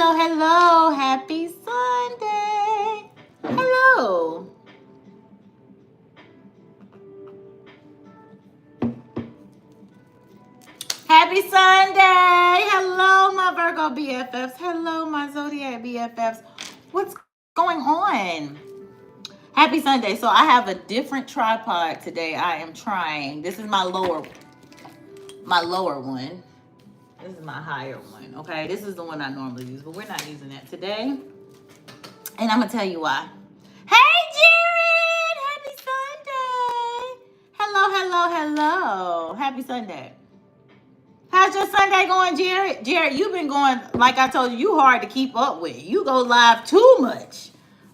hello, hello. Happy Sunday. Hello. Happy Sunday. Hello, my Virgo BFFs. Hello, my Zodiac BFFs. What's going on? Happy Sunday. So I have a different tripod today. I am trying. This is my lower one. This is my higher one. Okay, this is the one I normally use, but we're not using that today. And I'm gonna tell you why. Hey, Jared! Happy Sunday! Hello. Happy Sunday. How's your Sunday going, Jared? Jared, you've been going, like I told you, you hard to keep up with. You go live too much.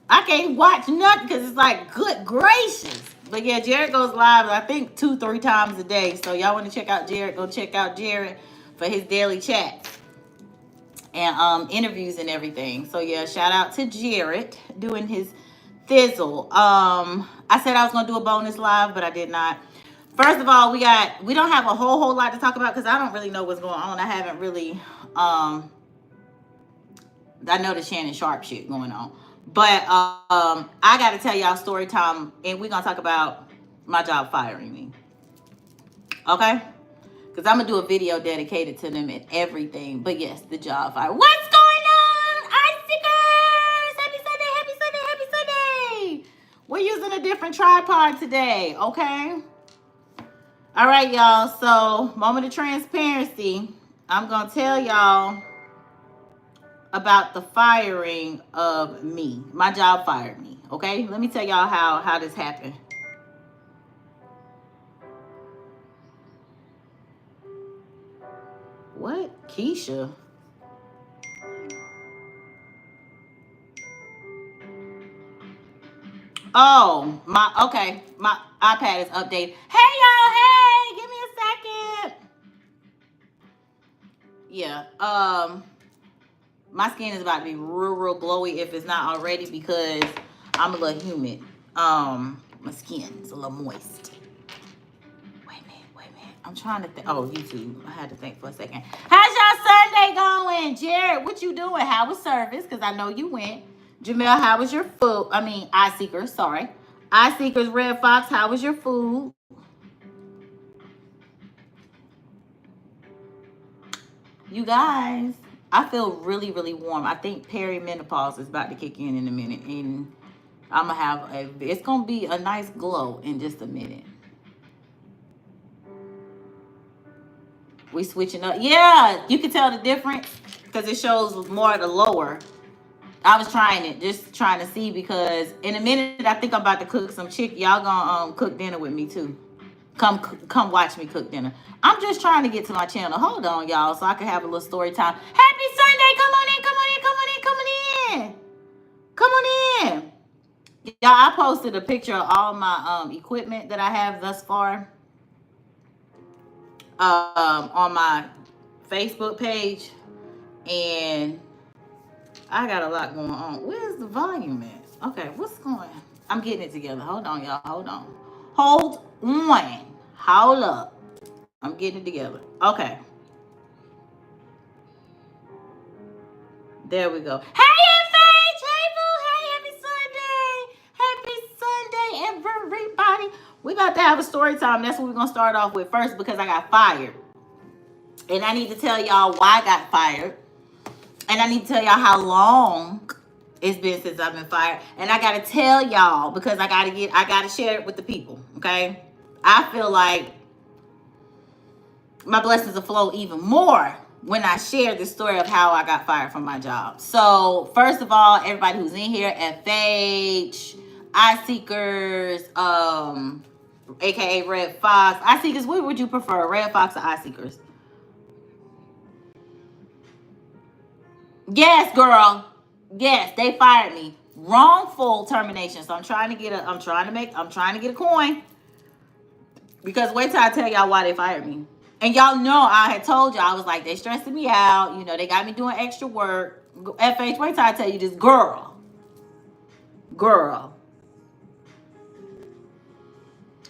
I can't watch nothing because it's like, good gracious. But yeah, Jared goes live, I think, 2-3 times a day. So y'all want to check out Jared, go check out Jared for his daily chat and interviews and everything. So yeah, shout out to Jared doing his thizzle. I said I was gonna do a bonus live, but I did not. First of all, we don't have a whole lot to talk about because I don't really know what's going on. I haven't really I know the Shannon Sharp shit going on. But I gotta tell y'all story time, and we're gonna talk about my job firing me. Okay? Because I'm gonna do a video dedicated to them and everything. But yes, the job fire. What's going on, Ice Seekers? Happy Sunday, happy Sunday, happy Sunday. We're using a different tripod today, okay? All right, y'all. So, moment of transparency. I'm gonna tell y'all about the firing of me. My job fired me, okay? Let me tell y'all how this happened. What? Keisha? Oh, my iPad is updated. Hey, y'all, hey, give me a second. Yeah, my skin is about to be real glowy if it's not already because I'm a little humid. My skin is a little moist. Wait a minute. I'm trying to think. Oh, YouTube. I had to think for a second. How's y'all Sunday going? Jared, what you doing? How was service? Because I know you went. Jamel, how was your food? Eye Seekers, sorry. Eye Seekers, Red Fox, how was your food? You guys, I feel really warm. I think perimenopause is about to kick in a minute. And I'm going to have it's going to be a nice glow in just a minute. We switching up. Yeah, you can tell the difference because it shows more of the lower. I was trying it, just trying to see because in a minute I think I'm about to cook some chicken. Y'all gonna cook dinner with me too. Come watch me cook dinner. I'm just trying to get to my channel. Hold on, y'all, so I can have a little story time. Happy Sunday! Come on in. Y'all, I posted a picture of all my equipment that I have thus far on my Facebook page, and I got a lot going on. Where's the volume at? Okay, what's going on? I'm getting it together. Hold on, y'all. Hold on. Hold up. I'm getting it together. Okay. There we go. Hey, FH! Hey, boo! Hey, happy Sunday! Happy Sunday, everybody. We about to have a story time. That's what we're going to start off with first because I got fired. And I need to tell y'all why I got fired. And I need to tell y'all how long it's been since I've been fired. And I gotta tell y'all because I gotta share it with the people. Okay. I feel like my blessings will flow even more when I share the story of how I got fired from my job. So first of all, everybody who's in here, FH, Eye Seekers, aka Red Fox. Eye Seekers, what would you prefer? Red Fox or Eye Seekers? Yes, girl. Yes, they fired me. Wrongful termination. So I'm trying to get a coin. Because wait till I tell y'all why they fired me. And y'all know I had told y'all, I was like, they stressing me out. You know, they got me doing extra work. FH, wait till I tell you this. Girl.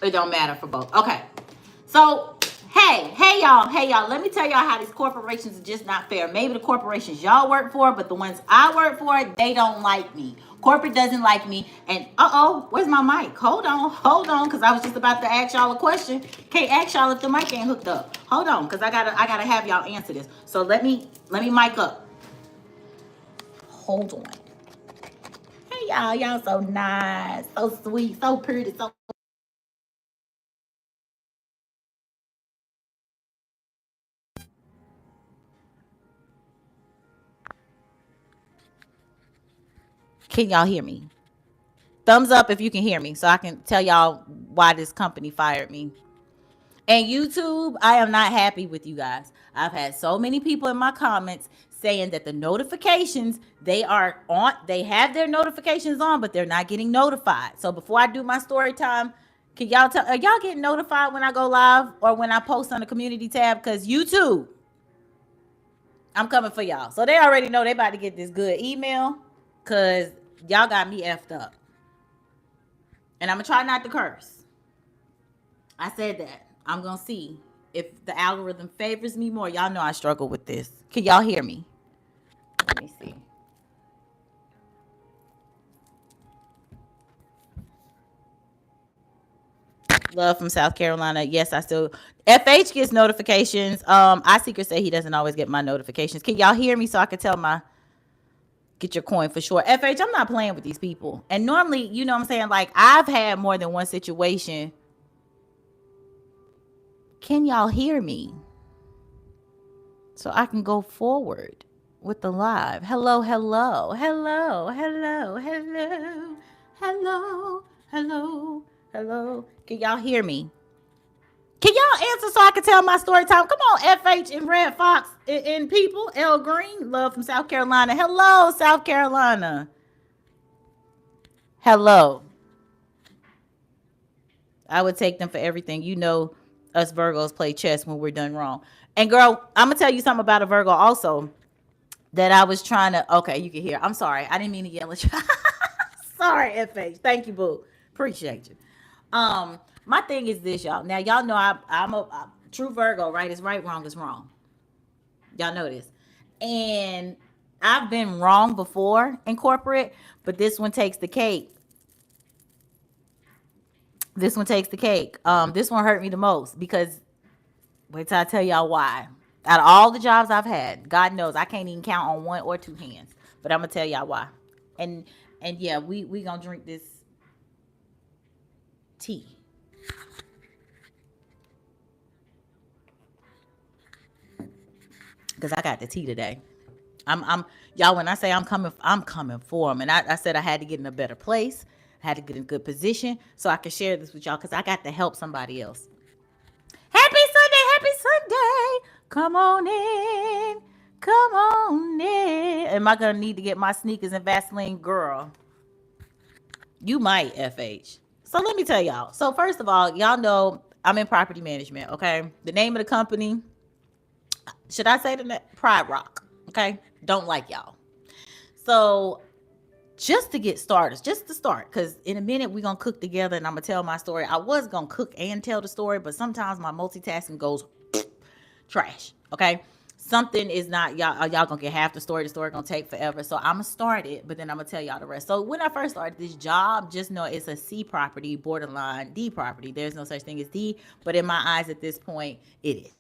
It don't matter for both. Okay. So Hey y'all, let me tell y'all how these corporations are just not fair. Maybe the corporations y'all work for, but the ones I work for, they don't like me. Corporate doesn't like me. And where's my mic? Hold on, because I was just about to ask y'all a question. Can't ask y'all if the mic ain't hooked up. Hold on, because I gotta have y'all answer this. So let me mic up. Hold on. Hey y'all so nice, so sweet, so pretty, so can y'all hear me? Thumbs up if you can hear me so I can tell y'all why this company fired me. And YouTube, I am not happy with you guys. I've had so many people in my comments saying that the notifications, they are on, they have their notifications on, but they're not getting notified. So before I do my story time, can y'all tell, are y'all getting notified when I go live or when I post on the community tab? Because YouTube, I'm coming for y'all. So they already know they about to get this good email because y'all got me effed up. And I'm going to try not to curse. I said that. I'm going to see if the algorithm favors me more. Y'all know I struggle with this. Can y'all hear me? Let me see. Love from South Carolina. Yes, I still. FH gets notifications. I Secret say he doesn't always get my notifications. Can y'all hear me so I can tell my get your coin for sure? FH, I'm not playing with these people. And normally, you know what I'm saying? Like, I've had more than one situation. Can y'all hear me? So I can go forward with the live. Hello. Can y'all hear me? Can y'all answer so I can tell my story time? Come on, FH and Red Fox and people. L Green, love from South Carolina. Hello, South Carolina. Hello. I would take them for everything. You know, us Virgos play chess when we're done wrong. And girl, I'm gonna tell you something about a Virgo also that I was trying to. Okay, you can hear. I'm sorry. I didn't mean to yell at you. Sorry, FH. Thank you, boo. Appreciate you. My thing is this, y'all. Now, y'all know I'm a true Virgo, right? It's right, wrong is wrong. Y'all know this. And I've been wrong before in corporate, but this one takes the cake. This one takes the cake. This one hurt me the most because wait till I tell y'all why. Out of all the jobs I've had, God knows I can't even count on one or two hands. But I'm gonna tell y'all why. And yeah, we gonna drink this tea. Because I got the tea today. I'm y'all. When I say I'm coming for them. And I said I had to get in a better place. I had to get in a good position so I could share this with y'all because I got to help somebody else. Happy Sunday, happy Sunday. Come on in, come on in. Am I gonna need to get my sneakers and Vaseline, girl? You might, FH. So let me tell y'all. So first of all, y'all know I'm in property management. Okay, the name of the company. Should I say the Pride Rock? Okay, don't like y'all. So just to get started, just to start, because in a minute we're gonna cook together and I'm gonna tell my story. I was gonna cook and tell the story, but sometimes my multitasking goes trash. Okay, something is not y'all gonna get half the story. The story gonna take forever, so I'm gonna start it, but then I'm gonna tell y'all the rest. So when I first started this job, just know it's a C property, borderline D property. There's no such thing as D, but in my eyes at this point, it is.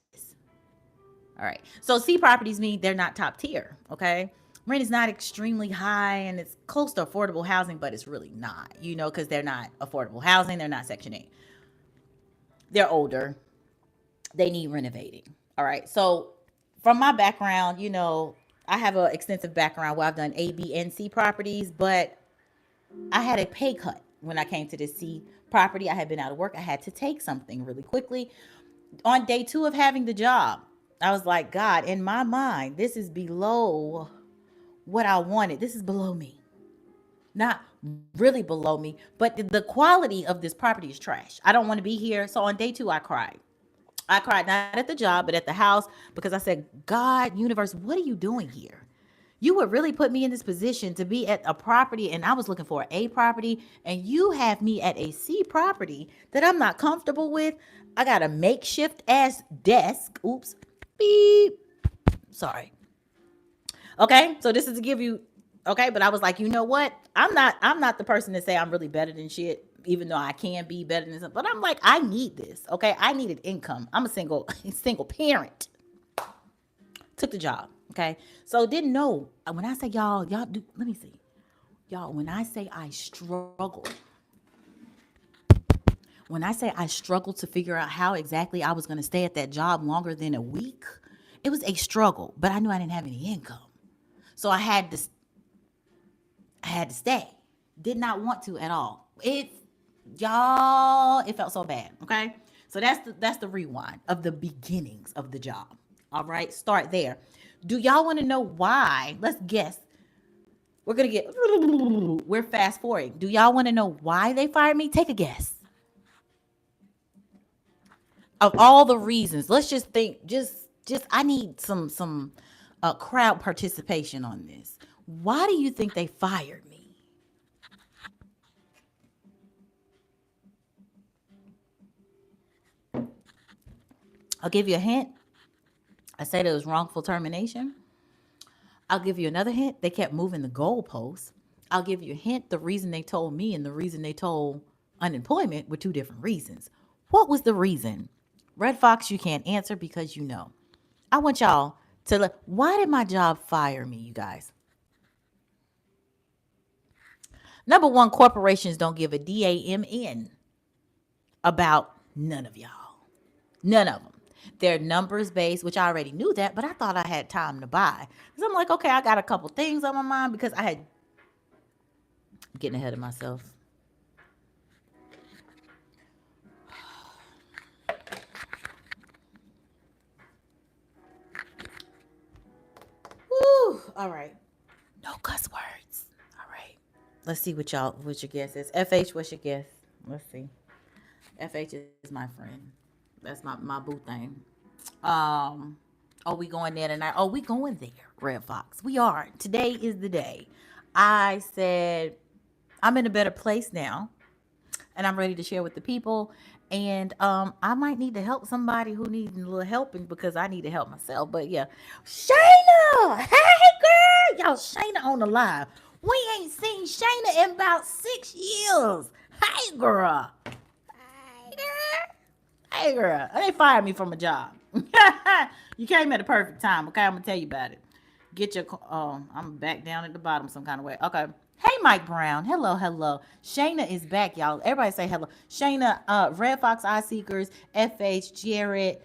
All right. So C properties mean they're not top tier. Okay. Rent is not extremely high and it's close to affordable housing, but it's really not, you know, because they're not affordable housing. They're not Section 8. They're older. They need renovating. All right. So from my background, you know, I have an extensive background where I've done A, B, and C properties, but I had a pay cut when I came to this C property. I had been out of work. I had to take something really quickly. On day 2 of having the job, I was like, God, in my mind, this is below what I wanted. This is below me. Not really below me, but the quality of this property is trash. I don't want to be here. So on day 2, I cried. I cried not at the job, but at the house because I said, God, universe, what are you doing here? You would really put me in this position to be at a property and I was looking for a property and you have me at a C property that I'm not comfortable with. I got a makeshift ass desk. Oops. Beep. Sorry. Okay, so this is to give you, okay, but I was like, you know what? I'm not the person to say I'm really better than shit, even though I can be better than some. But I'm like, I need this. Okay, I needed income. I'm a single parent. Took the job. Okay, so didn't know when I say y'all do. Let me see, y'all. When I say I struggled to figure out how exactly I was going to stay at that job longer than a week, it was a struggle. But I knew I didn't have any income. So I had to stay. Did not want to at all. It felt so bad. Okay. So that's the rewind of the beginnings of the job. All right. Start there. Do y'all want to know why? Let's guess. We're fast forwarding. Do y'all want to know why they fired me? Take a guess. Of all the reasons, let's just think, I need some crowd participation on this. Why do you think they fired me? I'll give you a hint. I said it was wrongful termination. I'll give you another hint. They kept moving the goalposts. I'll give you a hint. The reason they told me and the reason they told unemployment were two different reasons. What was the reason? Red Fox, you can't answer because you know. I want y'all to why did my job fire me, you guys? Number one, corporations don't give a damn about none of y'all. None of them. They're numbers based, which I already knew that, but I thought I had time to buy. Because I'm like, okay, I got a couple things on my mind because I'm getting ahead of myself. Woo! All right. No cuss words. All right. Let's see what your guess is. FH, what's your guess? Let's see. FH is my friend. That's my boo thing. Are we going there tonight? Oh, we going there, Red Fox. We are. Today is the day. I said I'm in a better place now, and I'm ready to share with the people. And I might need to help somebody who needs a little helping because I need to help myself. But yeah, Shayna, hey girl, y'all, Shayna on the live. We ain't seen Shayna in about 6 years. Hey girl, hey girl. Hey girl, they fired me from a job. You came at the perfect time. Okay, I'm gonna tell you about it. Get your I'm back down at the bottom some kind of way. Okay. Hey Mike Brown. Hello. Shayna is back, y'all. Everybody say hello. Shayna, Red Fox Eye Seekers, FH, Jared,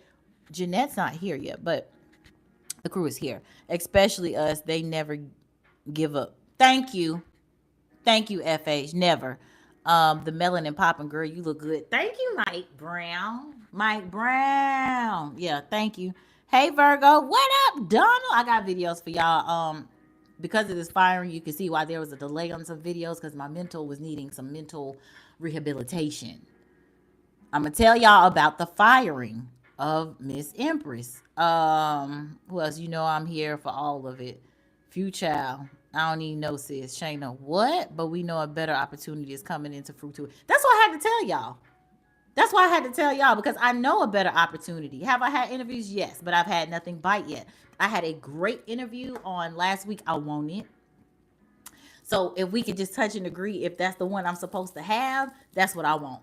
Jeanette's not here yet, but the crew is here. Especially us. They never give up. Thank you, FH. Never. The melanin popping girl, you look good. Thank you, Mike Brown. Yeah, thank you. Hey Virgo, what up, Donald? I got videos for y'all. Because of this firing, you can see why there was a delay on some videos because my mental was needing some mental rehabilitation. I'm gonna tell y'all about the firing of Miss Empress. Who else? You know I'm here for all of it. Few child. I don't even know, sis. Shayna, what? But we know a better opportunity is coming into fruit too. That's what I had to tell y'all. Because I know a better opportunity. Have I had interviews? Yes, but I've had nothing bite yet. I had a great interview on last week. I want it. So if we could just touch and agree, if that's the one I'm supposed to have, that's what I want.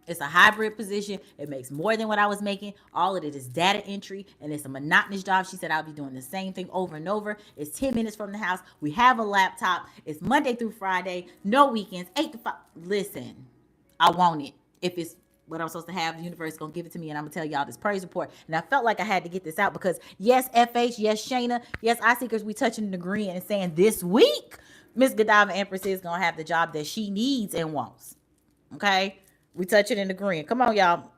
It's a hybrid position. It makes more than what I was making. All of it is data entry, and it's a monotonous job. She said I'll be doing the same thing over and over. It's 10 minutes from the house. We have a laptop. It's Monday through Friday. No weekends. 8 to 5. Listen, I want it. If it's what I'm supposed to have, the universe is going to give it to me, and I'm going to tell y'all this praise report. And I felt like I had to get this out because, yes, FH, yes, Shayna, yes, I Seekers, we touching and agreeing and saying this week, Miss Godiva Empress is going to have the job that she needs and wants. Okay? We touching and agreeing. Come on, y'all.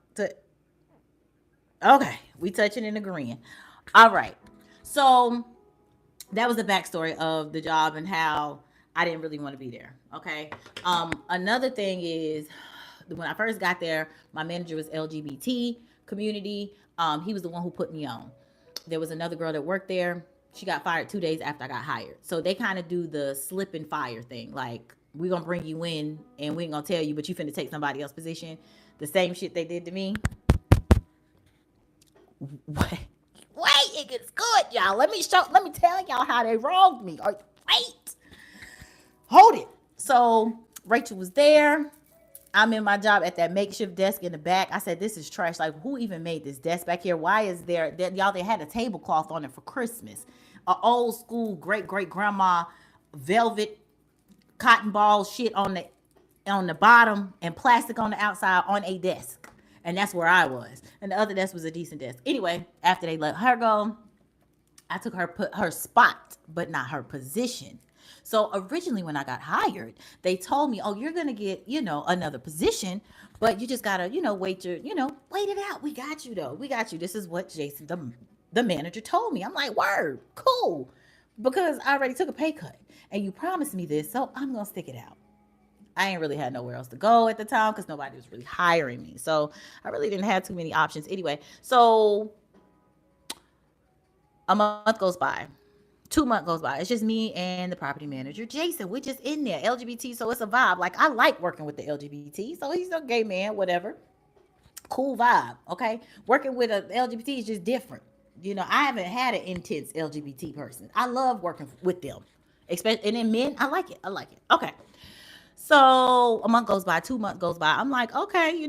Okay. We touching and agreeing. All right. So that was the backstory of the job and how I didn't really want to be there. Okay. Another thing is when I first got there, my manager was LGBT community. He was the one who put me on. There was another girl that worked there. She got fired 2 days after I got hired. So they kind of do the slip and fire thing. Like, we're going to bring you in and we ain't going to tell you, but you finna take somebody else's position. The same shit they did to me. Wait, it gets good, y'all. Let me tell y'all how they wronged me. Wait. Hold it. So Rachel was there. I'm in my job at that makeshift desk in the back. I said, this is trash. Like, who even made this desk back here? Why is there, y'all, they had a tablecloth on it for Christmas. A old school great grandma velvet cotton ball shit on the bottom and plastic on the outside on a desk. And that's where I was. And the other desk was a decent desk. Anyway, after they let her go, I took her spot, but not her position. So originally when I got hired, they told me, oh, you're going to get, another position, but you just got to, wait it out. We got you though. We got you. This is what Jason, the manager told me. I'm like, word, cool. Because I already took a pay cut and you promised me this. So I'm going to stick it out. I ain't really had nowhere else to go at the time because nobody was really hiring me. So I really didn't have too many options anyway. So a month goes by. 2 months goes by. It's just me and the property manager, Jason. We're just in there. LGBT, so it's a vibe. Like, I like working with the LGBT. So he's a gay man, whatever. Cool vibe, okay? Working with a LGBT is just different. I haven't had an intense LGBT person. I love working with them. And then men, I like it. Okay. So a month goes by, 2 months goes by. I'm like, okay,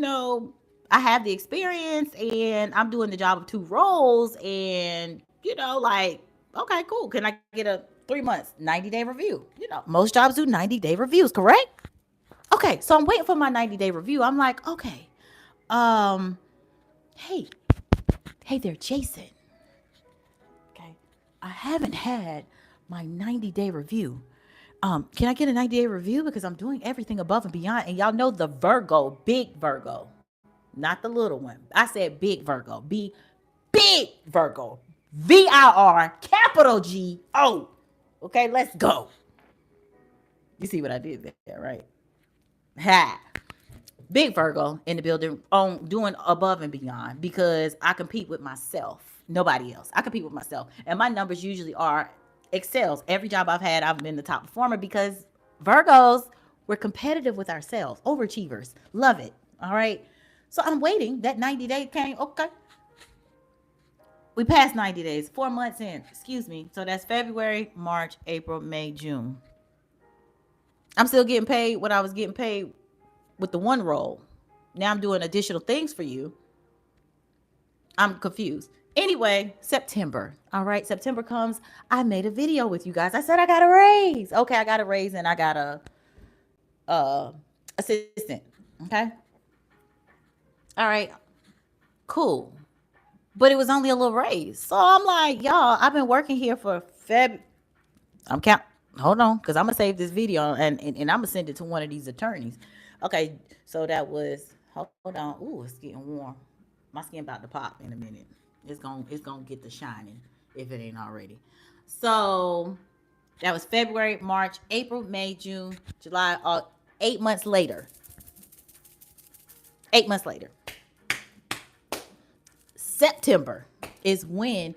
I have the experience and I'm doing the job of 2 roles and, okay, cool. Can I get a 3 months, 90-day review? Most jobs do 90-day reviews, correct? Okay, so I'm waiting for my 90-day review. I'm like, okay, hey there, Jason. Okay, I haven't had my 90-day review. Can I get a 90-day review? Because I'm doing everything above and beyond. And y'all know the Virgo, big Virgo, not the little one. I said big Virgo, big Virgo. VIR, capital G-O. Okay, let's go. You see what I did there, right? Ha. Big Virgo in the building on doing above and beyond because I compete with myself. Nobody else. I compete with myself. And my numbers usually are excels. Every job I've had, I've been the top performer because Virgos, we're competitive with ourselves. Overachievers. Love it. All right. So I'm waiting. That 90 days came. Okay. We passed 90 days, 4 months in, excuse me. So that's February, March, April, May, June. I'm still getting paid what I was getting paid with the one role. Now I'm doing additional things for you. I'm confused. Anyway, September. All right, September comes. I made a video with you guys. I said I got a raise. Okay, I got a raise and I got a assistant. Okay. All right, cool. But it was only a little raise. So I'm like, y'all, I've been working here for hold on, because I'm going to save this video and I'm going to send it to one of these attorneys. Okay, so that was, hold on. Ooh, it's getting warm. My skin about to pop in a minute. It's going to get the shining if it ain't already. So that was February, March, April, May, June, July, 8 months later. 8 months later. September is when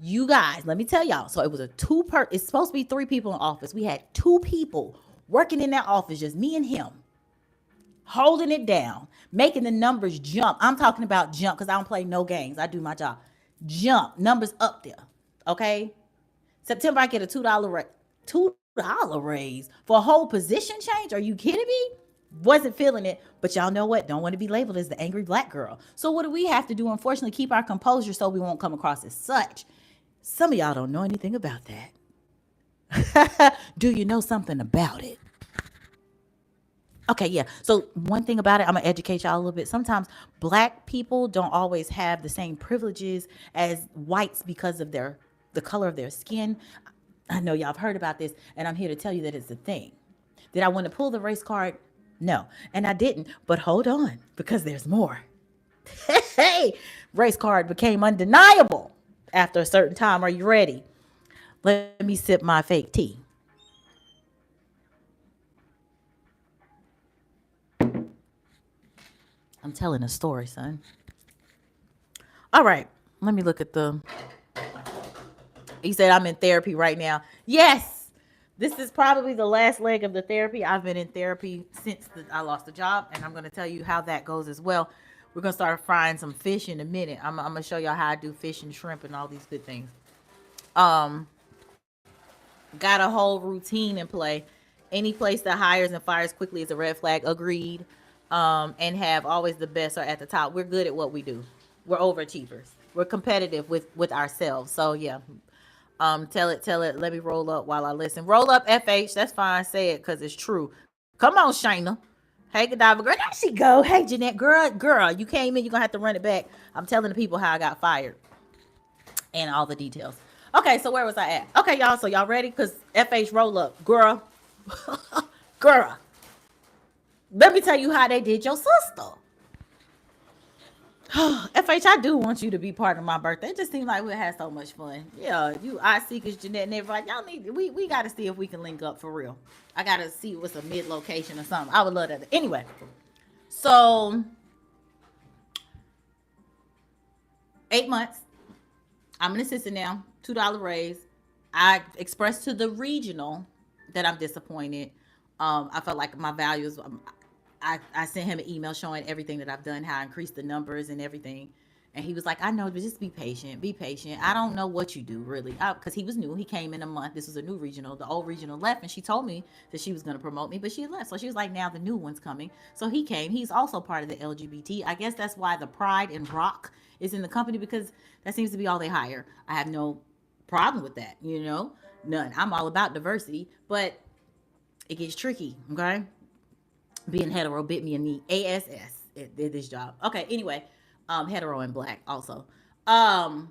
you guys, let me tell y'all. So it was it's supposed to be 3 people in office. We had 2 people working in that office, just me and him, holding it down, making the numbers jump. I'm talking about jump because I don't play no games. I do my job. Jump, numbers up there. Okay. September, I get a $2 raise for a whole position change. Are you kidding me? Wasn't feeling it, but y'all know what? Don't want to be labeled as the angry black girl. So what do we have to do? Unfortunately, keep our composure so we won't come across as such. Some of y'all don't know anything about that. Do you know something about it? Okay, yeah. So one thing about it, I'm going to educate y'all a little bit. Sometimes black people don't always have the same privileges as whites because of the color of their skin. I know y'all have heard about this, and I'm here to tell you that it's a thing. Did I want to pull the race card? No, and I didn't, but hold on, because there's more. Hey, race card became undeniable after a certain time. Are you ready? Let me sip my fake tea. I'm telling a story, son. All right, let me look at he said I'm in therapy right now. Yes. This is probably the last leg of the therapy. I've been in therapy since I lost the job, and I'm going to tell you how that goes as well. We're gonna start frying some fish in a minute. I'm gonna show y'all how I do fish and shrimp and all these good things. Um, got a whole routine in play. Any place that hires and fires quickly is a red flag. Agreed. And have always the best are at the top. We're good at what we do. We're overachievers. We're competitive with ourselves. So yeah. Tell it. Let me roll up while I listen. Roll up, FH. That's fine. Say it because it's true. Come on, Shayna. Hey, Godiva girl. There she go. Hey, Jeanette girl. You came in. You're gonna have to run it back. I'm telling the people how I got fired and all the details. Okay, so where was I at? Okay, y'all. So y'all ready? Cause FH roll up, girl. Girl. Let me tell you how they did your sister. FH, I do want you to be part of my birthday. It just seems like we had so much fun. Yeah, you, I Seekers, Jeanette, and everybody. Y'all need, we got to see if we can link up for real. I got to see what's a mid location or something. I would love that. Anyway, so 8 months. I'm an assistant now. $2 raise. I expressed to the regional that I'm disappointed. I felt like my values. I sent him an email showing everything that I've done, how I increased the numbers and everything. And he was like, I know, but just be patient. Be patient. I don't know what you do, really. Because he was new. He came in a month. This was a new regional. The old regional left, and she told me that she was going to promote me, but she left. So she was like, now the new one's coming. So he came. He's also part of the LGBT. I guess that's why the pride and rock is in the company, because that seems to be all they hire. I have no problem with that, None. I'm all about diversity, but it gets tricky, okay? Being hetero bit me in the ass at this job. Okay, anyway, hetero and black also. And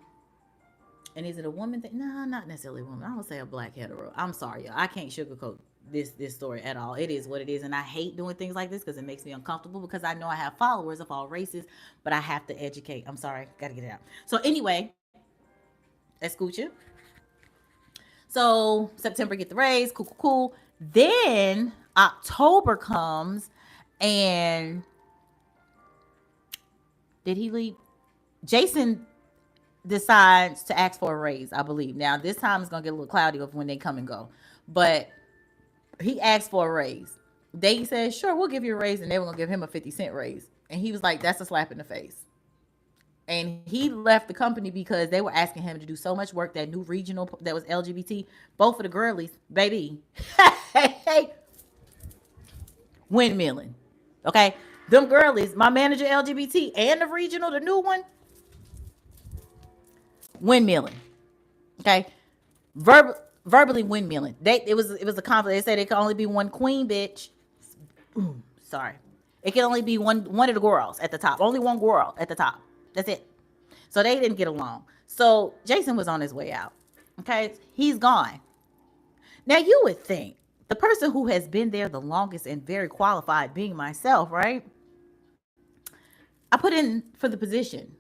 is it a woman thing? No, not necessarily a woman. I would say a black hetero. I'm sorry, y'all. I can't sugarcoat this story at all. It is what it is, and I hate doing things like this because it makes me uncomfortable, because I know I have followers of all races, but I have to educate. I'm sorry, gotta get it out. So anyway, escucha. So September get the raise, cool. Then October comes, and did he leave? Jason decides to ask for a raise, I believe. Now this time it's gonna get a little cloudy of when they come and go, but he asked for a raise. They said, sure, we'll give you a raise, and they were gonna give him a 50-cent raise, and he was like, that's a slap in the face. And he left the company because they were asking him to do so much work. That new regional that was LGBT, both of the girlies, baby, hey, windmilling. Okay, them girlies, my manager LGBT and the regional, the new one, windmilling. Okay, verbally windmilling. It was a conflict. They said it could only be one queen, bitch. Sorry, it can only be one of the girls at the top. Only one girl at the top. That's it. So they didn't get along. So Jason was on his way out. Okay, he's gone. Now you would think the person who has been there the longest and very qualified, being myself, right? I put in for the position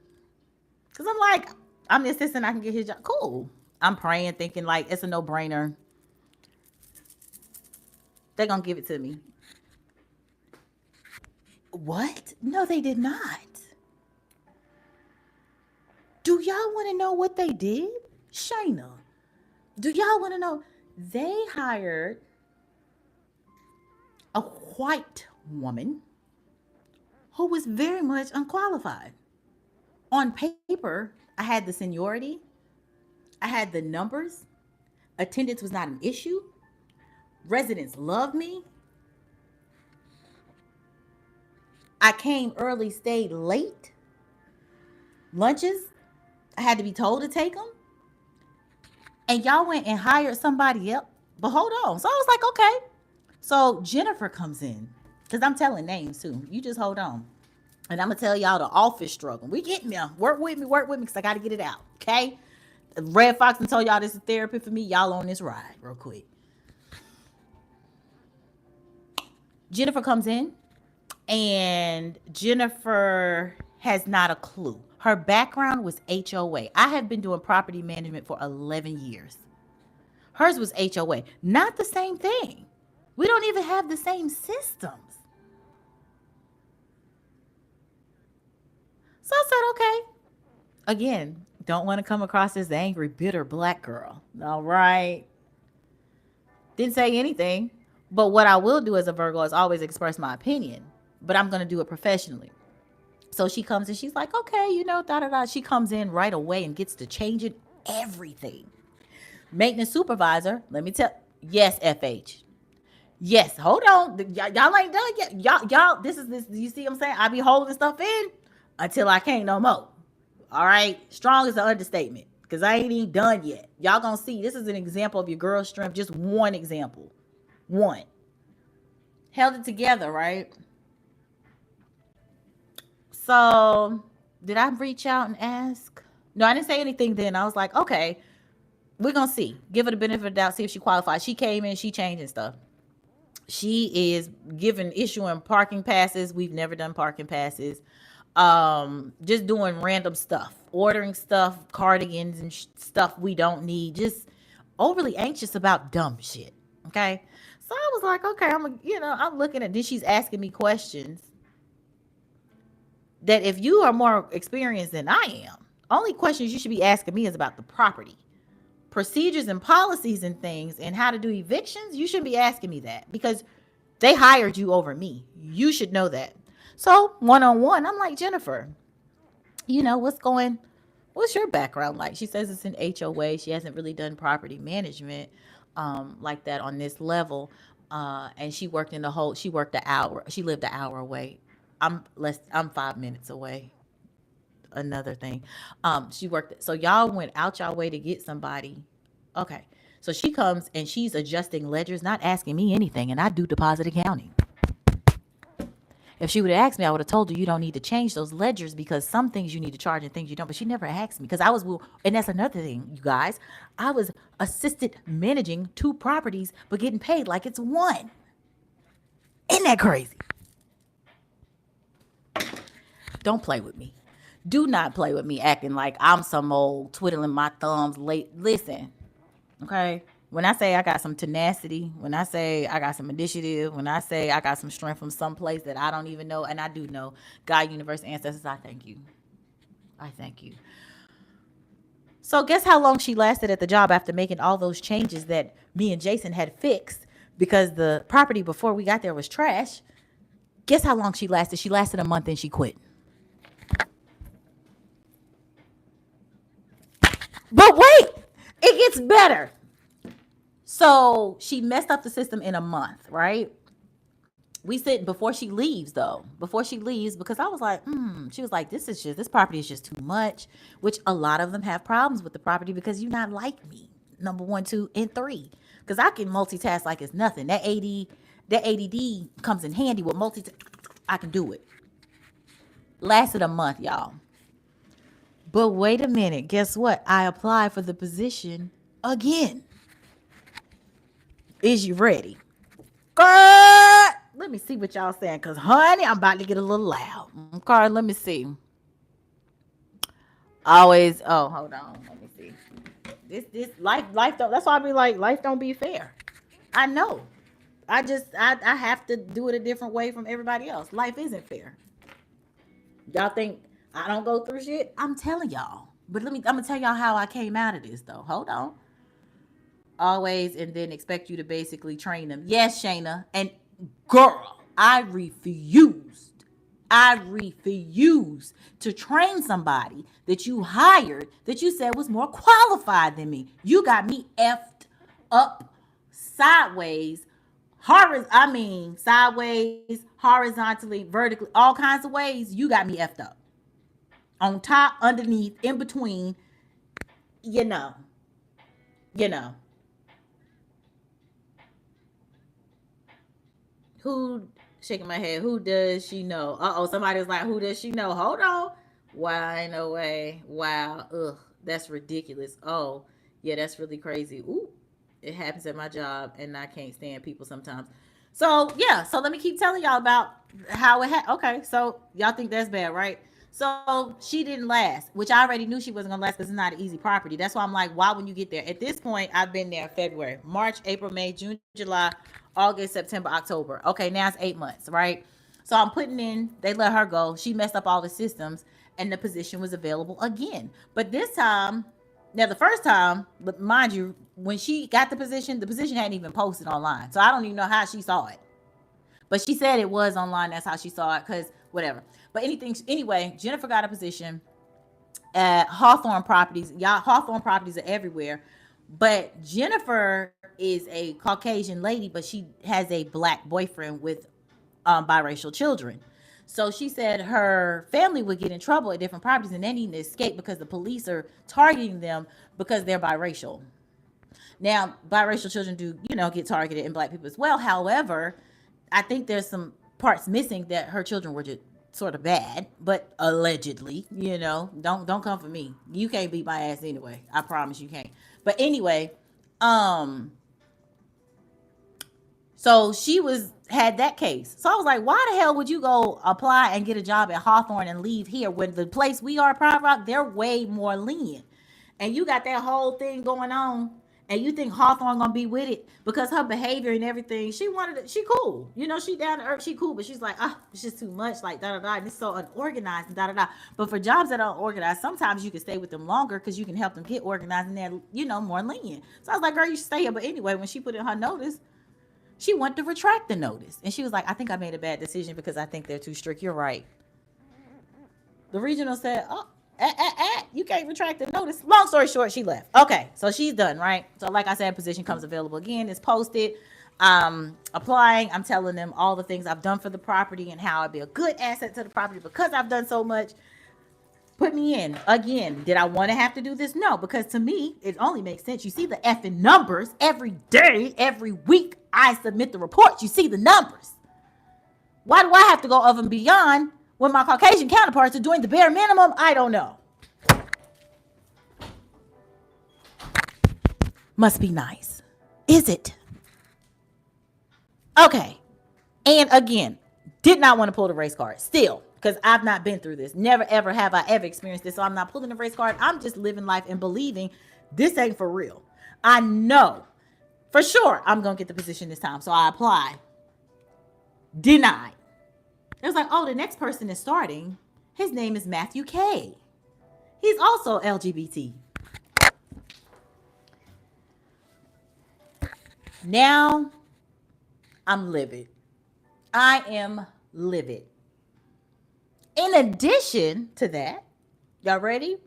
because I'm like, I'm the assistant. I can get his job. Cool. I'm praying, thinking like it's a no-brainer. They're gonna give it to me. What? No, they did not. Do y'all want to know what they did? Shayna, do y'all want to know? They hired a white woman who was very much unqualified. On paper, I had the seniority, I had the numbers, attendance was not an issue, residents loved me. I came early, stayed late. Lunches, I had to be told to take them. And y'all went and hired somebody else. But hold on. So I was like, okay. So Jennifer comes in, because I'm telling names too. You just hold on. And I'm going to tell y'all the office struggle. We getting there. Work with me, because I got to get it out. Okay? Red Fox and told y'all this is therapy for me. Y'all on this ride real quick. Jennifer comes in, and Jennifer has not a clue. Her background was HOA. I have been doing property management for 11 years. Hers was HOA. Not the same thing. We don't even have the same systems. So I said, okay. Again, don't want to come across as the angry, bitter black girl. All right. Didn't say anything. But what I will do as a Virgo is always express my opinion. But I'm going to do it professionally. So she comes and she's like, okay, da da da. She comes in right away and gets to changing everything. Maintenance supervisor, let me tell, yes, FH. Yes, hold on. Y'all ain't done yet. Y'all, this, you see what I'm saying? I be holding stuff in until I can't no more. All right? Strong is an understatement because I ain't even done yet. Y'all gonna see. This is an example of your girl's strength. Just one example. One. Held it together, right? So, did I reach out and ask? No, I didn't say anything then. I was like, okay, we're gonna see. Give her the benefit of the doubt, see if she qualifies. She came in, she changing stuff. She is giving issuing parking passes. We've never done parking passes. Just doing random stuff, ordering stuff, cardigans and stuff we don't need. Just overly anxious about dumb shit. Okay. So I was like, okay, I'm looking at this. She's asking me questions that if you are more experienced than I am, only questions you should be asking me is about the property. Procedures and policies and things and how to do evictions, you shouldn't be asking me that because they hired you over me. You should know that. So one-on-one, I'm like, Jennifer, what's your background like? She says it's an HOA. She hasn't really done property management like that on this level. And she worked an hour. She lived an hour away. I'm 5 minutes away. Another thing. She worked, so y'all went out y'all way to get somebody. Okay. So she comes and she's adjusting ledgers, not asking me anything, and I do deposit accounting. If she would have asked me, I would have told her you don't need to change those ledgers because some things you need to charge and things you don't. But she never asked me because and that's another thing, you guys. I was assisted managing 2 properties, but getting paid like it's one. Isn't that crazy? Don't play with me. Do not play with me acting like I'm some old twiddling my thumbs late. Listen, okay? When I say I got some tenacity, when I say I got some initiative, when I say I got some strength from some place that I don't even know, and I do know, God, universe, ancestors, I thank you. I thank you. So guess how long she lasted at the job after making all those changes that me and Jason had fixed because the property before we got there was trash. Guess how long she lasted? She lasted a month and she quit. But wait, it gets better. So she messed up the system in a month, right? We said before she leaves, though, because I was like, she was like, this property is just too much, which a lot of them have problems with the property because you're not like me. Number 1, 2, and 3. Because I can multitask like it's nothing. That ADD comes in handy with multitask. I can do it. Lasted a month, y'all. But wait a minute. Guess what? I applied for the position again. Is you ready? Girl, let me see what y'all saying. Because, honey, I'm about to get a little loud. Okay, let me see. Always, hold on. Let me see. This life don't, that's why I be like, life don't be fair. I know. I have to do it a different way from everybody else. Life isn't fair. Y'all think I don't go through shit? I'm telling y'all. But I'm going to tell y'all how I came out of this, though. Hold on. Always, and then expect you to basically train them. Yes, Shayna. And girl, I refused to train somebody that you hired that you said was more qualified than me. You got me effed up sideways, sideways, horizontally, vertically, all kinds of ways. You got me effed up. On top, underneath, in between, you know. Who, shaking my head, who does she know? Somebody was like, who does she know? Hold on. Why, no way. Wow. Ugh, that's ridiculous. Oh, yeah, that's really crazy. Ooh, it happens at my job, and I can't stand people sometimes. So, yeah, so let me keep telling y'all about how it okay, so y'all think that's bad, right? So she didn't last, which I already knew she wasn't gonna last because it's not an easy property. That's why I'm like, why when you get there? At this point, I've been there February, March, April, May, June, July, August, September, October. Okay, now it's 8 months, right? So I'm putting in, they let her go. She messed up all the systems and the position was available again. But this time, now the first time, mind you, when she got the position hadn't even posted online. So I don't even know how she saw it. But she said it was online. That's how she saw it. Because whatever. But anyway, Jennifer got a position at Hawthorne Properties. Y'all, Hawthorne Properties are everywhere. But Jennifer is a Caucasian lady, but she has a black boyfriend with biracial children. So she said her family would get in trouble at different properties and they need to escape because the police are targeting them because they're biracial. Now, biracial children do, get targeted, and black people as well. However, I think there's some parts missing that her children were just sort of bad, but allegedly, don't come for me. You can't beat my ass anyway. I promise you can't. But anyway, so she had that case. So I was like, why the hell would you go apply and get a job at Hawthorne and leave here when the place we are, Pride Rock, they're way more lenient. And you got that whole thing going on, and you think Hawthorne gonna be with it because her behavior and everything, she cool. She down to earth, she cool, but she's like, it's just too much, like da-da-da, and it's so unorganized and da-da-da. But for jobs that are unorganized, sometimes you can stay with them longer because you can help them get organized and they're, more lenient. So I was like, girl, you should stay here. But anyway, when she put in her notice, she went to retract the notice. And she was like, I think I made a bad decision because I think they're too strict. You're right. The regional said, you can't retract the notice. Long story short, she left. Okay, so she's done, right? So like I said, position comes available again. It's posted. Applying. I'm telling them all the things I've done for the property and how I'd be a good asset to the property because I've done so much. Put me in. Again, did I want to have to do this? No, because to me, it only makes sense. You see the effing numbers every day, every week. I submit the reports. You see the numbers. Why do I have to go above and beyond when my Caucasian counterparts are doing the bare minimum? I don't know. Must be nice. Is it? Okay. And again, did not want to pull the race card. Still, because I've not been through this. Never, ever have I ever experienced this. So I'm not pulling the race card. I'm just living life and believing this ain't for real. I know for sure I'm going to get the position this time. So I apply. Denied. It was like, oh, the next person is starting. His name is Matthew K. He's also LGBT. Now I'm livid. I am livid. In addition to that, y'all ready?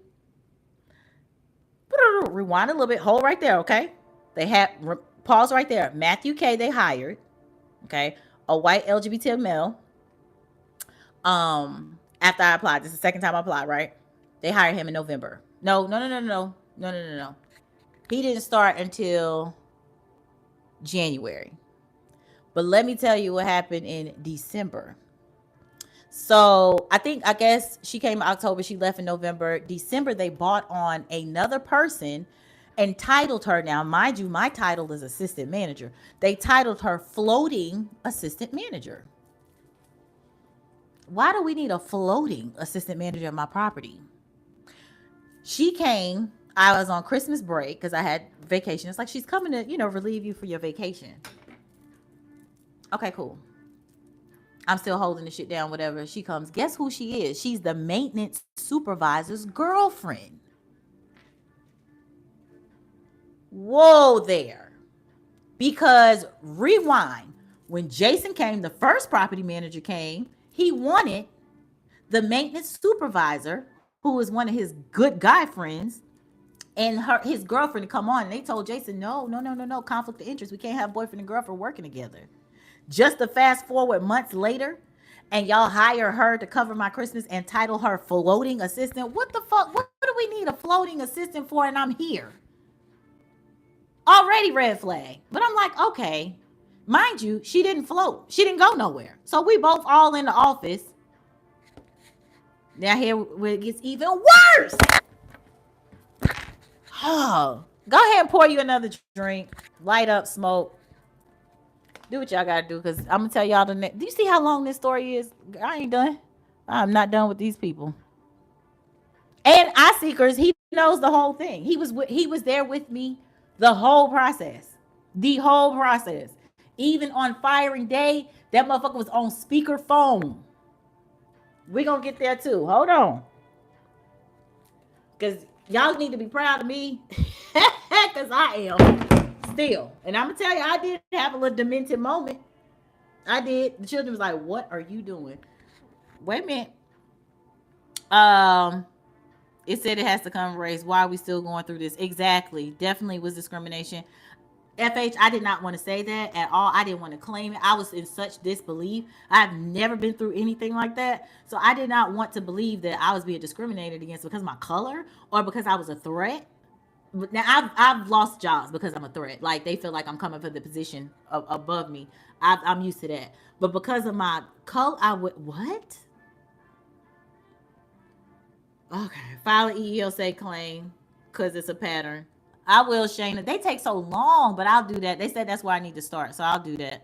Rewind a little bit. Hold right there, okay? They had pause right there. Matthew K. They hired, okay, a white LGBT male. After I applied, this is the second time I applied, right? They hired him in November. No. He didn't start until January. But let me tell you what happened in December. So I guess she came in October. She left in November. December, they bought on another person and titled her. Now, mind you, my title is assistant manager. They titled her floating assistant manager. Why do we need a floating assistant manager at my property? She came. I was on Christmas break because I had vacation. It's like she's coming to, relieve you for your vacation. Okay, cool. I'm still holding the shit down, whatever. She comes. Guess who she is? She's the maintenance supervisor's girlfriend. Whoa there. Because rewind. When Jason came, the first property manager came, he wanted the maintenance supervisor, who was one of his good guy friends, and his girlfriend to come on. And they told Jason, no, conflict of interest. We can't have boyfriend and girlfriend working together. Just to fast forward months later, and y'all hire her to cover my Christmas and title her floating assistant. What the fuck? What do we need a floating assistant for? And I'm here. Already red flag. But I'm like, okay. Mind you, she didn't float. She didn't go nowhere. So we both all in the office. Now here where it gets even worse. Oh, go ahead and pour you another drink. Light up, smoke. Do what y'all gotta do, because I'm gonna tell y'all the next. Do you see how long this story is? I ain't done. I'm not done with these people. And I seekers, he knows the whole thing. He was there with me the whole process. The whole process. Even on firing day, that motherfucker was on speaker phone. We're gonna get there too. Hold on. Because y'all need to be proud of me. Because I am still. And I'm gonna tell you, I did have a little demented moment. I did. The children was like, what are you doing? Wait a minute. Um, it said it has to come from race. Why are we still going through this? Exactly. Definitely was discrimination. FH, I did not want to say that at all. I didn't want to claim it. I was in such disbelief. I've never been through anything like that. So I did not want to believe that I was being discriminated against because of my color or because I was a threat. Now I've lost jobs because I'm a threat. Like they feel like I'm coming for the position above me. I'm used to that. But because of my color, I would what? Okay, file an EEOC claim because it's a pattern. I will, Shayna. They take so long, but I'll do that. They said that's where I need to start, so I'll do that.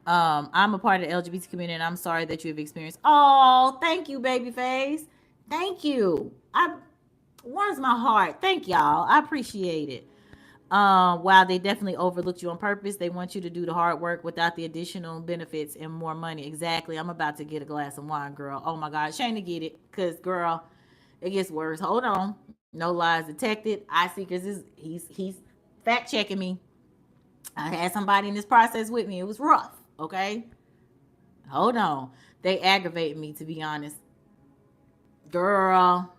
I'm a part of the LGBT community, and I'm sorry that you have experienced. Oh, thank you, babyface. Thank you. I warms my heart. Thank y'all. I appreciate it. While they definitely overlooked you on purpose, they want you to do the hard work without the additional benefits and more money. Exactly. I'm about to get a glass of wine, girl. Oh my God, Shayna, get it, cause girl, it gets worse. Hold on. No lies detected. I see, cause he's fact checking me. I had somebody in this process with me. It was rough. Okay. Hold on. They aggravated me, to be honest. Girl,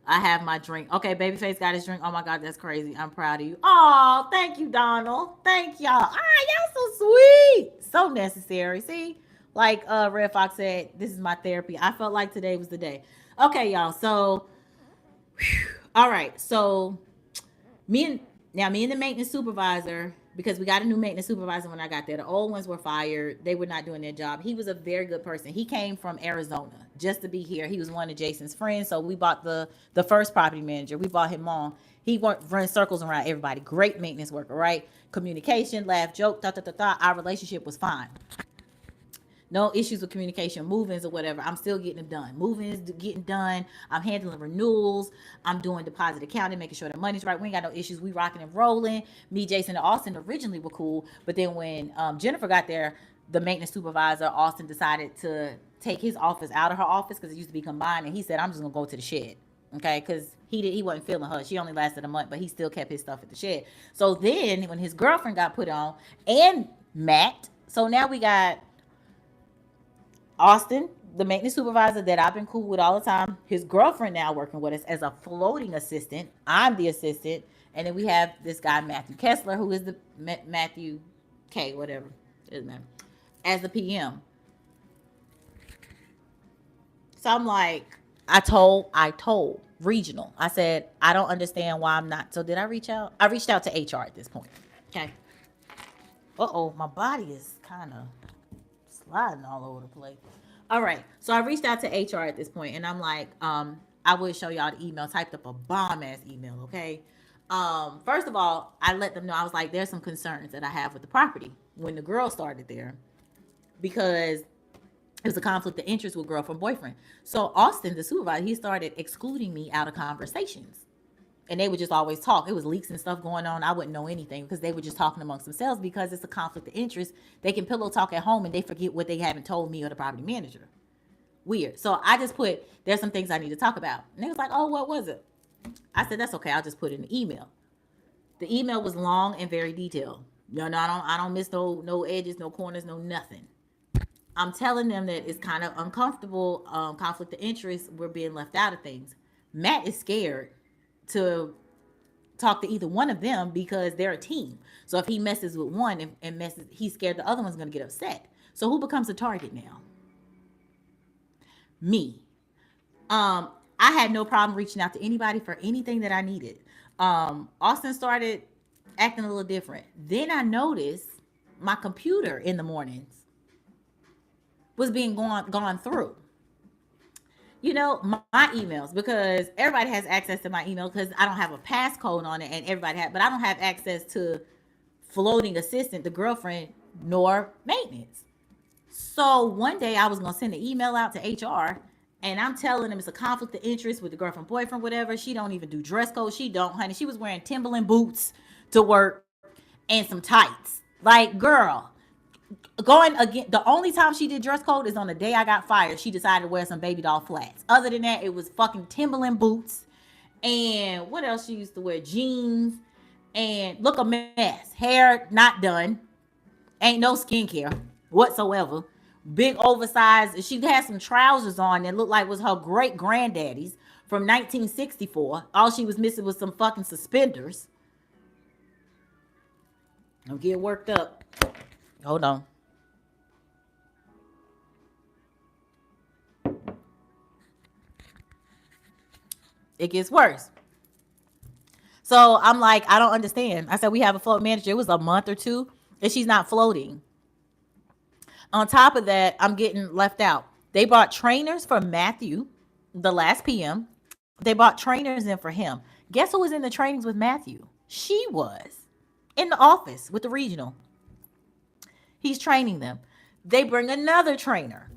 I have my drink. Okay, Babyface got his drink. Oh my God, that's crazy. I'm proud of you. Oh, thank you, Donald. Thank y'all. Y'all so sweet. So necessary. See, like Red Fox said, this is my therapy. I felt like today was the day. Okay, y'all. So, all right. So me and me and the maintenance supervisor, because we got a new maintenance supervisor when I got there. The old ones were fired. They were not doing their job. He was a very good person. He came from Arizona just to be here. He was one of Jason's friends. So we bought the first property manager. We bought him on. He runs circles around everybody. Great maintenance worker, right? Communication, laugh, joke, Our relationship was fine. No issues with communication, move-ins or whatever. I'm still getting them done. Move-ins getting done. I'm handling renewals. I'm doing deposit accounting, making sure the money's right. We ain't got no issues. We rocking and rolling. Me, Jason, and Austin originally were cool, but then when Jennifer got there, the maintenance supervisor, Austin, decided to take his office out of her office because it used to be combined, and he said, "I'm just gonna go to the shed." Okay, because he wasn't feeling her. She only lasted a month, but he still kept his stuff at the shed. So then when his girlfriend got put on, and Matt, so now we got Austin, the maintenance supervisor that I've been cool with all the time, his girlfriend now working with us as a floating assistant. I'm the assistant. And then we have this guy, Matthew Kessler, who is the Matthew K, whatever. Doesn't matter. As the PM. So I'm like, I told regional. I said, I don't understand why I'm not. So did I reach out? I reached out to HR at this point. Okay. Uh-oh, my body is kind of sliding all over the place. All right. So I reached out to HR at this point, and I'm like, I will show y'all the email. Typed up a bomb ass email, okay? First of all, I let them know, I was like, there's some concerns that I have with the property when the girl started there, because it was a conflict of interest with girlfriend boyfriend. So Austin, the supervisor, he started excluding me out of conversations. And they would just always talk. It was leaks and stuff going on. I wouldn't know anything because they were just talking amongst themselves, because it's a conflict of interest. They can pillow talk at home and they forget what they haven't told me or the property manager. Weird. So I just put, there's some things I need to talk about. And they was like, oh, what was it? I said, that's okay. I'll just put it in the email. The email was long and very detailed. No, I don't miss no edges, no corners, no nothing. I'm telling them that it's kind of uncomfortable, conflict of interest. We're being left out of things. Matt is scared to talk to either one of them because they're a team. So if he messes with one and messes, he's scared the other one's going to get upset. So who becomes a target now? Me. I had no problem reaching out to anybody for anything that I needed. Austin started acting a little different. Then I noticed my computer in the mornings was being gone through. You know, my emails, because everybody has access to my email because I don't have a passcode on it, and everybody has, but I don't have access to floating assistant, the girlfriend, nor maintenance. So one day I was going to send an email out to HR, and I'm telling them it's a conflict of interest with the girlfriend, boyfriend, whatever. She don't even do dress code. She don't, honey. She was wearing Timberland boots to work and some tights. Like, girl, going again, the only time she did dress code is on the day I got fired. She decided to wear some baby doll flats. Other than that, it was fucking Timberland boots. And what else? She used to wear jeans and look a mess. Hair not done. Ain't no skincare whatsoever. big oversized. She had some trousers on that looked like was her great granddaddy's from 1964. All she was missing was some fucking suspenders. Don't get worked up. Hold on. It gets worse. So I'm like, I don't understand. I said, we have a float manager. It was a month or two, and she's not floating. On top of that, I'm getting left out. They brought trainers for Matthew the last PM. They brought trainers in for him. Guess who was in the trainings with Matthew? She was in the office with the regional. He's training them. They bring another trainer.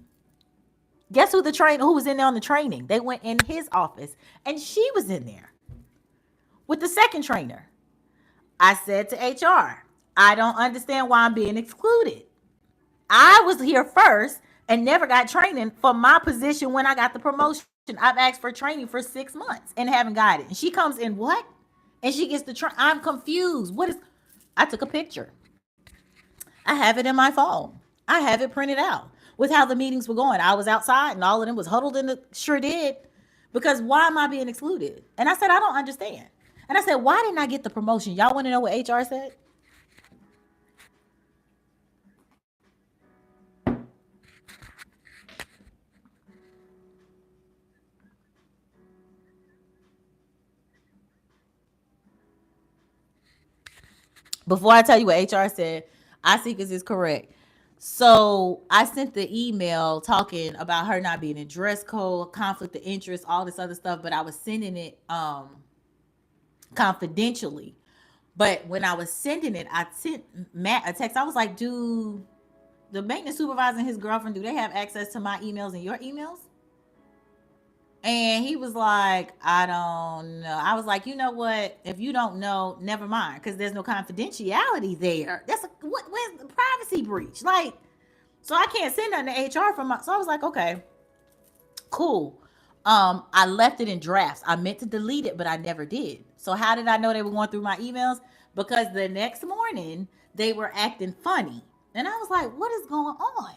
Guess who the trainer who was in there on the training? They went in his office, and she was in there with the second trainer. I said to HR, I don't understand why I'm being excluded. I was here first and never got training for my position when I got the promotion. I've asked for training for 6 months and haven't got it. And she comes in what? And she gets the I'm confused. What is? I took a picture. I have it in my phone. I have it printed out with how the meetings were going. I was outside and all of them was huddled in the, sure did. Because why am I being excluded? And I said, I don't understand. And I said, why didn't I get the promotion? Y'all want to know what HR said? Before I tell you what HR said, I see this is correct. So I sent the email talking about her not being in dress code, conflict of interest, all this other stuff, but I was sending it confidentially. But when I was sending it, I sent Matt a text. I was like, do the maintenance supervisor and his girlfriend, do they have access to my emails and your emails? And he was like, I don't know. I was like, you know what? If you don't know, never mind, because there's no confidentiality there. That's where's the privacy breach? Like, so I can't send nothing to HR from my. So I was like, okay, cool. I left it in drafts. I meant to delete it, but I never did. So how did I know they were going through my emails? Because the next morning they were acting funny, and I was like, what is going on?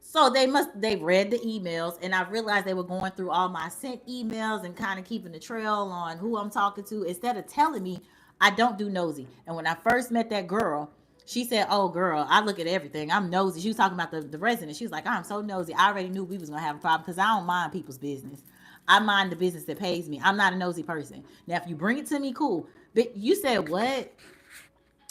So they read the emails, and I realized they were going through all my sent emails and kind of keeping the trail on who I'm talking to. Instead of telling me, I don't do nosy. And when I first met that girl, she said, oh girl, I look at everything. I'm nosy. She was talking about the resident. She was like, I'm so nosy. I already knew we was gonna have a problem because I don't mind people's business. I mind the business that pays me. I'm not a nosy person. Now, if you bring it to me, cool. But you said what?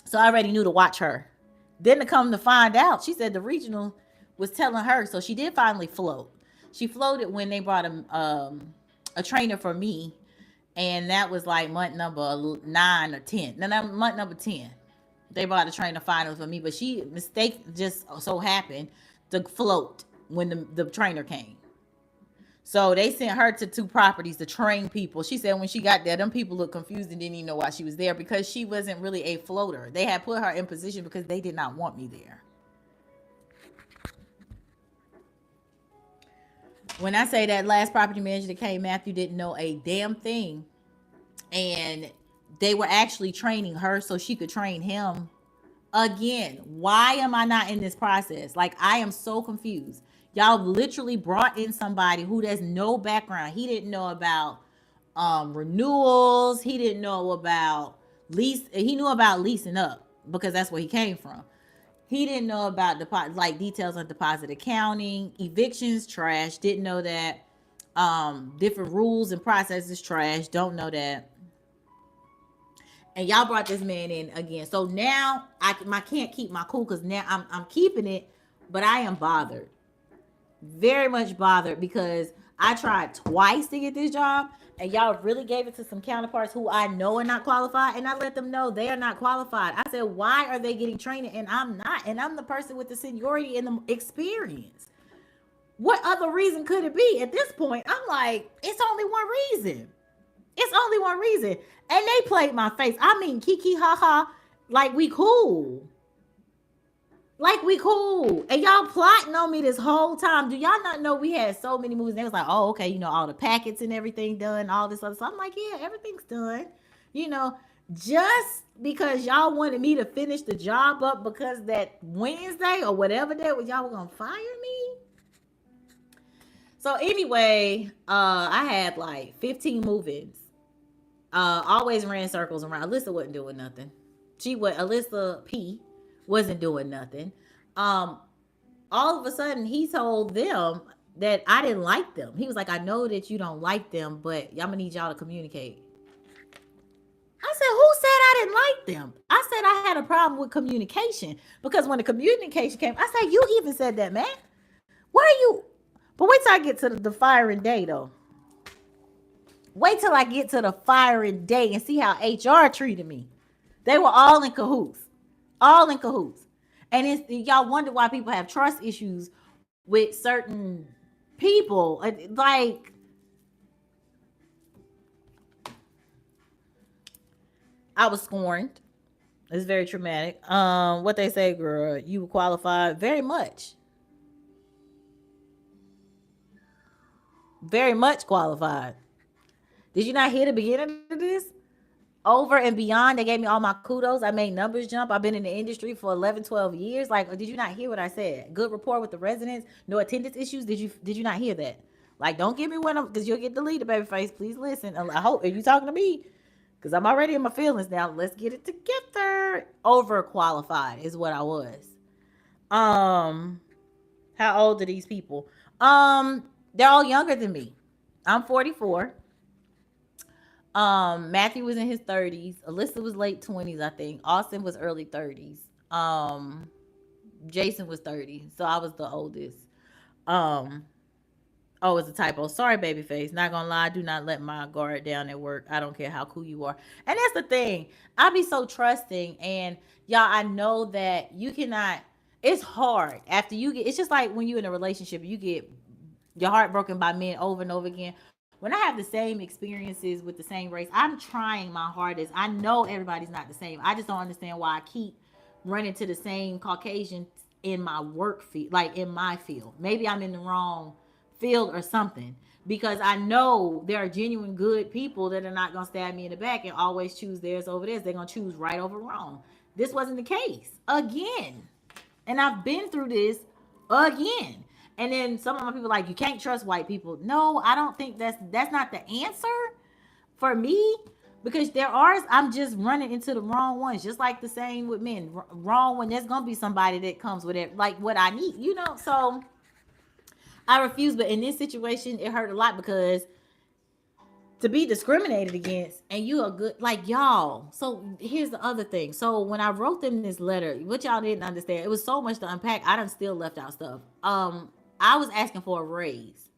So I already knew to watch her. Then to come to find out, she said the regional was telling her, so she did finally float. She floated when they brought a trainer for me, and that was like month number 9 or 10. No, that month number 10. They brought a trainer finals for me, but she mistake just so happened to float when the trainer came. So they sent her to 2 properties to train people. She said when she got there, them people looked confused and didn't even know why she was there because she wasn't really a floater. They had put her in position because they did not want me there. When I say that last property manager that came, Matthew didn't know a damn thing. And they were actually training her so she could train him. Again, why am I not in this process? Like, I am so confused. Y'all literally brought in somebody who has no background. He didn't know about renewals. He didn't know about lease. He knew about leasing up because that's where he came from. He didn't know about like details on deposit accounting, evictions, trash. Didn't know that. Different rules and processes, trash. Don't know that. And y'all brought this man in again. So now I can't keep my cool because now I'm keeping it, but I am bothered. Very much bothered because I tried twice to get this job, and y'all really gave it to some counterparts who I know are not qualified, and I let them know they are not qualified. I said, why are they getting training and I'm not? And I'm the person with the seniority and the experience. What other reason could it be? At this point, I'm like, it's only one reason. It's only one reason. And they played my face. I mean, kiki ha ha, like we cool. Like we cool. And y'all plotting on me this whole time. Do y'all not know we had so many movies? And they was like, oh, okay, you know, all the packets and everything done, all this other stuff. I'm like, yeah, everything's done. You know, just because y'all wanted me to finish the job up because that Wednesday or whatever day y'all were gonna fire me. So anyway, I had like 15 move-ins. Always ran circles around. Alyssa wasn't doing nothing. Alyssa P wasn't doing nothing. Um, all of a sudden he told them that I didn't like them. He was like, I know that you don't like them, but I'm gonna need y'all to communicate. I said, who said I didn't like them? I said I had a problem with communication because when the communication came, I said, you even said that, man. What are you? But wait till I get to the firing day, though. Wait till I get to the firing day and see how HR treated me. They were all in cahoots. All in cahoots. And y'all wonder why people have trust issues with certain people. Like, I was scorned. It's very traumatic. What they say, girl, you were qualified very much. Very much qualified. Did you not hear the beginning of this? Over and beyond, they gave me all my kudos. I made numbers jump. I've been in the industry for 11, 12 years. Like, did you not hear what I said? Good rapport with the residents, no attendance issues. Did you not hear that? Like, don't give me one of, because you'll get deleted, baby face. Please listen. I hope, are you talking to me? Because I'm already in my feelings now. Let's get it together. Overqualified is what I was. Um, how old are these people? They're all younger than me. I'm 44. Matthew was in his 30s. Alyssa was late 20s, I think. Austin was early 30s. Jason was 30. So I was the oldest. Um, oh, it's a typo. Sorry, babyface. Not gonna lie, do not let my guard down at work. I don't care how cool you are. And that's the thing. I be so trusting, and y'all, I know that you cannot. It's hard after you get. It's just like when you're in a relationship, you get your heart broken by men over and over again. When I have the same experiences with the same race, I'm trying my hardest. I know everybody's not the same. I just don't understand why I keep running to the same Caucasians in my work field, like in my field. Maybe I'm in the wrong field or something, because I know there are genuine good people that are not going to stab me in the back and always choose theirs over theirs. They're going to choose right over wrong. This wasn't the case again. And I've been through this again. And then some of my people are like, you can't trust white people. No, I don't think that's not the answer for me, because there are, I'm just running into the wrong ones, just like the same with men. Wrong when there's gonna be somebody that comes with it, like what I need, So I refuse. But in this situation, it hurt a lot, because to be discriminated against, and you are good, like, y'all. So here's the other thing. So when I wrote them this letter, what y'all didn't understand, it was so much to unpack. I done still left out stuff. I was asking for a raise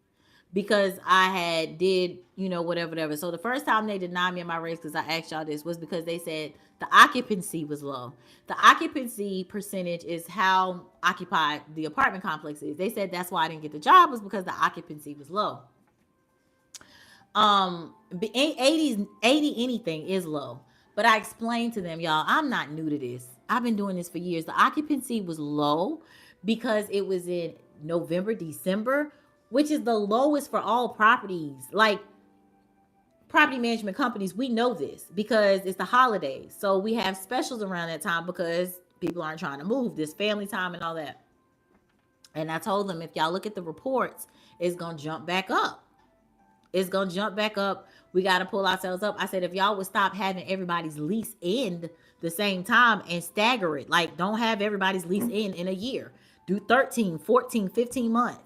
because I had did, whatever. So the first time they denied me my raise, because I asked y'all this, was because they said the occupancy was low. The occupancy percentage is how occupied the apartment complex is. They said that's why I didn't get the job, was because the occupancy was low. 80 anything is low. But I explained to them, y'all, I'm not new to this. I've been doing this for years. The occupancy was low because it was in November, December, which is the lowest for all properties. Like, property management companies, we know this because it's the holidays. So we have specials around that time because people aren't trying to move, this family time and all that. And I told them, if y'all look at the reports, it's going to jump back up. It's going to jump back up. We got to pull ourselves up. I said, if y'all would stop having everybody's lease end the same time and stagger it, like, don't have everybody's lease in a year. Do 13, 14, 15 months.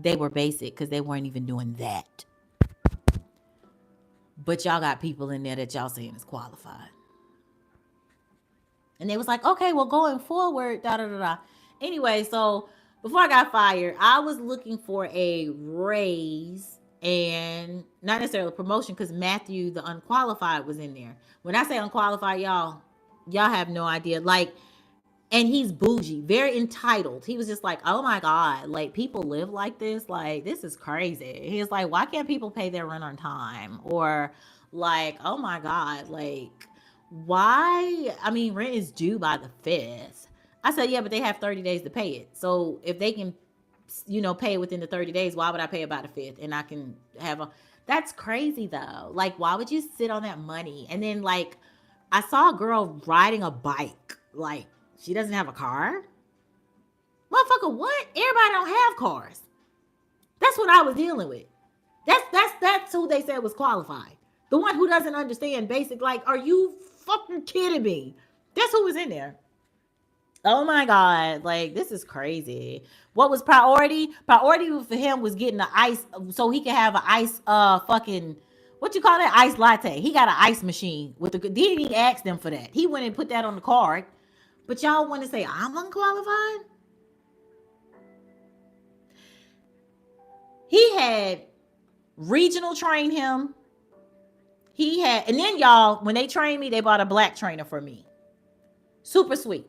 They were basic because they weren't even doing that. But y'all got people in there that y'all saying is qualified. And they was like, okay, well, going forward, da da da da. Anyway, so before I got fired, I was looking for a raise and not necessarily a promotion, because Matthew, the unqualified, was in there. When I say unqualified, y'all have no idea. Like, and he's bougie, very entitled. He was just like, oh my God, like, people live like this? Like, this is crazy. He's like, why can't people pay their rent on time? Or like, oh my God, like, why? I mean, rent is due by the 5th. I said, yeah, but they have 30 days to pay it. So if they can, pay it within the 30 days, why would I pay it by the 5th? And I can have that's crazy though. Like, why would you sit on that money? And then, like, I saw a girl riding a bike. Like, she doesn't have a car? Motherfucker, what? Everybody don't have cars. That's what I was dealing with. That's who they said was qualified. The one who doesn't understand basic, like, are you fucking kidding me? That's who was in there. Oh my God. Like, this is crazy. What was priority? Priority for him was getting the ice so he could have an ice fucking what you call that? Ice latte. He got an ice machine with the didn't even ask them for that. He went and put that on the card. But y'all want to say I'm unqualified? He had regional train him. He had, and then y'all, when they trained me, they bought a black trainer for me. Super sweet.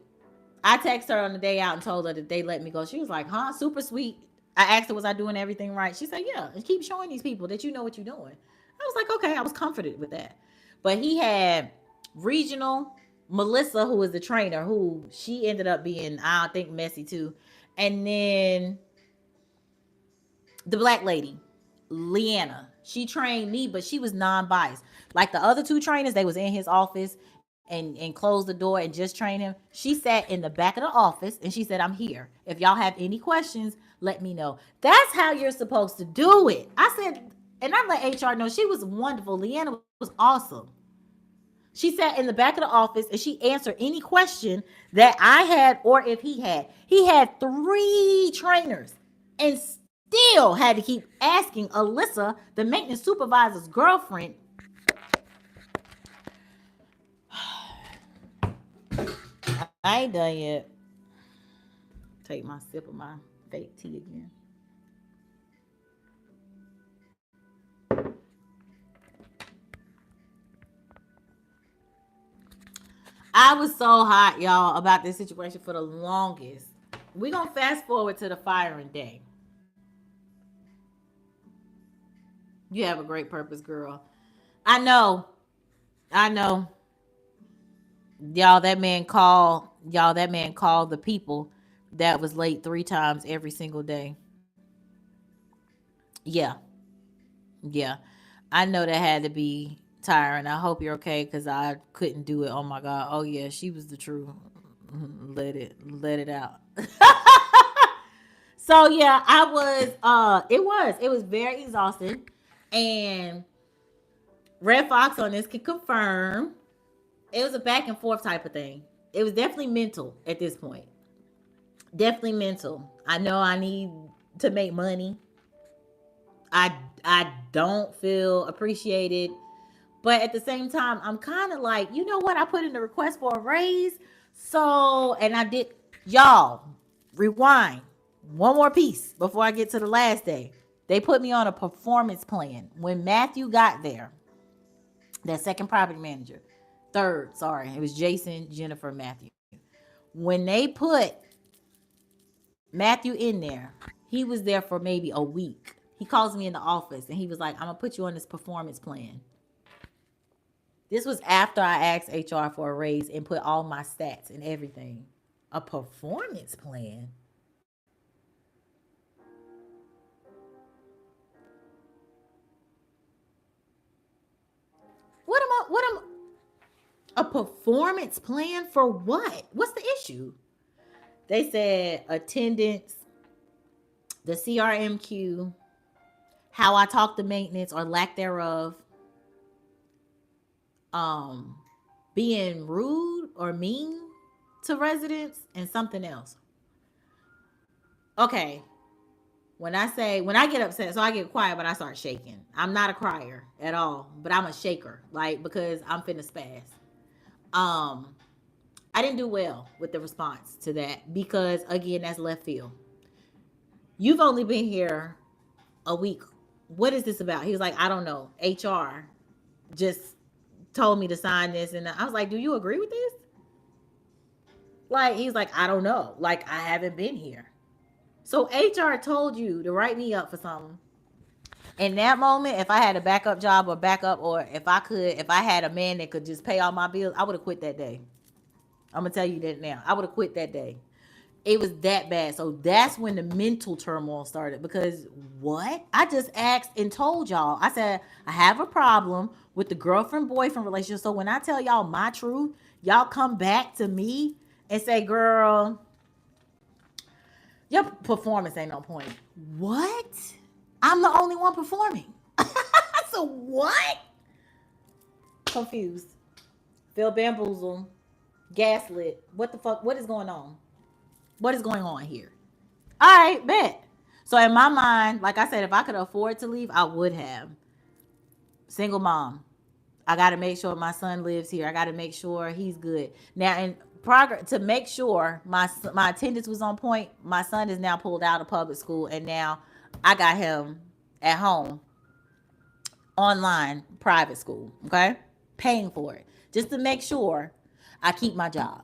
I texted her on the day out and told her that they let me go. She was like, huh? Super sweet. I asked her, was I doing everything right? She said, yeah. And keep showing these people that you know what you're doing. I was like, okay. I was comforted with that. But he had regional, Melissa, who was the trainer, who she ended up being, I think, messy too. And then the black lady, Leanna, she trained me, but she was non-biased. Like the other two trainers, they was in his office and closed the door and just trained him. She sat in the back of the office and she said, I'm here. If y'all have any questions, let me know. That's how you're supposed to do it. I said, and I let HR know she was wonderful. Leanna was awesome. She sat in the back of the office and she answered any question that I had or if he had. He had 3 trainers and still had to keep asking Alyssa, the maintenance supervisor's girlfriend. I ain't done yet. Take my sip of my fake tea again. I was so hot, y'all, about this situation for the longest. We're going to fast forward to the firing day. You have a great purpose, girl. I know. Y'all, that man called the people that was late 3 times every single day. Yeah. Yeah. I know that had to be tiring. I hope you're okay because I couldn't do it. Oh my God. Oh yeah, she was the truth. Let it out. So yeah, it was very exhausting. And Red Fox on this can confirm it was a back and forth type of thing. It was definitely mental at this point. Definitely mental. I know I need to make money. I don't feel appreciated. But at the same time, I'm kind of like, you know what? I put in the request for a raise. So, and I did, y'all, rewind. One more piece before I get to the last day. They put me on a performance plan. When Matthew got there, that second property manager, third, sorry, it was Jason, Jennifer, Matthew. When they put Matthew in there, he was there for maybe a week. He calls me in the office and he was like, I'm going to put you on this performance plan. This was after I asked HR for a raise and put all my stats and everything. A performance plan? A performance plan for what? What's the issue? They said attendance, the CRMQ, how I talk to maintenance or lack thereof, being rude or mean to residents, and something else. Okay. When I get upset, so I get quiet, but I start shaking. I'm not a crier at all, but I'm a shaker, like, because I'm finna spaz. I didn't do well with the response to that because, again, that's left field. You've only been here a week. What is this about? He was like, I don't know. HR just told me to sign this. And I was like, do you agree with this? Like, he's like, I don't know. Like, I haven't been here. So HR told you to write me up for something. In that moment, if I had a backup job or if I had a man that could just pay all my bills, I would have quit that day. I'm going to tell you that now. I would have quit that day. It was that bad. So that's when the mental turmoil started. Because what? I just asked and told y'all. I said, I have a problem with the girlfriend boyfriend relationship. So when I tell y'all my truth, y'all come back to me and say, girl, your performance ain't on point. What? I'm the only one performing. So what? Confused. Feel bamboozled. Gaslit. What the fuck? What is going on? What is going on here? All right, bet. So in my mind, like I said, if I could afford to leave, I would have. Single mom. I got to make sure my son lives here. I got to make sure he's good. Now, in progress, to make sure my attendance was on point, my son is now pulled out of public school, and now I got him at home, online, private school. Okay, paying for it just to make sure I keep my job.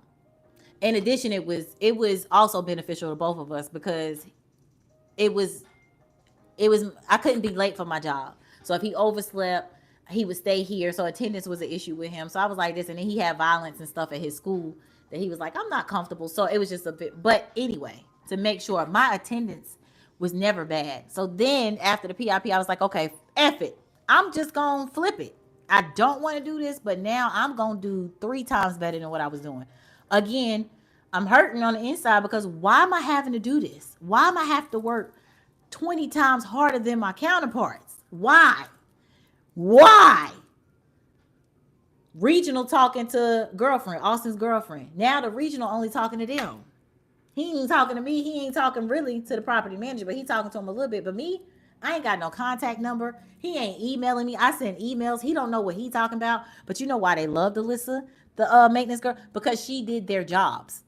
In addition, it was also beneficial to both of us because it was I couldn't be late for my job. So if he overslept, he would stay here. So attendance was an issue with him. So I was like this, and then he had violence and stuff at his school that he was like, I'm not comfortable. So it was just a bit. But anyway, to make sure my attendance was never bad. So then after the PIP, I was like, okay, F it. I'm just gonna flip it. I don't want to do this, but now I'm gonna do 3 times better than what I was doing. Again, I'm hurting on the inside because why am I having to do this? Why am I have to work 20 times harder than my counterparts? Why? Why? Regional talking to girlfriend, Austin's girlfriend. Now the regional only talking to them. He ain't talking to me. He ain't talking really to the property manager, but he talking to him a little bit. But me, I ain't got no contact number. He ain't emailing me. I send emails. He don't know what he talking about. But you know why they loved Alyssa, the maintenance girl? Because she did their jobs.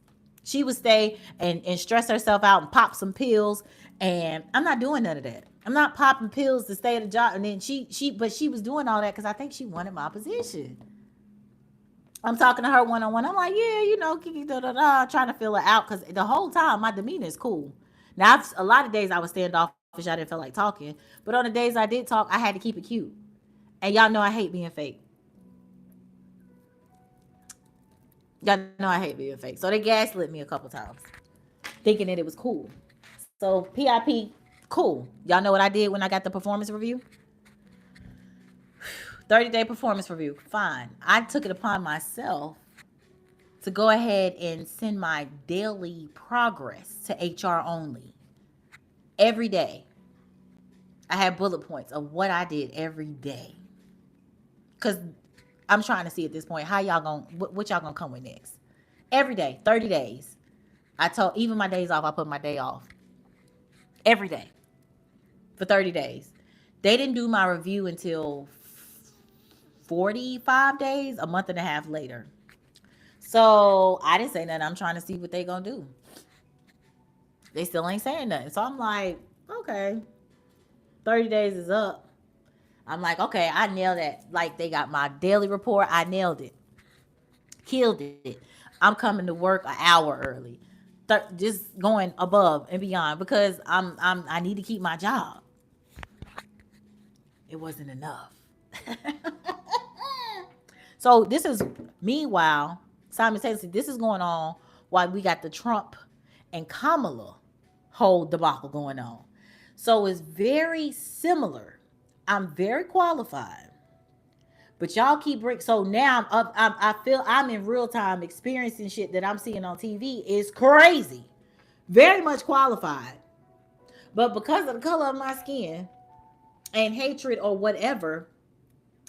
She would stay and stress herself out and pop some pills. And I'm not doing none of that. I'm not popping pills to stay at a job. And then but she was doing all that because I think she wanted my position. I'm talking to her one-on-one. I'm like, yeah, Kiki, trying to feel her out because the whole time my demeanor is cool. Now, a lot of days I was standoffish. I didn't feel like talking. But on the days I did talk, I had to keep it cute. And y'all know I hate being fake. So they gaslit me a couple times, thinking that it was cool. So PIP, cool. Y'all know what I did when I got the performance review? 30-day performance review. Fine. I took it upon myself to go ahead and send my daily progress to HR only. Every day. I had bullet points of what I did every day. Because I'm trying to see at this point, how y'all gonna, what y'all gonna come with next? Every day, 30 days. I told, even my days off, I put my day off. Every day. For 30 days. They didn't do my review until 45 days, a month and a half later. So I didn't say nothing. I'm trying to see what they gonna do. They still ain't saying nothing. So I'm like, okay, 30 days is up. I'm like, okay, I nailed that. Like, they got my daily report. I nailed it. Killed it. I'm coming to work an hour early. Just going above and beyond because I need to keep my job. It wasn't enough. So this is, meanwhile, simultaneously, this is going on while we got the Trump and Kamala whole debacle going on. So it's very similar. I'm very qualified, but y'all keep so now I feel I'm in real time experiencing shit that I'm seeing on TV is crazy. Very much qualified, but because of the color of my skin and hatred or whatever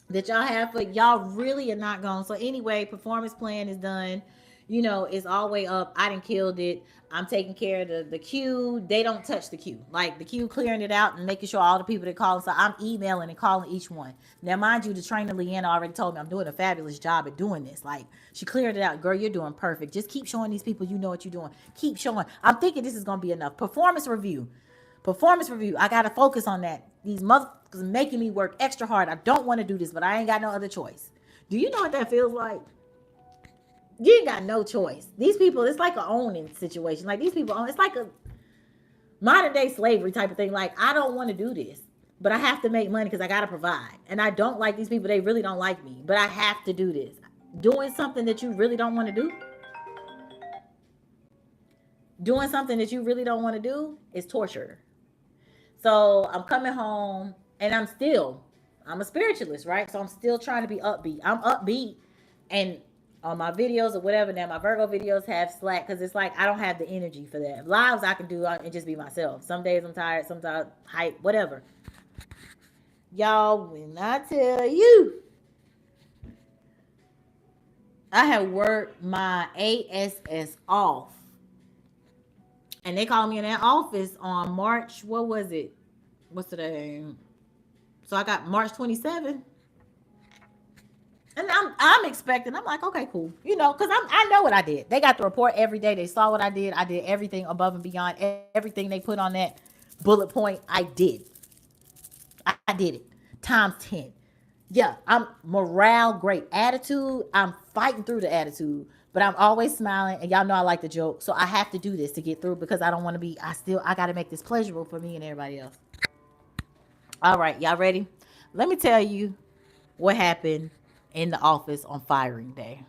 that y'all have for, y'all really are not going. So anyway, performance plan is done. It's all the way up. I done killed it. I'm taking care of the queue. They don't touch the queue. Like the queue, clearing it out and making sure all the people that call. So I'm emailing and calling each one. Now, mind you, the trainer Leanna already told me I'm doing a fabulous job at doing this. Like, she cleared it out. Girl, you're doing perfect. Just keep showing these people you know what you're doing. Keep showing. I'm thinking this is going to be enough. Performance review. I got to focus on that. These motherfuckers are making me work extra hard. I don't want to do this, but I ain't got no other choice. Do you know what that feels like? You ain't got no choice. These people, it's like an owning situation. Like, these people own, it's like a modern day slavery type of thing. Like, I don't want to do this, but I have to make money because I got to provide. And I don't like these people. They really don't like me, but I have to do this. Doing something that you really don't want to do. Doing something that you really don't want to do is torture. So I'm coming home and I'm a spiritualist, right? So I'm still trying to be upbeat. I'm upbeat, and on my videos or whatever, now my Virgo videos have slack because it's like I don't have the energy for that. Lives I can do and just be myself. Some days I'm tired, sometimes hype, whatever. Y'all, when I tell you, I have worked my ASS off. And they called me in that office on March, what was it? What's the name? So I got March 27th. And I'm expecting, I'm like, okay, cool. You know, because I know what I did. They got the report every day. They saw what I did. I did everything above and beyond. Everything they put on that bullet point, I did. I did it. Times 10. Yeah, I'm morale, great attitude. I'm fighting through the attitude, but I'm always smiling. And y'all know I like the joke. So I have to do this to get through because I don't want to be, I got to make this pleasurable for me and everybody else. All right, y'all ready? Let me tell you what happened in the office on firing day.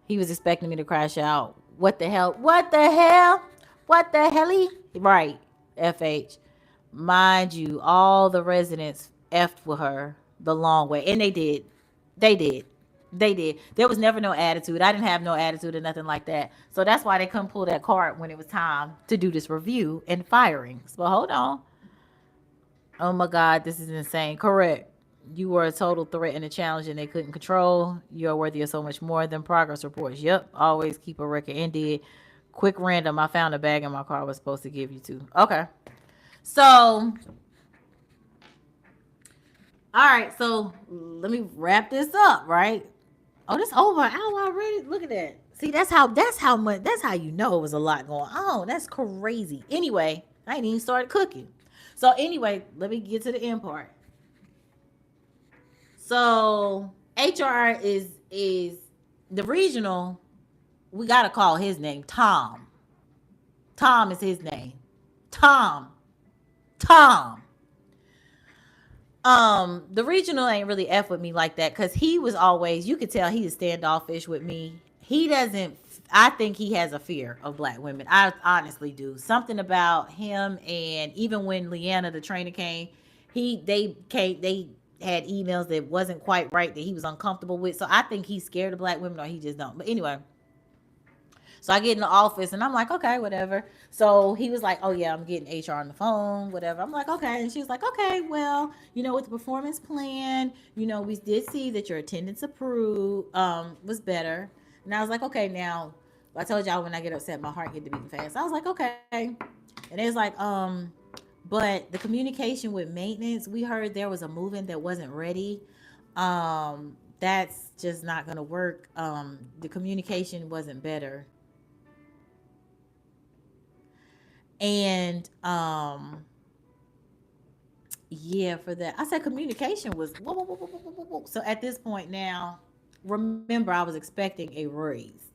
He was expecting me to crash out. What the hell? What the hell? What the hell? Right, FH. Mind you, all the residents effed with her the long way. And they did. They did. They did. There was never no attitude. I didn't have no attitude or nothing like that. So that's why they couldn't pull that card when it was time to do this review and firings. But hold on. Oh my God, this is insane. Correct. You were a total threat and a challenge and they couldn't control. You're worthy of so much more than progress reports. Yep. Always keep a record. Indeed. Quick random. I found a bag in my car I was supposed to give you to. Okay. So, all right. So let me wrap this up, right? Oh, this over an hour already. Look at that. See, that's how much, that's how you know it was a lot going on. That's crazy. Anyway, I ain't even started cooking. So anyway, let me get to the end part. So HR is the regional. We gotta call his name Tom. Tom is his name. Tom. The regional ain't really F with me like that because he was always, you could tell he is standoffish with me. He doesn't, I think he has a fear of black women. I honestly do. Something about him, and even when Leanna, the trainer, came, they had emails that wasn't quite right that he was uncomfortable with. So I think he's scared of black women or he just don't. But anyway. So I get in the office and I'm like, okay, whatever. So he was like, oh yeah, I'm getting HR on the phone, whatever. I'm like, okay. And she was like, okay, well, with the performance plan, we did see that your attendance was better. And I was like, okay, now I told y'all when I get upset, my heart get to beating fast. I was like, okay. And it was like, but the communication with maintenance, we heard there was a movement that wasn't ready. That's just not gonna work. The communication wasn't better. And yeah, for that, I said communication was whoa, whoa, whoa, whoa, whoa, whoa. So at this point now, remember I was expecting a raise.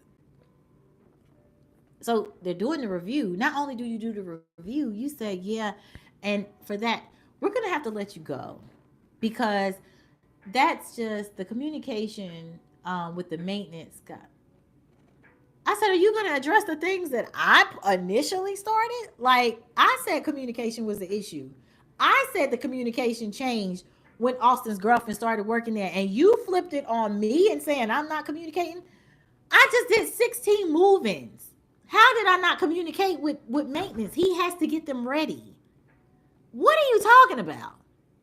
So they're doing the review. Not only do you do the review, you say yeah, and for that, we're gonna have to let you go because that's just the communication with the maintenance guy. I said, are you going to address the things that I initially started? Like, I said communication was the issue. I said the communication changed when Austin's girlfriend started working there, and you flipped it on me and saying I'm not communicating. I just did 16 move-ins. How did I not communicate with maintenance? He has to get them ready. What are you talking about?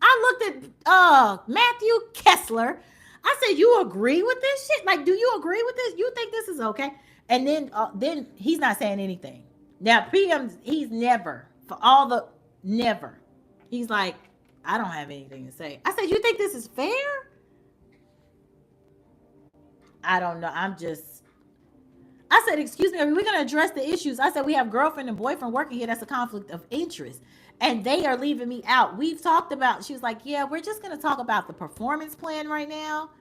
I looked at Matthew Kessler. I said, you agree with this shit? Like, do you agree with this? You think this is okay? And then he's not saying anything. Now, PM, he's never, never. He's like, I don't have anything to say. I said, you think this is fair? I don't know. I said, excuse me, are we going to address the issues? I said, we have girlfriend and boyfriend working here. That's a conflict of interest. And they are leaving me out. We've talked about, she was like, yeah, we're just going to talk about the performance plan right now.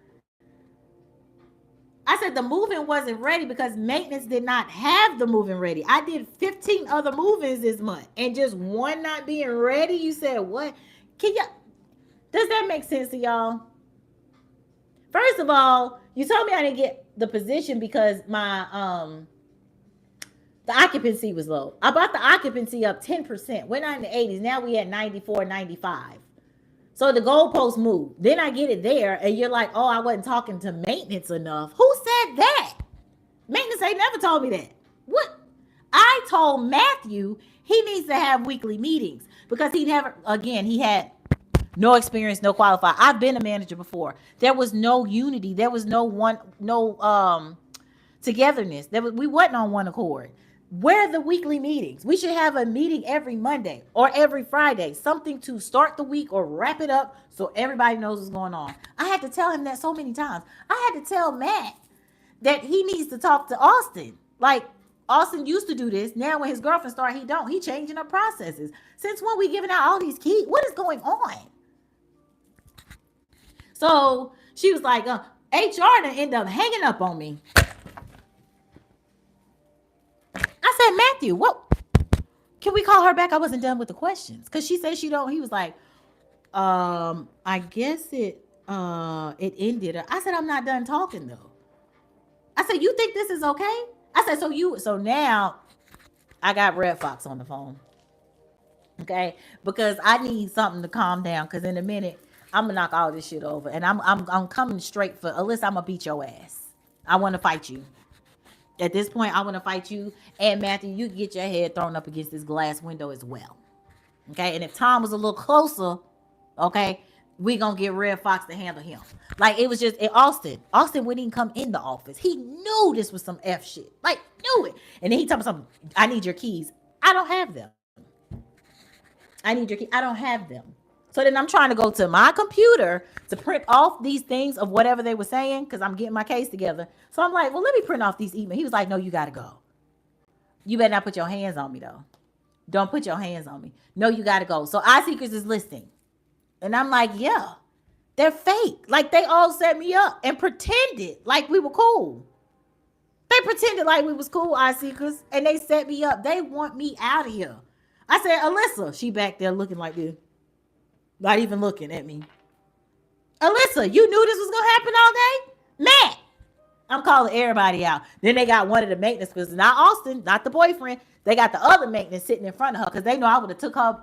I said the move-in wasn't ready because maintenance did not have the move-in ready. I did 15 other move-ins this month and just one not being ready. You said what? Does that make sense to y'all? First of all, you told me I didn't get the position because my The occupancy was low. I brought the occupancy up 10%. We're not in the 80s. Now we at 94, 95. So the goalpost moved. Then I get it there, and you're like, oh, I wasn't talking to maintenance enough. Who said that? Maintenance ain't never told me that. What? I told Matthew he needs to have weekly meetings because he never, again, he had no experience, no qualified. I've been a manager before. There was no unity. There was no togetherness. We wasn't on one accord. Where are the weekly meetings? We should have a meeting every Monday or every Friday, something to start the week or wrap it up so everybody knows what's going on. I had to tell him that so many times. I had to tell Matt that he needs to talk to Austin. Like, Austin used to do this. Now when his girlfriend started, he don't. He changing up processes. Since when we giving out all these keys? What is going on? So she was like, HR done end up hanging up on me. I said, Matthew, what? Can we call her back? I wasn't done with the questions. Because she said she don't. He was like, I guess it ended. I said, I'm not done talking though. I said, you think this is okay? I said, so now I got Red Fox on the phone. Okay? Because I need something to calm down. Because in a minute, I'm gonna knock all this shit over. And I'm coming straight for Alyssa, I'm gonna beat your ass. I wanna fight you. At this point, I want to fight you. And Matthew, you get your head thrown up against this glass window as well. Okay? And if Tom was a little closer, okay, we going to get Red Fox to handle him. Like, it was just, Austin wouldn't even come in the office. He knew this was some F shit. Like, knew it. And then he told me something, I need your keys. I don't have them. I need your keys. I don't have them. So then I'm trying to go to my computer to print off these things of whatever they were saying because I'm getting my case together. So I'm like, well, let me print off these emails. He was like, no, you got to go. You better not put your hands on me, though. Don't put your hands on me. No, you got to go. So iSeekers is listening. And I'm like, yeah, they're fake. Like, they all set me up and pretended like we were cool. They pretended like we was cool, iSeekers, and they set me up. They want me out of here. I said, Alyssa, she back there looking like this. Not even looking at me. Alyssa, you knew this was going to happen all day? Matt, I'm calling everybody out. Then they got one of the maintenance, because not Austin, not the boyfriend. They got the other maintenance sitting in front of her because they know I would have took her.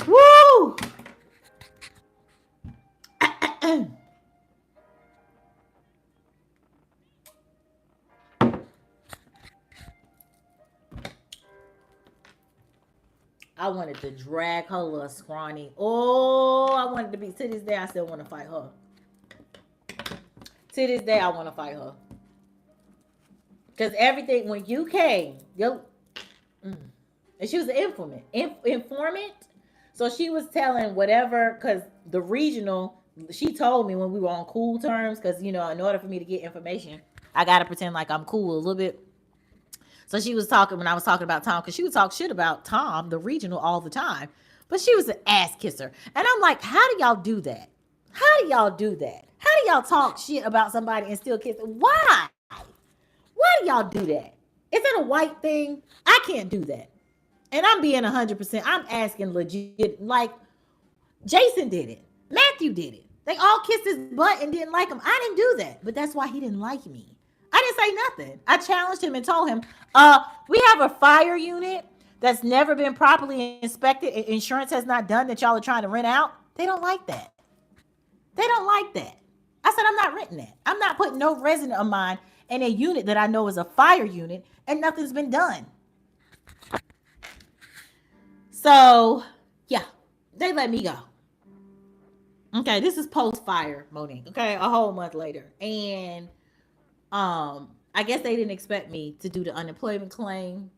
Woo! I wanted to drag her little scrawny. Oh, I wanted to be, to this day, I still want to fight her. To this day, I want to fight her. Because everything, when you came, and she was an informant. So she was telling whatever, because the regional, she told me when we were on cool terms, because, you know, in order for me to get information, I got to pretend like I'm cool a little bit. So she was talking, when I was talking about Tom, because she would talk shit about Tom, the regional, all the time. But she was an ass kisser. And I'm like, how do y'all do that? How do y'all do that? How do y'all talk shit about somebody and still kiss them? Why? Why do y'all do that? Is it a white thing? I can't do that. And I'm being 100%. I'm asking legit. Like, Jason did it. Matthew did it. They all kissed his butt and didn't like him. I didn't do that. But that's why he didn't like me. I didn't say nothing. I challenged him and told him, we have a fire unit that's never been properly inspected. Insurance has not done that y'all are trying to rent out. They don't like that. They don't like that. I said, I'm not renting that. I'm not putting no resident of mine in a unit that I know is a fire unit and nothing's been done. So, yeah, they let me go. Okay, this is post-fire, Monique. Okay, a whole month later. And I guess they didn't expect me to do the unemployment claim.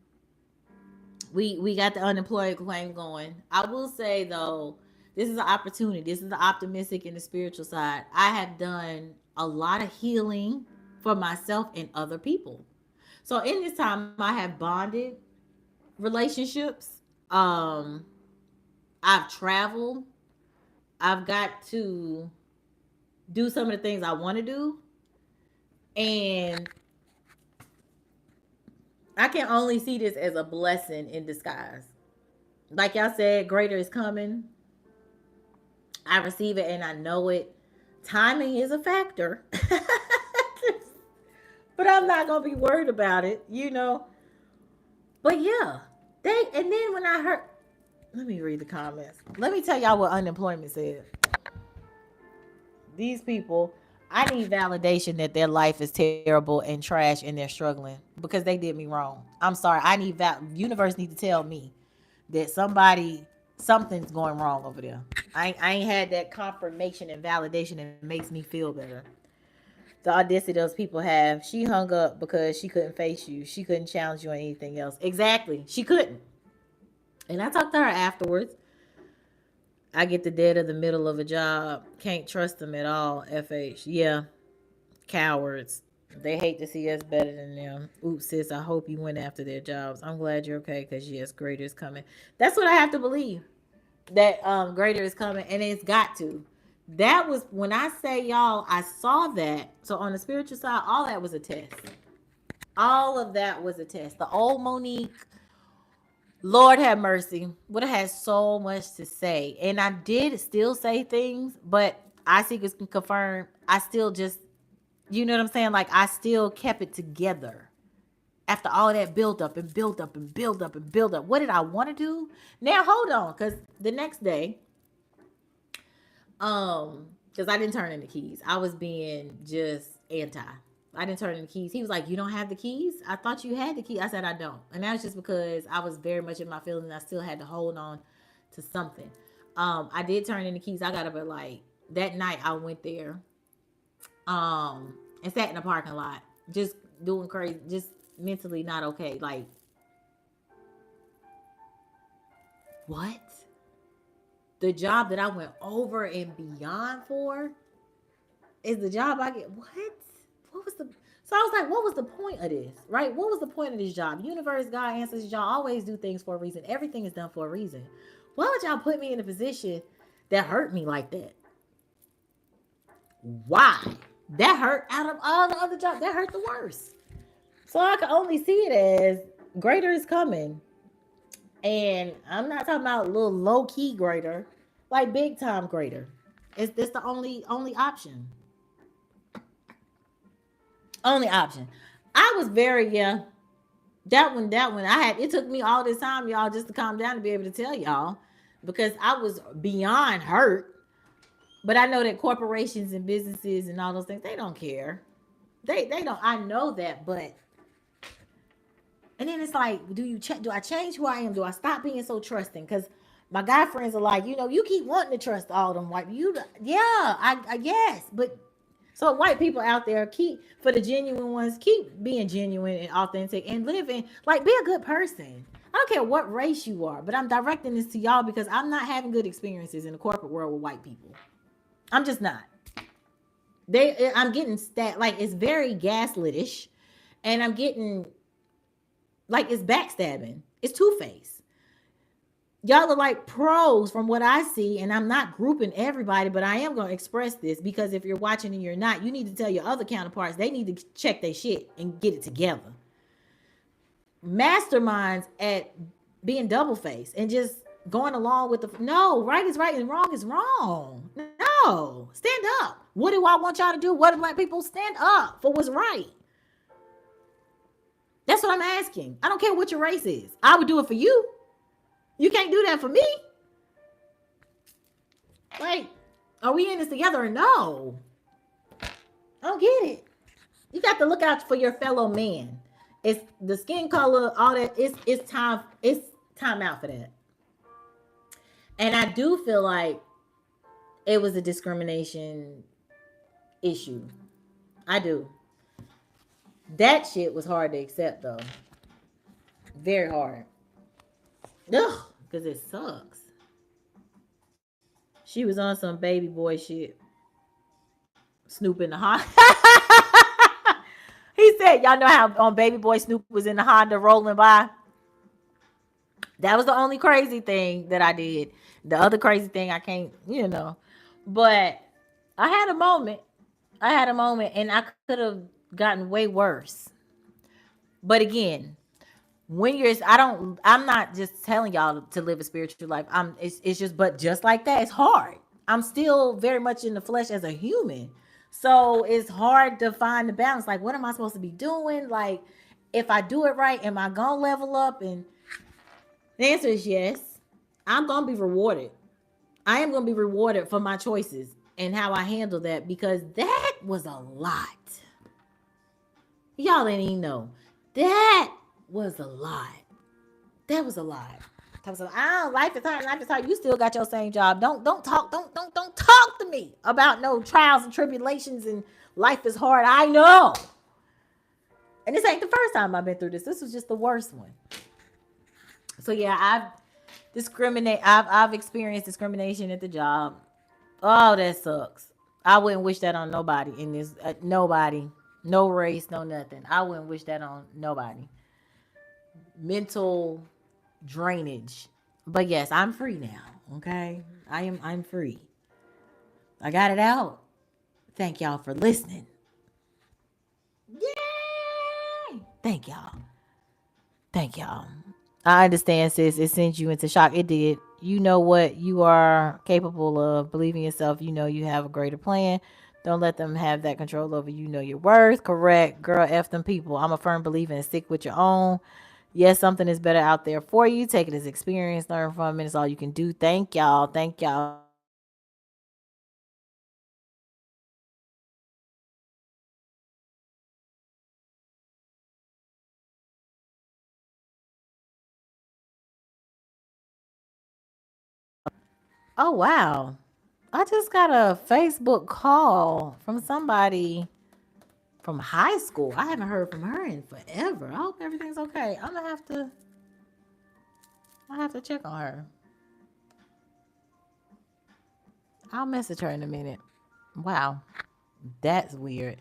We got the unemployment claim going. I will say, though, this is an opportunity. This is the optimistic and the spiritual side. I have done a lot of healing for myself and other people. So in this time, I have bonded relationships. I've traveled. I've got to do some of the things I want to do. And I can only see this as a blessing in disguise. Like y'all said, greater is coming. I receive it and I know it. Timing is a factor. But I'm I'm not gonna be worried about it, you know. But yeah, and then when I heard, let me read the comments. Let me tell y'all what unemployment said. These people, I need validation that their life is terrible and trash and they're struggling because they did me wrong. I'm sorry. I need universe need to tell me that something's going wrong over there. I ain't had that confirmation and validation that makes me feel better. The audacity those people have. She hung up because she couldn't face you. She couldn't challenge you on anything else. Exactly. She couldn't. And I talked to her afterwards. I get the dead of the middle of a job. Can't trust them at all. FH. Yeah. Cowards. They hate to see us better than them. Oops, sis, I hope you went after their jobs. I'm glad you're okay because, yes, greater is coming. That's what I have to believe. That greater is coming, and it's got to. That was, when I say, y'all, I saw that. So on the spiritual side, all that was a test. All of that was a test. The old Monique, Lord have mercy, would have had so much to say. And I did still say things, but I seekers can confirm I still just, you know what I'm saying? Like, I still kept it together. After all that build up and build up and build up and build up. What did I want to do? Now, hold on. Because the next day, because I didn't turn in the keys. I was being just anti. I didn't turn in the keys. He was like, "You don't have the keys? I thought you had the key." I said, "I don't." And that's just because I was very much in my feelings. I still had to hold on to something. I did turn in the keys. I got up at like that night. I went there, and sat in the parking lot, just doing crazy, just mentally not okay. Like, what? The job that I went over and beyond for is the job I get. What was the? So I was like, what was the point of this? Right? What was the point of this job? Universe, God, ancestors, y'all always do things for a reason. Everything is done for a reason. Why would y'all put me in a position that hurt me like that? Why? That hurt out of all the other jobs. That hurt the worst. So I can only see it as greater is coming. And I'm not talking about a little low key greater, like big time greater. It's this the only option. Only option. I was very That one. It took me all this time, y'all, just to calm down to be able to tell y'all, because I was beyond hurt. But I know that corporations and businesses and all those things, they don't care. They don't. I know that, but. And then it's like, do I change who I am? Do I stop being so trusting? Because my guy friends are like, you keep wanting to trust all them white. Yes, but so white people out there, for the genuine ones, keep being genuine and authentic and living like, be a good person. I don't care what race you are, but I'm directing this to y'all because I'm not having good experiences in the corporate world with white people. I'm just not. I'm getting like, it's very gaslitish, and I'm getting. Like, it's backstabbing. It's two-faced. Y'all are like pros from what I see, and I'm not grouping everybody, but I am going to express this because if you're watching and you're not, you need to tell your other counterparts they need to check their shit and get it together. Masterminds at being double-faced and just going along with no, right is right and wrong is wrong. No, stand up. What do I want y'all to do? What do black people stand up for what's right? That's what I'm asking. I don't care what your race is. I would do it for you. You can't do that for me. Like, are we in this together or no? I don't get it. You got to look out for your fellow man. It's the skin color, all that. It's time out for that. And I do feel like it was a discrimination issue. I do. That shit was hard to accept, though. Very hard. Ugh, because it sucks. She was on some baby boy shit. Snoop in the Honda. He said, y'all know how on Baby Boy Snoop was in the Honda rolling by? That was the only crazy thing that I did. The other crazy thing I can't, But I had a moment. And I could have gotten way worse. But again, I'm not just telling y'all to live a spiritual life. It's just like that. It's hard. I'm still very much in the flesh as a human. So it's hard to find the balance. Like, what am I supposed to be doing? Like, if I do it right, am I gonna level up? And the answer is yes. I'm gonna be rewarded. I am gonna be rewarded for my choices and how I handle that, because that was a lot. Y'all didn't even know. That was a lot. That was a lot. That was a lot. Life is hard. Life is hard. You still got your same job. Don't talk. Don't talk to me about no trials and tribulations and life is hard. I know. And this ain't the first time I've been through this. This was just the worst one. So yeah, I've experienced discrimination at the job. Oh, that sucks. I wouldn't wish that on nobody in this. Nobody, no race, no nothing. I wouldn't wish that on nobody. Mental drainage. But yes, I'm free now. Okay, I'm free. I got it out. Thank y'all for listening. Yay! Thank y'all. Thank y'all. I understand, sis. It sends you into shock. It did. You know what you are capable of. Believe in yourself. You know you have a greater plan. Don't let them have that control over you. Know your worth. Correct. Girl, F them people. I'm a firm believer in stick with your own. Yes, something is better out there for you. Take it as experience. Learn from it. It's all you can do. Thank y'all. Thank y'all. Oh, wow. I just got a Facebook call from somebody from high school. I haven't heard from her in forever. I hope everything's okay. I have to check on her. I'll message her in a minute. Wow, that's weird.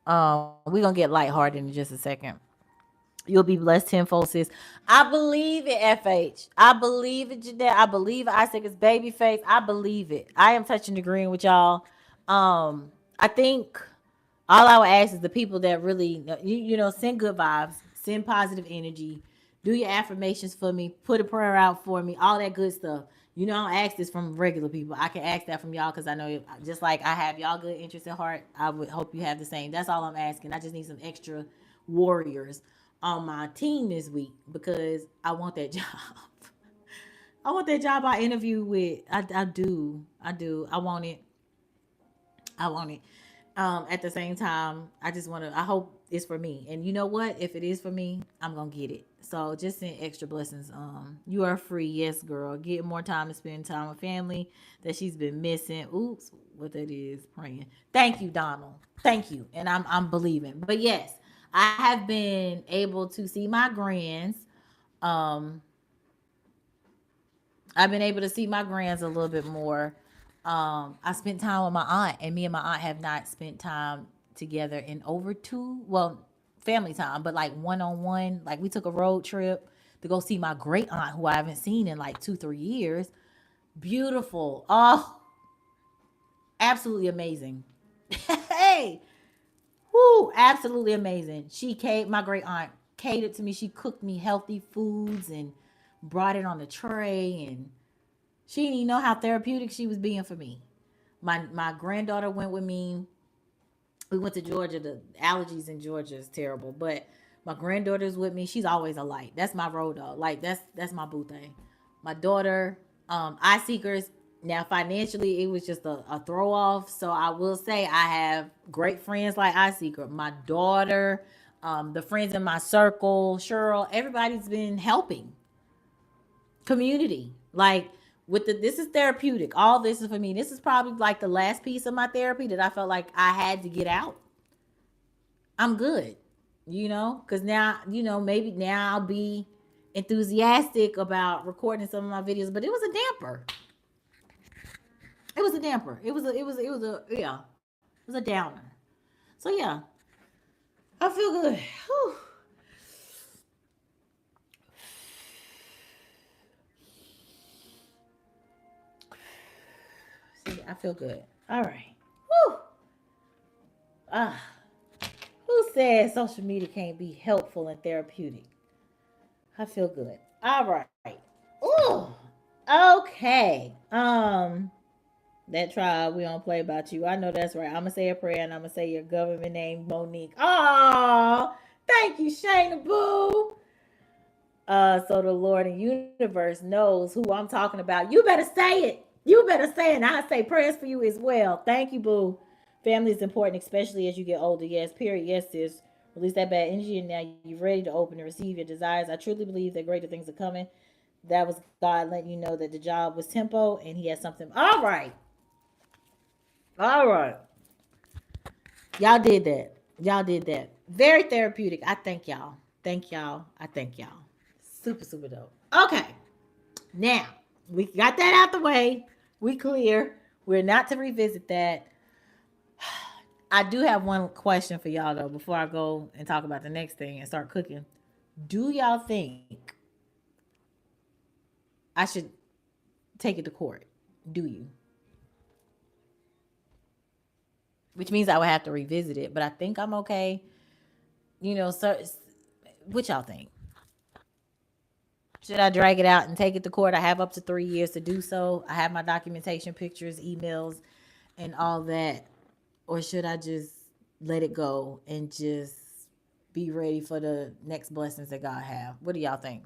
We're gonna get lighthearted in just a second. You'll be blessed tenfold, sis. I believe it, FH. I believe it, Jeanette. I believe it. I think it's babyface. I believe it. I am touching the green with y'all. I think all I would ask is the people that really, send good vibes, send positive energy, do your affirmations for me, put a prayer out for me, all that good stuff. You know, I don't ask this from regular people. I can ask that from y'all because I know, just like I have y'all good interests at heart, I would hope you have the same. That's all I'm asking. I just need some extra warriors on my team this week because I want that job. I want that job I interview with. I do. I do. I want it. I want it. At the same time, I just want to. I hope it's for me. And you know what? If it is for me, I'm gonna get it. So just send extra blessings. You are free, yes, girl. Get more time to spend time with family that she's been missing. Oops, what that is? Praying. Thank you, Donald. Thank you. And I'm believing. But yes, I have been able to see my grands. Um, I've been able to see my grands a little bit more. I spent time with my aunt, and me and my aunt have not spent time together in over family time, but like one on one. Like we took a road trip to go see my great aunt, who I haven't seen in like 2, 3 years. Beautiful. Oh, absolutely amazing. Hey, whoo, absolutely amazing. My great aunt catered to me. She cooked me healthy foods and brought it on the tray, and she didn't even know how therapeutic she was being for me. My granddaughter went with me. We went to Georgia. The allergies in Georgia is terrible, but my granddaughter's with me. She's always a light. That's my road dog. Like that's my boo thing. My daughter, eye seekers. Now financially, it was just a throw off. So I will say I have great friends like eye seeker. My daughter, the friends in my circle, Cheryl, everybody's been helping community. Like with this is therapeutic. All this is for me. This is probably like the last piece of my therapy that I felt like I had to get out. I'm good, because now, maybe now I'll be enthusiastic about recording some of my videos, but it was a damper. It was a damper. Yeah, it was a downer. So yeah, I feel good. Whew. See, I feel good. All right. Whew. Ah, who said social media can't be helpful and therapeutic? I feel good. All right. Ooh. Okay. That tribe, we don't play about you. I know that's right. I'm gonna say a prayer and I'm gonna say your government name, Monique. Oh, thank you, Shayna Boo. So the Lord and universe knows who I'm talking about. You better say it. You better say it. And I say prayers for you as well. Thank you, Boo. Family is important, especially as you get older. Yes, period. Yes, sis. Release that bad energy, and now you're ready to open and receive your desires. I truly believe that greater things are coming. That was God letting you know that the job was tempo and He has something. All right. All right. Y'all did that. Y'all did that. Very therapeutic. I thank y'all. Thank y'all. I thank y'all. Super, super dope. Okay. Now, we got that out the way. We clear. We're not to revisit that. I do have one question for y'all though before I go and talk about the next thing and start cooking. Do y'all think I should take it to court? Do you? Which means I would have to revisit it, but I think I'm okay. So what y'all think? Should I drag it out and take it to court? I have up to 3 years to do so. I have my documentation, pictures, emails, and all that. Or should I just let it go and just be ready for the next blessings that God have? What do y'all think?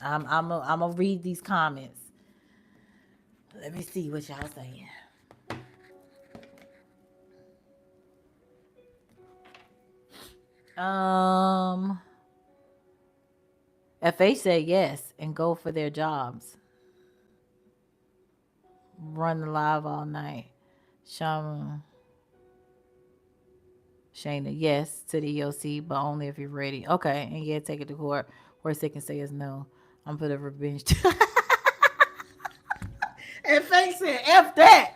I'm gonna read these comments. Let me see what y'all saying. Um, if they say yes and go for their jobs, run the live all night. Shama, Shayna, yes to the EOC, but only if you're ready. Okay, and yeah, take it to court. Worst they can say is no. I'm for the revenge. And Faye said, F that.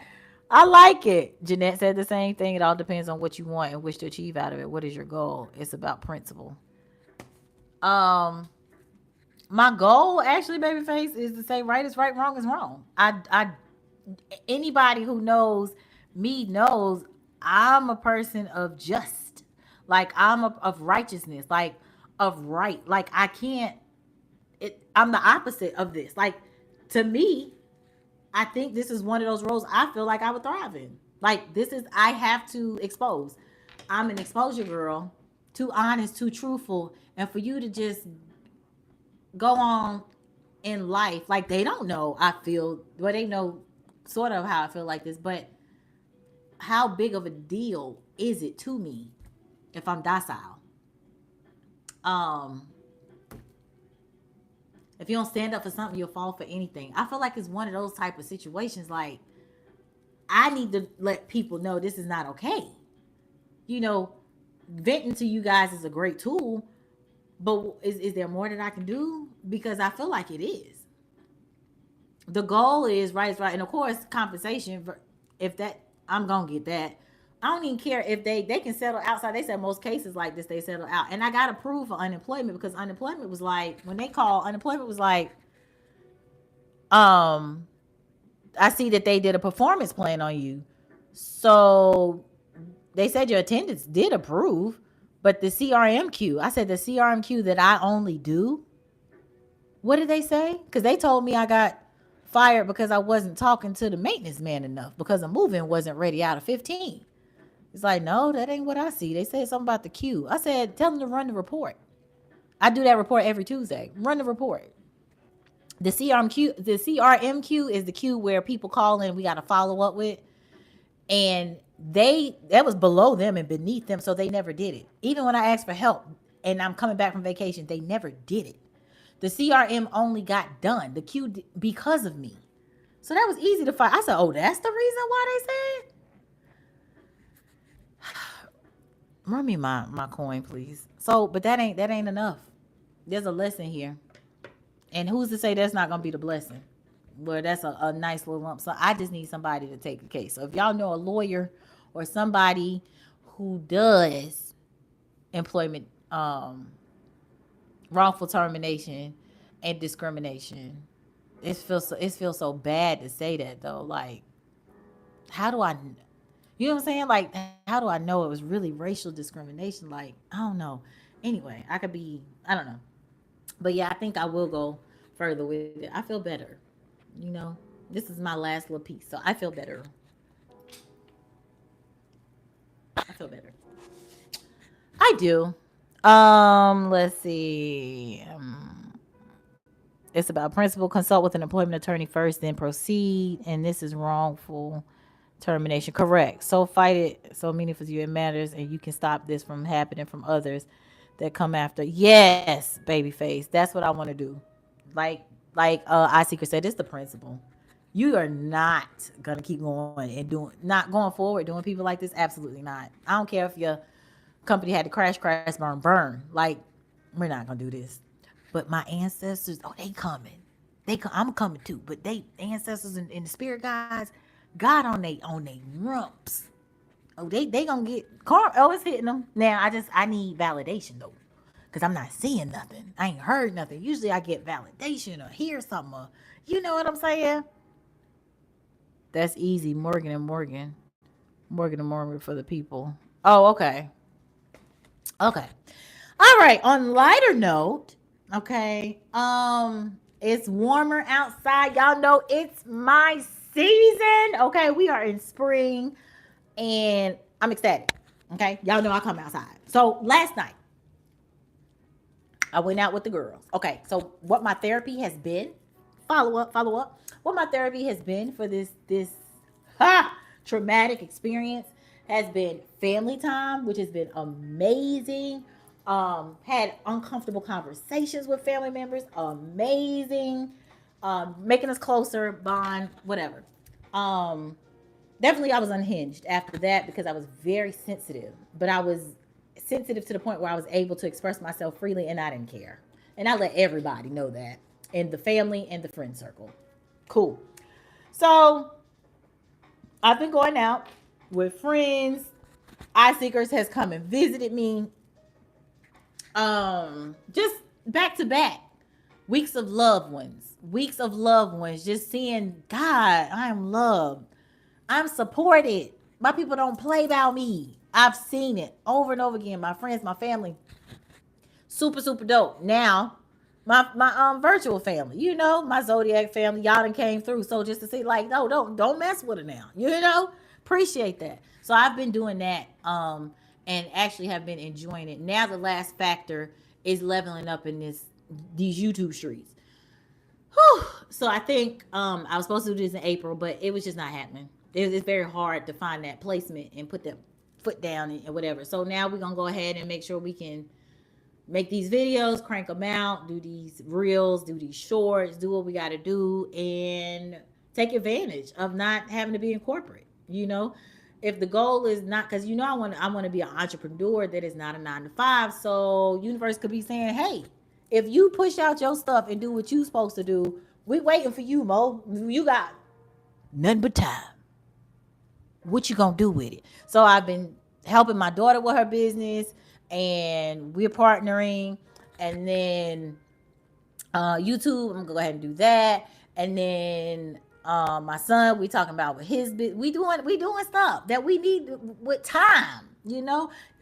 I like it. Jeanette said the same thing. It all depends on what you want and wish to achieve out of it. What is your goal? It's about principle. Um, my goal, actually, babyface, is to say right is right, wrong is wrong. Anybody who knows me knows I'm a person of just, like of righteousness, like of right. Like I can't. I'm the opposite of this. Like to me, I think this is one of those roles I feel like I would thrive in. Like this is I have to expose. I'm an exposure girl, too honest, too truthful, and for you to just go on in life like they don't know. I feel well, they know sort of how I feel like this, but how big of a deal is it to me if I'm docile? Um, if you don't stand up for something, you'll fall for anything. I feel like it's one of those type of situations. Like I need to let people know this is not okay. You know, venting to you guys is a great tool, but is there more that I can do? Because I feel like it is. The goal is right, is right, and of course compensation. If that, I'm gonna get that. I don't even care if they can settle outside. They said most cases like this they settle out, and I got approved for unemployment because unemployment was like when they call unemployment was like, um, I see that they did a performance plan on you, so they said your attendance did approve, but the CRMQ, I said the CRMQ that I only do. What did they say? Because they told me I got fired because I wasn't talking to the maintenance man enough because the moving wasn't ready out of 15. It's like, no, that ain't what I see. They said something about the queue. I said, tell them to run the report. I do that report every Tuesday. Run the report. The CRMQ is the queue where people call in, we got to follow up with. And that was below them and beneath them, so they never did it. Even when I asked for help and I'm coming back from vacation, they never did it. The CRM only got done, the queue, because of me. So that was easy to find. I said, oh, that's the reason why they said. Run me my coin, please. So, but that ain't enough. There's a lesson here. And who's to say that's not gonna be the blessing? Well, that's a nice little lump. So I just need somebody to take the case. So if y'all know a lawyer or somebody who does employment, wrongful termination and discrimination, it feels so bad to say that though. Like, how do I, you know what I'm saying? Like, how do I know it was really racial discrimination? Like, I don't know. Anyway, I don't know. But yeah, I think I will go further with it. I feel better. You know, this is my last little piece, so I feel better. I feel better. I do. Let's see. It's about principal. Consult with an employment attorney first, then proceed. And this is wrongful termination. Correct. So fight it so meaningful to you it matters, and you can stop this from happening from others that come after. Yes, baby face. That's what I want to do. Like I Secret said, it's the principle. You are not gonna keep going and not going forward doing people like this. Absolutely not. I don't care if your company had to crash, burn. Like, we're not gonna do this. But my ancestors, oh, they coming. I'm coming too. But they ancestors and the spirit guides, God on they rumps. Oh, they gonna get car. Oh, it's hitting them. Now I need validation though, cause I'm not seeing nothing. I ain't heard nothing. Usually I get validation or hear something. Or, you know what I'm saying? That's easy. Morgan and Morgan for the people. Oh, okay. Okay. All right. On lighter note, okay. It's warmer outside. Y'all know it's my season. Okay, we are in spring and I'm ecstatic. Okay. Y'all know I come outside. So last night I went out with the girls. Okay. So what my therapy has been, follow up. What my therapy has been for this traumatic experience has been family time, which has been amazing. Had uncomfortable conversations with family members, amazing. Making us closer, bond, whatever. Um, Definitely I was unhinged after that because I was very sensitive, but I was sensitive to the point where I was able to express myself freely and I didn't care. And I let everybody know that in the family and the friend circle. Cool. So I've been going out with friends. Eye Seekers has come and visited me. Just back to back. Weeks of loved ones. Just seeing God, I am loved. I'm supported. My people don't play about me. I've seen it over and over again. My friends, my family. Super, super dope. Now, my virtual family, my zodiac family, y'all done came through. So just to see, like, no, don't mess with it now. Appreciate that. So I've been doing that, and actually have been enjoying it. Now the last factor is leveling up in these YouTube streets. Whew. So I think I was supposed to do this in April, but it was just not happening. It's very hard to find that placement and put that foot down and whatever. So now we're gonna go ahead and make sure we can make these videos, crank them out, do these reels, do these shorts, do what we got to do, and take advantage of not having to be in corporate. If the goal is not, because I want to be an entrepreneur that is not a 9 to 5. So universe could be saying, hey, if you push out your stuff and do what you supposed to do, we waiting for you, Mo. You got nothing but time. What you gonna do with it? So I've been helping my daughter with her business, and we're partnering. And then YouTube, I'm gonna go ahead and do that. And then my son, we talking about with his business. We doing stuff that we need with time.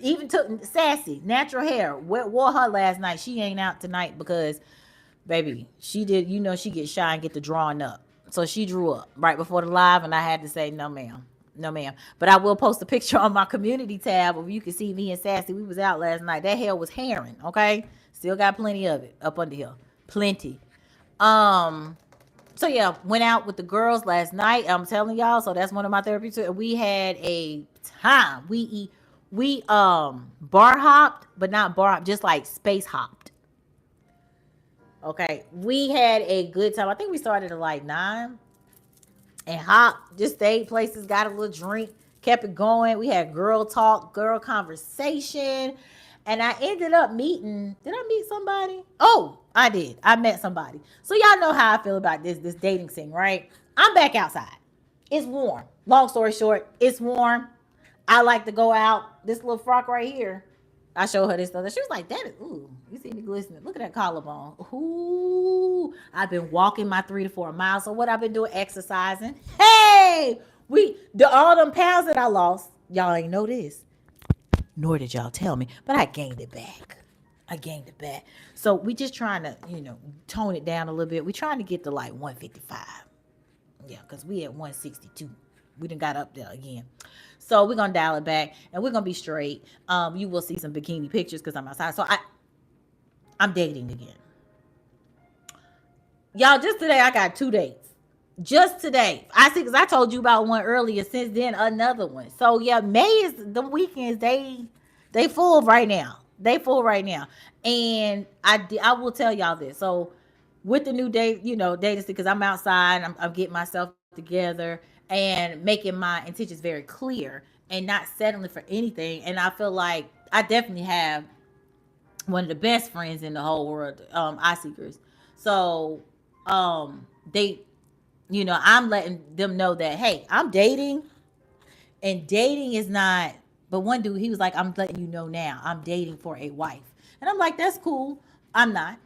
Even took Sassy natural hair. Wore her last night. She ain't out tonight because, baby, she did. She get shy and get the drawing up. So she drew up right before the live, and I had to say, no, ma'am. No, ma'am. But I will post a picture on my community tab where you can see me and Sassy. We was out last night. That hair was herring, okay? Still got plenty of it up under here. Plenty. So yeah, went out with the girls last night. I'm telling y'all. So that's one of my therapies too. We had a time. We bar hopped, but not bar hopped, just like space hopped. Okay. We had a good time. I think we started at like 9. And just stayed places, got a little drink, kept it going. We had girl talk, girl conversation. And I ended up did I meet somebody? Oh, I did. I met somebody. So y'all know how I feel about this dating thing, right? I'm back outside. It's warm. Long story short, it's warm. I like to go out. This little frock right here, I showed her this stuff. She was like, that is, ooh, you see me glistening. Look at that collarbone. Ooh, I've been walking my 3 to 4 miles. So what I've been doing, exercising. Hey, all them pounds that I lost, y'all ain't know this. Nor did y'all tell me, but I gained it back. So we just trying to, tone it down a little bit. We trying to get to like 155. Yeah, because we at 162. We done got up there again. So we're gonna dial it back, and we're gonna be straight. You will see some bikini pictures because I'm outside. So I'm dating again. Y'all, just today I got 2 dates. Just today. I see, because I told you about one earlier. Since then, another one. So yeah, May is the weekends. They full right now. They full right now. And I will tell y'all this. So with the new date, dating, because I'm outside, I'm getting myself together and making my intentions very clear and not settling for anything. And I feel like I definitely have one of the best friends in the whole world, eye seekers. So they, I'm letting them know that, hey, I'm dating, and dating is not. But one dude, he was like, I'm letting you know now, I'm dating for a wife. And I'm like, that's cool. I'm not.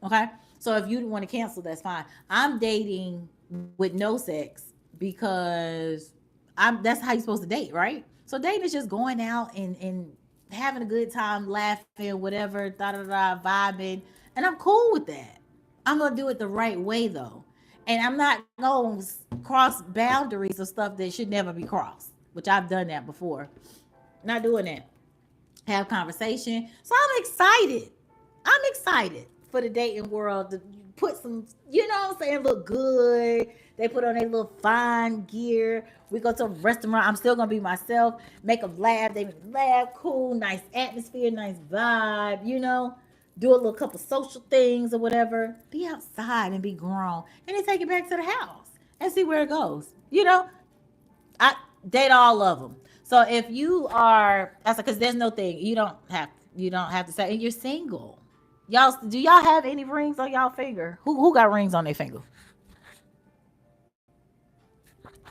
Okay. So if you want to cancel, that's fine. I'm dating with no sex because that's how you're supposed to date, right? So dating is just going out and having a good time, laughing, whatever, da da da, vibing. And I'm cool with that. I'm gonna do it the right way though. And I'm not gonna cross boundaries of stuff that should never be crossed, which I've done that before. Not doing that. Have conversation. So I'm excited. I'm excited for the dating world to put some, what I'm saying, look good. They put on their little fine gear. We go to a restaurant. I'm still gonna be myself. Make them laugh. They make me laugh. Cool, nice atmosphere, nice vibe. Do a little couple social things or whatever. Be outside and be grown, and then take it back to the house and see where it goes. I date all of them. So if you are, that's because there's no thing you don't have to say, and you're single. Y'all, do y'all have any rings on y'all finger? Who got rings on their finger?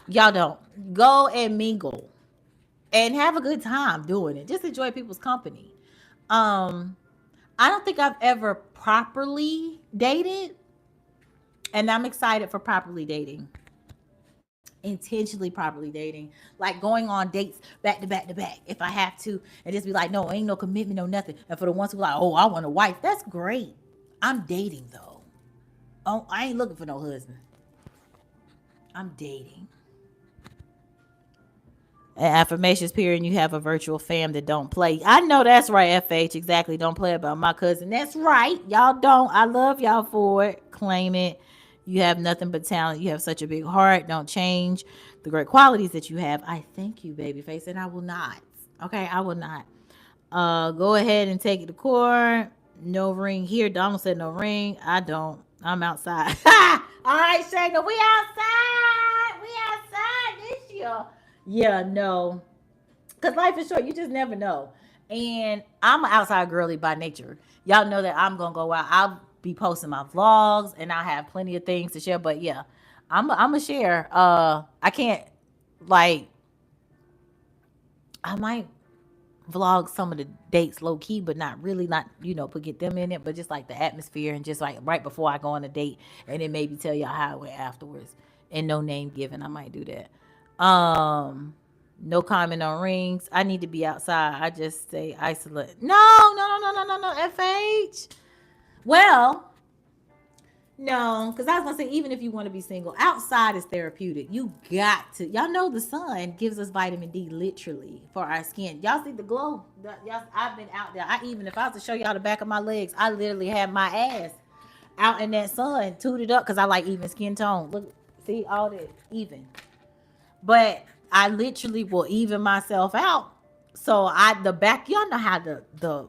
Y'all don't. Go and mingle and have a good time doing it. Just enjoy people's company. Um, I don't think I've ever properly dated, and I'm excited for properly dating. Intentionally properly dating, like going on dates back to back to back if I have to, and just be like, no, ain't no commitment, no nothing. And for the ones who are like, oh, I want a wife, that's great. I'm dating though. Oh, I ain't looking for no husband. I'm dating. Affirmations period, and you have a virtual fam that don't play. I know that's right, FH. Exactly. Don't play about my cousin. That's right. Y'all don't. I love y'all for it. Claim it. You have nothing but talent. You have such a big heart. Don't change the great qualities that you have. I thank you, babyface, and I will not. Okay, I will not. Go ahead and take it to court. No ring here. Donald said no ring. I don't. I'm outside. All right, Shayna, we outside. We outside this year. Yeah, no. Because life is short. You just never know. And I'm an outside girly by nature. Y'all know that I'm going to go out. I'll be posting my vlogs, and I have plenty of things to share. But yeah, I'm going to share. I can't, like, I might vlog some of the dates low key, but not really, not, put get them in it, but just like the atmosphere, and just like right before I go on a date, and then maybe tell y'all how it went afterwards. And no name given. I might do that. No comment on rings. I need to be outside. I just stay isolate. No, no, no, no, no, no, no. FH. Well, no, because I was gonna say, even if you want to be single, outside is therapeutic. You got to. Y'all know the sun gives us vitamin D literally for our skin. Y'all see the glow. Y'all, I've been out there. Even if I was to show y'all the back of my legs, I literally have my ass out in that sun, tooted up, because I like even skin tone. Look, see all that even. But I literally will even myself out. So the back, y'all know how the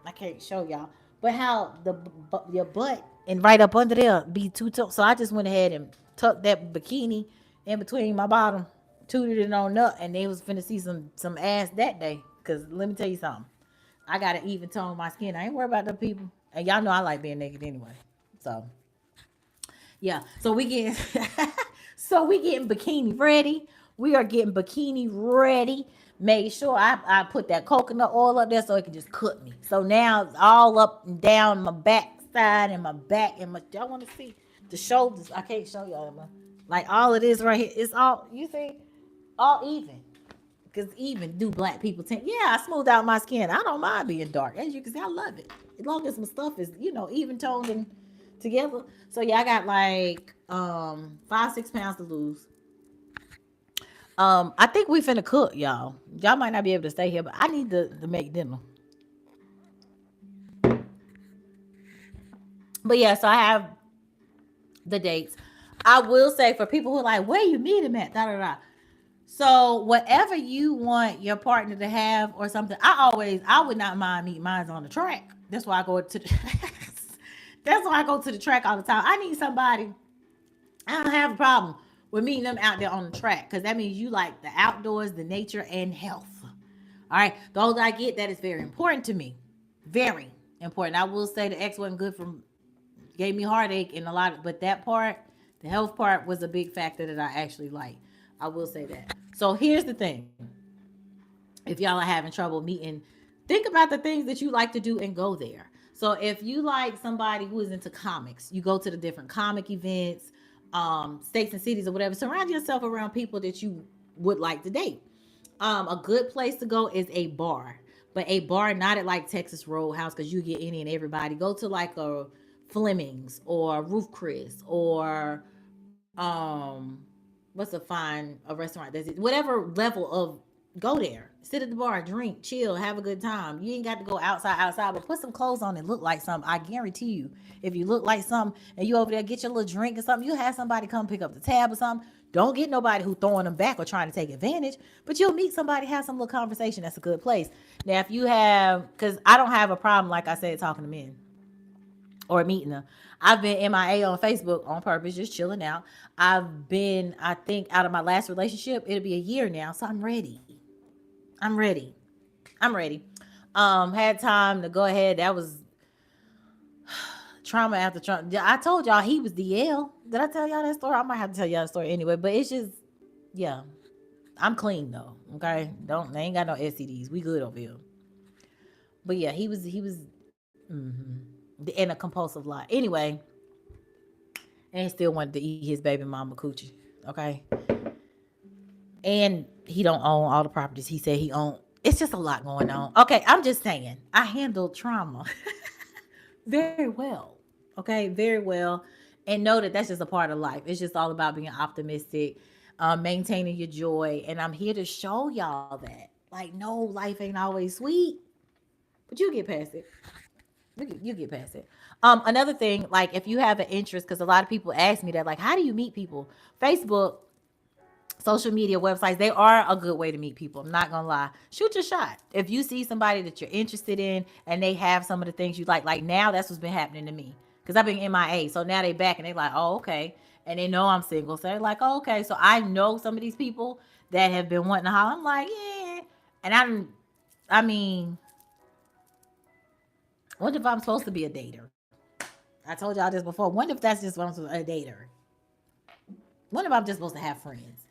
I can't show y'all, but how your butt and right up under there be too tough. So I just went ahead and tucked that bikini in between my bottom, tooted it on up, and they was finna see some ass that day. Cause let me tell you something, I gotta even tone my skin. I ain't worried about the people, and y'all know I like being naked anyway. So yeah, so we get so we getting bikini ready. We are getting bikini ready. Made sure I put that coconut oil up there so it can just cut me. So now it's all up and down my back side and my back and my. Y'all want to see the shoulders? I can't show y'all. Like all of this right here, it's all, you see, all even. Cause even do black people think, yeah, I smoothed out my skin. I don't mind being dark. As you can see, I love it. As long as my stuff is, even toned and together. So yeah, I got like 5-6 pounds to lose. I think we finna cook, y'all. Y'all might not be able to stay here, but I need to make dinner. But yeah, so I have the dates. I will say for people who are like, where you meet him at, da da da. So whatever you want your partner to have or something, I would not mind meeting mine on the track. That's why I go to the that's why I go to the track all the time. I need somebody. I don't have a problem with meeting them out there on the track because that means you like the outdoors, the nature, and health. All right, the older I get, that is very important to me. Very important. I will say the X wasn't good for gave me heartache and a lot of, but that part, the health part, was a big factor that I actually like. I will say that. So here's the thing: if y'all are having trouble meeting, think about the things that you like to do and go there. So if you like somebody who is into comics, you go to the different comic events, states and cities or whatever. Surround yourself around people that you would like to date. A good place to go is a bar, but a bar not at like Texas Roadhouse because you get any and everybody. Go to like a Fleming's or Roof Chris or what's a restaurant that's it, whatever level of, go there, sit at the bar, drink, chill, have a good time. You ain't got to go outside, but put some clothes on and look like something. I guarantee you, if you look like something and you over there get your little drink or something, you have somebody come pick up the tab or something. Don't get nobody who throwing them back or trying to take advantage, but you'll meet somebody, have some little conversation. That's a good place. Now, if you have, because I don't have a problem, like I said, talking to men or meeting them. I've been MIA on Facebook on purpose, just chilling out. I've been, I think, out of my last relationship, it'll be a year now, so I'm ready. I'm ready. I'm ready. Had time to go ahead. That was trauma after trauma. I told y'all he was DL. Did I tell y'all that story? I might have to tell y'all the story anyway, but it's just, yeah. I'm clean though. Okay. They ain't got no STDs. We good over here. But yeah, he was in a compulsive lie. Anyway, and he still wanted to eat his baby mama coochie. Okay. And he don't own all the properties he said he owned. It's just a lot going on. Okay, I'm just saying, I handled trauma very well. Okay, very well. And know that that's just a part of life. It's just all about being optimistic, maintaining your joy. And I'm here to show y'all that. Like, no, life ain't always sweet, but you get past it. You get past it. Another thing, like if you have an interest, because a lot of people ask me that, like, how do you meet people? Facebook, social media, websites, they are a good way to meet people. I'm not gonna lie. Shoot your shot. If you see somebody that you're interested in and they have some of the things you like now, that's what's been happening to me. Because I've been MIA. So now they back and they like, oh, okay. And they know I'm single. So they're like, oh, okay. So I know some of these people that have been wanting to holler. I'm like, yeah. And I mean, what if I'm supposed to be a dater? I told y'all this before. What if that's just what I'm supposed to be, a dater? What if I'm just supposed to have friends?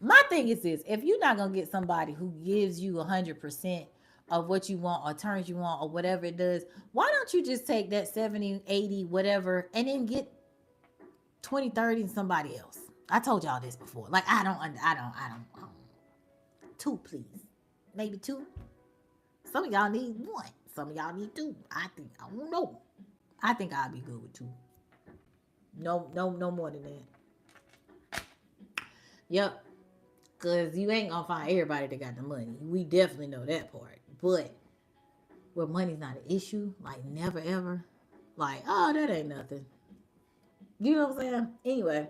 My thing is this: if you're not gonna get somebody who gives you 100% of what you want or turns you on or whatever it does, why don't you just take that 70, 80, whatever, and then get 20, 30 and somebody else? I told y'all this before. Like, I don't. Two, please. Maybe two. Some of y'all need one. Some of y'all need two. I don't know. I think I'll be good with two. No more than that. Yep. Because you ain't going to find everybody that got the money. We definitely know that part. But where money's not an issue, like never ever, like, oh, that ain't nothing. You know what I'm saying? Anyway,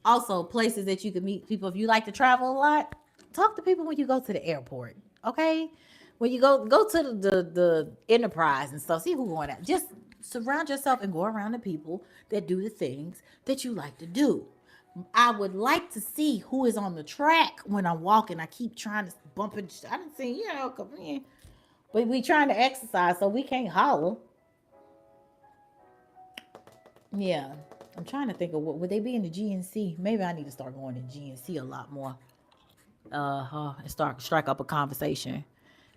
also places that you can meet people. If you like to travel a lot, talk to people when you go to the airport. Okay? When you go to the Enterprise and stuff, see who's going out. Just surround yourself and go around the people that do the things that you like to do. I would like to see who is on the track when I'm walking. I keep trying to bump it. I didn't see, come in. But we trying to exercise, so we can't holler. Yeah. I'm trying to think of what would they be in the GNC? Maybe I need to start going to GNC a lot more. And strike up a conversation.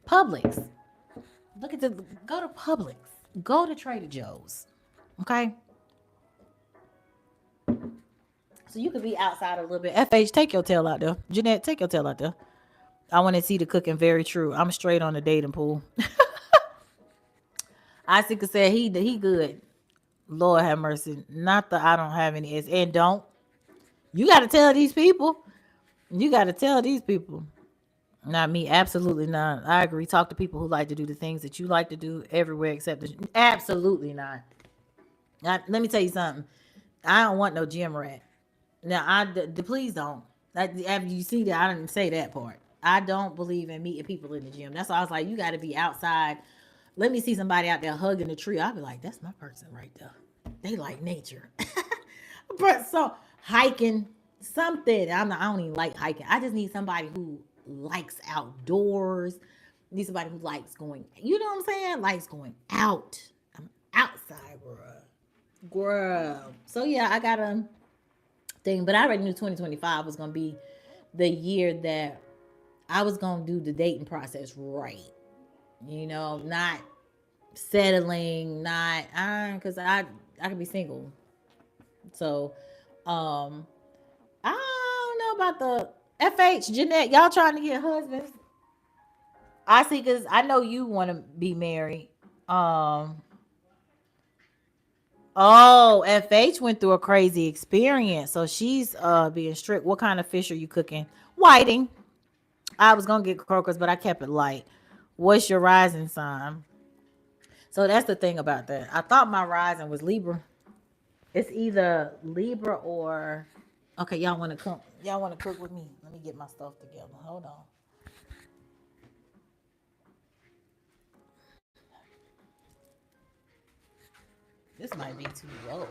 Publix. Go to Publix. Go to Trader Joe's. Okay? So you could be outside a little bit. FH, take your tail out there. Jeanette, take your tail out there. I want to see the cooking. Very true. I'm straight on the dating pool. Isaac said he good. Lord have mercy. Not that I don't have any. And don't. You got to tell these people. You got to tell these people. Not me. Absolutely not. I agree. Talk to people who like to do the things that you like to do everywhere except the. Absolutely not. Let me tell you something. I don't want no gym rat. Now, please don't. After you see that, I didn't say that part. I don't believe in meeting people in the gym. That's why I was like, you got to be outside. Let me see somebody out there hugging a tree. I'll be like, that's my person right there. They like nature. But so hiking, something. I don't even like hiking. I just need somebody who likes outdoors. I need somebody who likes going. You know what I'm saying? Likes going out. I'm outside, girl. So yeah, I got a thing, but I already knew 2025 was gonna be the year that I was gonna do the dating process right. You know, not settling, not because I could be single. So, um, I don't know about the FH Jeanette. Y'all trying to get husbands? I see, because I know you want to be married. Um, oh, FH went through a crazy experience, so she's being strict. What kind of fish are you cooking? Whiting. I was gonna get croakers, but I kept it light. What's your rising sign? So that's the thing about that. I thought my rising was Libra. It's either Libra or okay. Y'all want to come? Y'all want to cook with me? Let me get my stuff together. Hold on. This might be too low.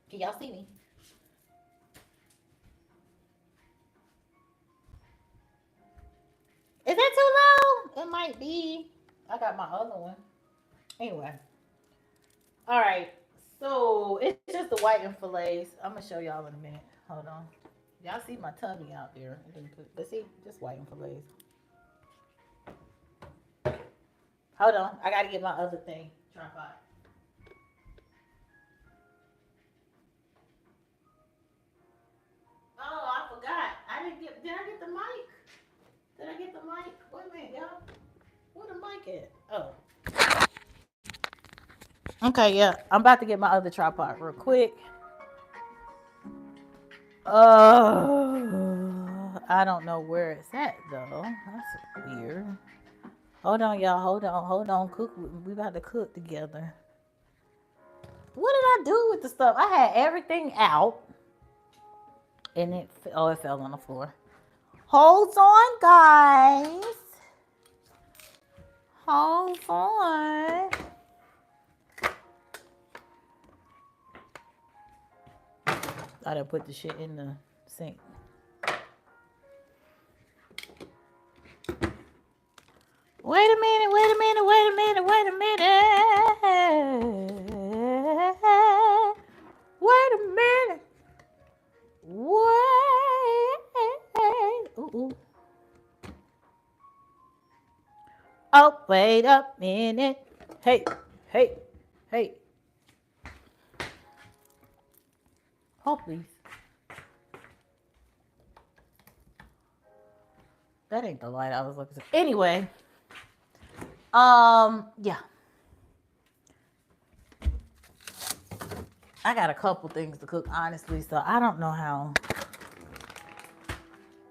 Can y'all see me? Is that too low? It might be. I got my other one. Anyway. All right. So it's just the white and fillets. I'm gonna show y'all in a minute. Hold on. Y'all see my tummy out there. But see, just white and fillets. Hold on. I gotta get my other thing. Tripod. Oh, I forgot. I didn't get. Did I get the mic? Did I get the mic? Wait a minute, y'all. Where the mic at? Oh. Okay, yeah. I'm about to get my other tripod real quick. I don't know where it's at though. That's weird. Hold on, y'all. Hold on. Cook. We about to cook together. What did I do with the stuff? I had everything out, and it fell on the floor. Hold on, guys. Hold on. I done put the shit in the sink. Wait a minute. Ooh. Oh, wait a minute. Hey. Oh, please. That ain't the light I was looking for. Anyway. Yeah. I got a couple things to cook, honestly, so I don't know how.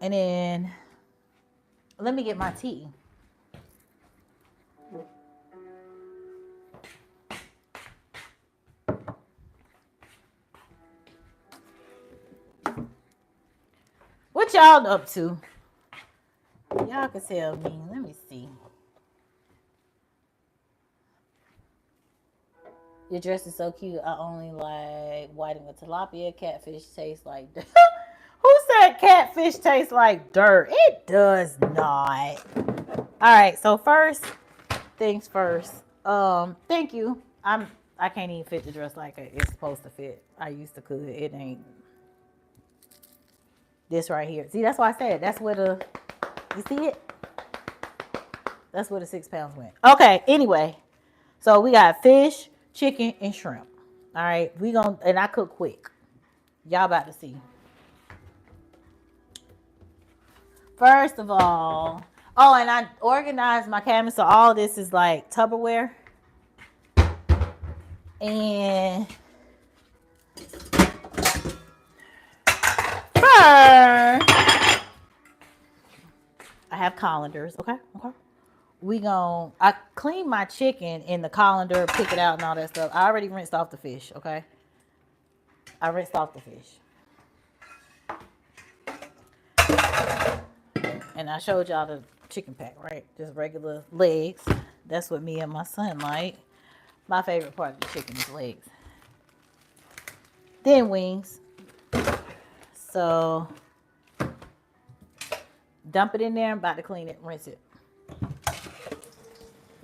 And then, let me get my tea. What y'all up to? Y'all can tell me. Let me see. Your dress is so cute. I only like whiting with tilapia. Catfish tastes like dirt. Who said catfish tastes like dirt? It does not. All right. So first things first. Thank you. I can't even fit the dress like it's supposed to fit. I used to could. It ain't. This right here. See, that's why I said that's where the. You see it? That's where the 6 pounds went. Okay. Anyway, so we got fish, chicken, and shrimp. All right, and I cook quick. Y'all about to see. First of all, and I organized my cabinet, so all this is like Tupperware. And I have colanders. Okay. I clean my chicken in the colander, pick it out and all that stuff. I already rinsed off the fish. Okay. I rinsed off the fish. And I showed y'all the chicken pack, right? Just regular legs. That's what me and my son like. My favorite part of the chicken is legs. Then wings. So dump it in there. I'm about to clean it, rinse it.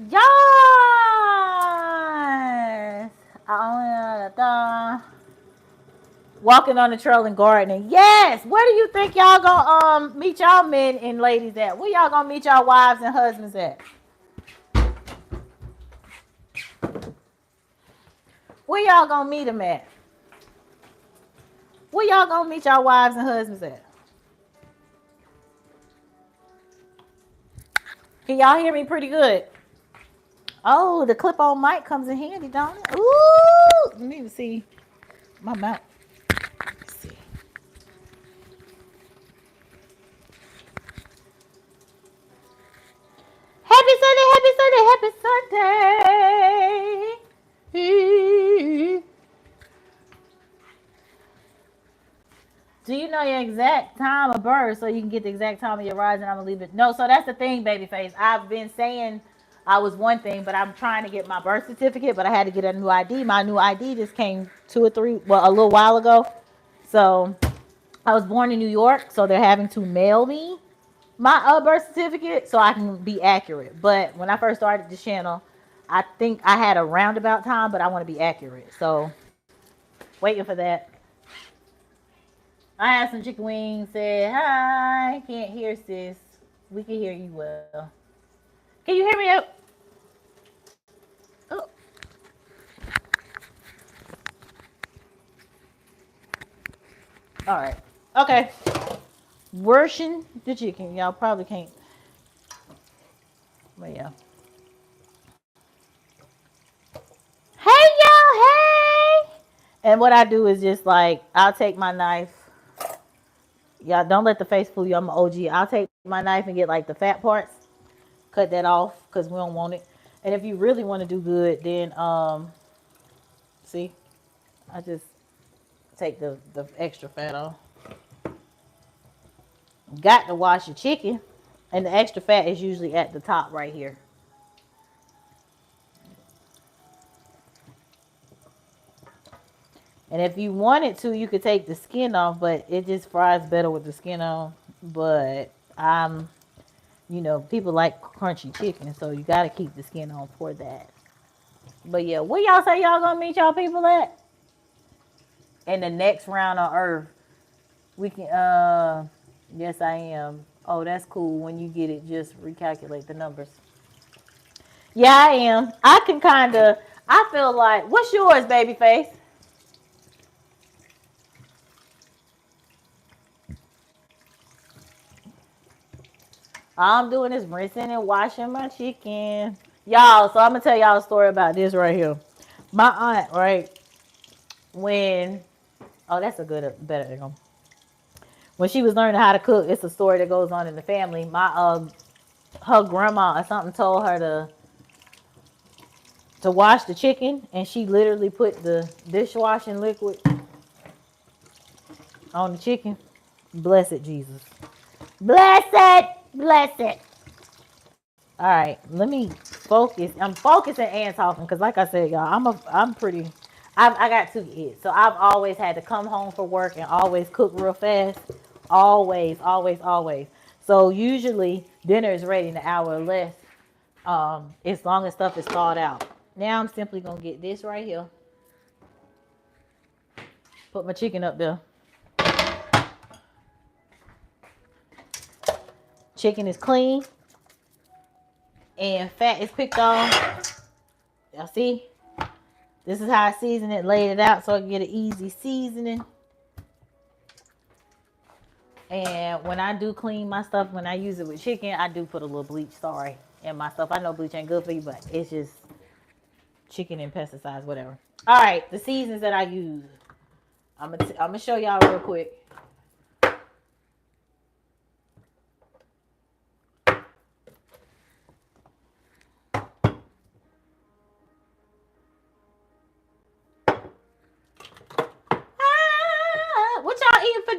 Yes! Walking on the trail and gardening. Yes! Where do you think y'all gonna meet y'all men and ladies at? Where y'all gonna meet y'all wives and husbands at? Where y'all gonna meet them at? Where y'all gonna meet y'all wives and husbands at? Can y'all hear me pretty good? Oh, the clip-on mic comes in handy, don't it? Ooh! Let me see my mouth. Let's see. Happy Sunday, happy Sunday, happy Sunday. Do you know your exact time of birth so you can get the exact time of your rise? And I'm going to leave it. No, so that's the thing, babyface. I've been saying I was one thing, but I'm trying to get my birth certificate, but I had to get a new ID. My new ID just came a little while ago. So I was born in New York, so they're having to mail me my birth certificate so I can be accurate. But when I first started this channel, I think I had a roundabout time, but I want to be accurate. So waiting for that. I had some chicken wings. Said hi. Can't hear sis. We can hear you well. Can you hear me? Oh. All right. Okay. Worshing the chicken. Y'all probably can't. But yeah. Hey y'all. Hey. And what I do is just like I'll take my knife. Y'all don't let the face fool you. I'm an OG. I'll take my knife and get like the fat parts. Cut that off because we don't want it. And if you really want to do good, then see, I just take the extra fat off. Got to wash your chicken, and the extra fat is usually at the top right here. And if you wanted to, you could take the skin off, but it just fries better with the skin on. But you know, people like crunchy chicken, so you got to keep the skin on for that. But yeah, where y'all say y'all gonna meet y'all people at? In the next round on Earth. We can, yes, I am. Oh, that's cool. When you get it, just recalculate the numbers. Yeah, I am. I can I feel like, what's yours, babyface? All I'm doing is rinsing and washing my chicken. Y'all, so I'm going to tell y'all a story about this right here. My aunt, right, when, oh, that's a better angle. When she was learning how to cook, it's a story that goes on in the family. Her grandma or something told her to wash the chicken, and she literally put the dishwashing liquid on the chicken. Blessed Jesus. Blessed. All right, let me focus. I'm focusing and talking because, like I said, y'all, I got 2 kids, so I've always had to come home from work and always cook real fast. Always. So usually dinner is ready in an hour or less, as long as stuff is thawed out. Now I'm simply gonna get this right here. Put my chicken up there. Chicken is clean. And fat is picked off. Y'all see? This is how I season it, laid it out so I can get an easy seasoning. And when I do clean my stuff, when I use it with chicken, I do put a little bleach, in my stuff. I know bleach ain't good for you, but it's just chicken and pesticides, whatever. All right, the seasons that I use. I'm gonna show y'all real quick.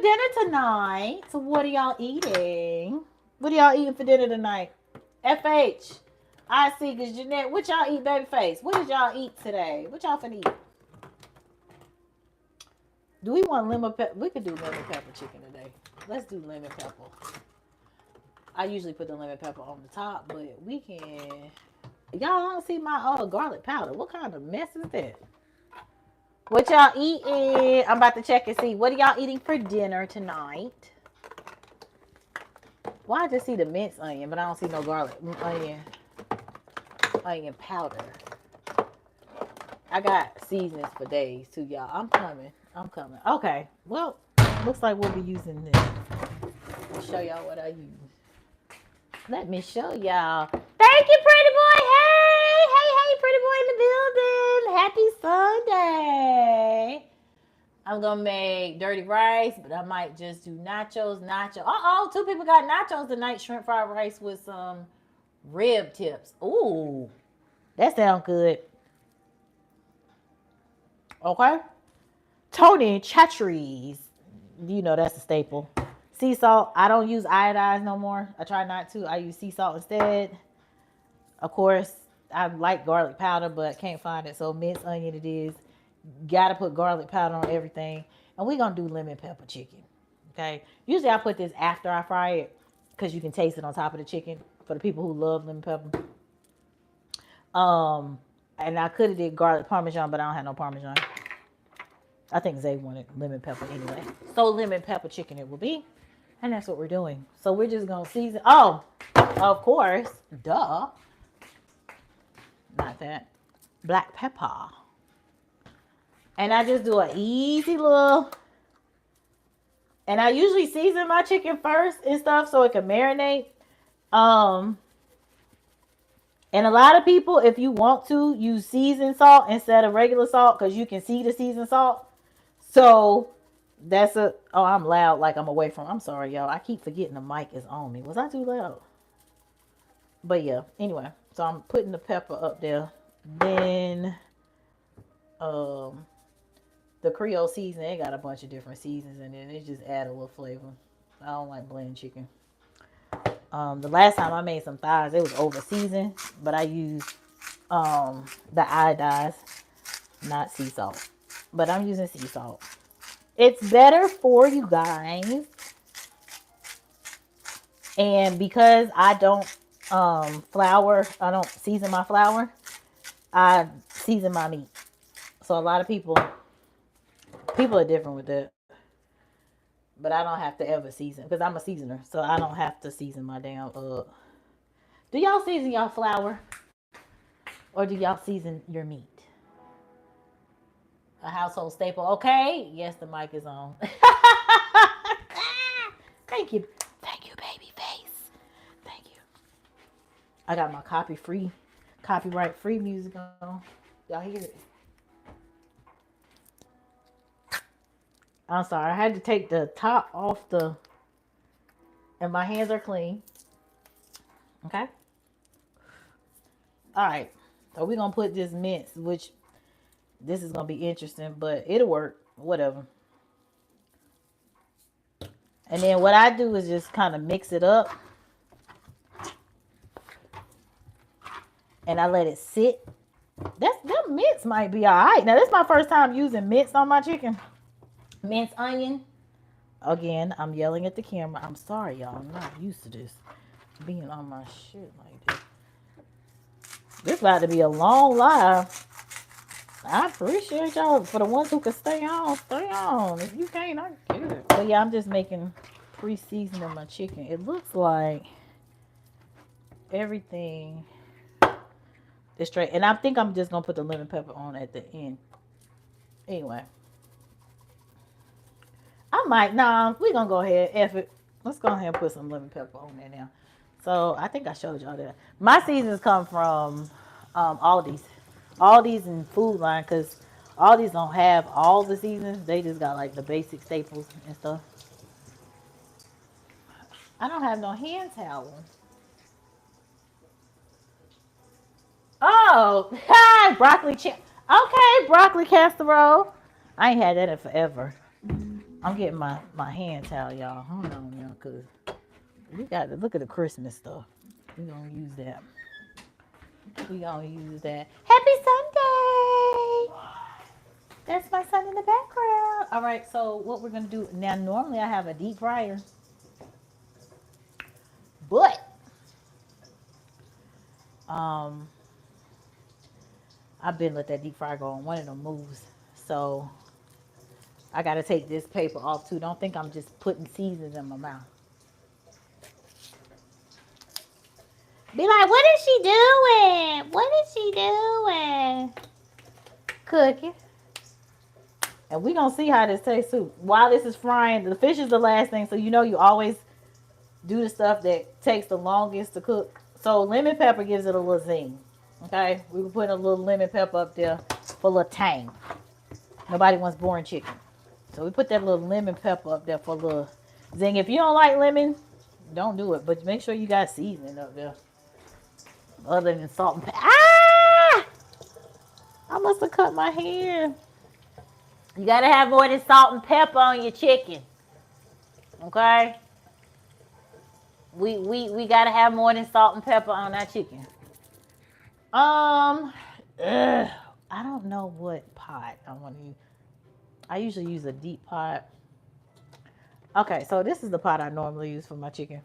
dinner tonight? So what are y'all eating? What are y'all eating for dinner tonight? FH. I see, because Jeanette, what y'all eat, babyface? What did y'all eat today? What y'all finna eat? Do we want lemon pepper? We could do lemon pepper chicken today. Let's do lemon pepper. I usually put the lemon pepper on the top, but we can. Y'all don't see my garlic powder. What kind of mess is that? What y'all eating? I'm about to check and see. What are y'all eating for dinner tonight? Well, I just see the minced onion, but I don't see no garlic onion powder. I got seasonings for days too, y'all. I'm coming. Okay. Well, looks like we'll be using this. I'll show y'all what I use. Let me show y'all. Thank you, pretty boy. Hey, pretty boy in the building. Happy Sunday. I'm gonna make dirty rice, but I might just do nachos. Two people got nachos tonight. Shrimp fried rice with some rib tips. Ooh, that sounds good. Okay. Tony Chachere's. You know that's a staple. Sea salt. I don't use iodized no more. I try not to. I use sea salt instead. Of course, I like garlic powder, but can't find it. So minced onion it is. Gotta put garlic powder on everything. And we're gonna do lemon pepper chicken. Okay. Usually I put this after I fry it because you can taste it on top of the chicken for the people who love lemon pepper. And I could have did garlic parmesan, but I don't have no parmesan. I think Zay wanted lemon pepper anyway. So lemon pepper chicken it will be. And that's what we're doing. So we're just going to season. Oh, of course. Duh. Not that. Black pepper. And I just do an easy little. And I usually season my chicken first and stuff so it can marinate. And a lot of people, if you want to, use seasoned salt instead of regular salt because you can see the seasoned salt. So that's I'm loud like I'm away from. I'm sorry, y'all. I keep forgetting the mic is on me. Was I too loud? But yeah, anyway. So I'm putting the pepper up there. Then the Creole seasoning, it got a bunch of different seasons in it. It just add a little flavor. I don't like blend chicken. The last time I made some thighs, it was over seasoned, but I used the iodized, not sea salt. But I'm using sea salt. It's better for you guys. And because I don't I don't season my flour, I season my meat. So a lot of people are different with that. But I don't have to ever season because I'm a seasoner. So I don't have to season my damn Do y'all season y'all flour? Or do y'all season your meat? A household staple. Okay. Yes, the mic is on. Thank you. Thank you, baby face. Thank you. I got my copyright free music on. Y'all hear it? I'm sorry. I had to take the top off and my hands are clean. Okay. All right. So we're going to put this mince, which this is going to be interesting, but it'll work. Whatever. And then what I do is just kind of mix it up. And I let it sit. That mince might be all right. Now, this is my first time using mince on my chicken. Minced onion. Again, I'm yelling at the camera. I'm sorry, y'all. I'm not used to this. Being on my shit like this. This about to be a long live. I appreciate y'all. For the ones who can stay on, stay on. If you can't, I get it. But yeah, I'm just making pre-seasoning my chicken. It looks like everything is straight. And I think I'm just going to put the lemon pepper on at the end. Anyway. I might. Nah, we're going to go ahead. F it. Let's go ahead and put some lemon pepper on there now. So, I think I showed y'all that. My seasons come from Aldi's. Aldi's and Food Line, because Aldi's don't have all the seasons. They just got like the basic staples and stuff. I don't have no hand towel. Oh, hi, broccoli Okay, broccoli casserole. I ain't had that in forever. I'm getting my hand towel, y'all. Hold on, y'all, because we got to look at the Christmas stuff. We're going to use that. We're going to use that. Happy Sunday! That's my son in the background. All right, so what we're going to do now, normally I have a deep fryer, but I've been let that deep fryer go on one of them moves. So I got to take this paper off too. Don't think I'm just putting seasons in my mouth. Be like, what is she doing? What is she doing? Cooking. And we're going to see how this tastes too. While this is frying, the fish is the last thing. So you know you always do the stuff that takes the longest to cook. So lemon pepper gives it a little zing. Okay? We were putting a little lemon pepper up there for a little tang. Nobody wants boring chicken. So we put that little lemon pepper up there for a little zing. If you don't like lemon, don't do it. But make sure you got seasoning up there. Other than salt and pepper. Ah! I must have cut my hair. You got to have more than salt and pepper on your chicken. Okay? We got to have more than salt and pepper on our chicken. I don't know what pot I want to use. I usually use a deep pot. Okay, so this is the pot I normally use for my chicken.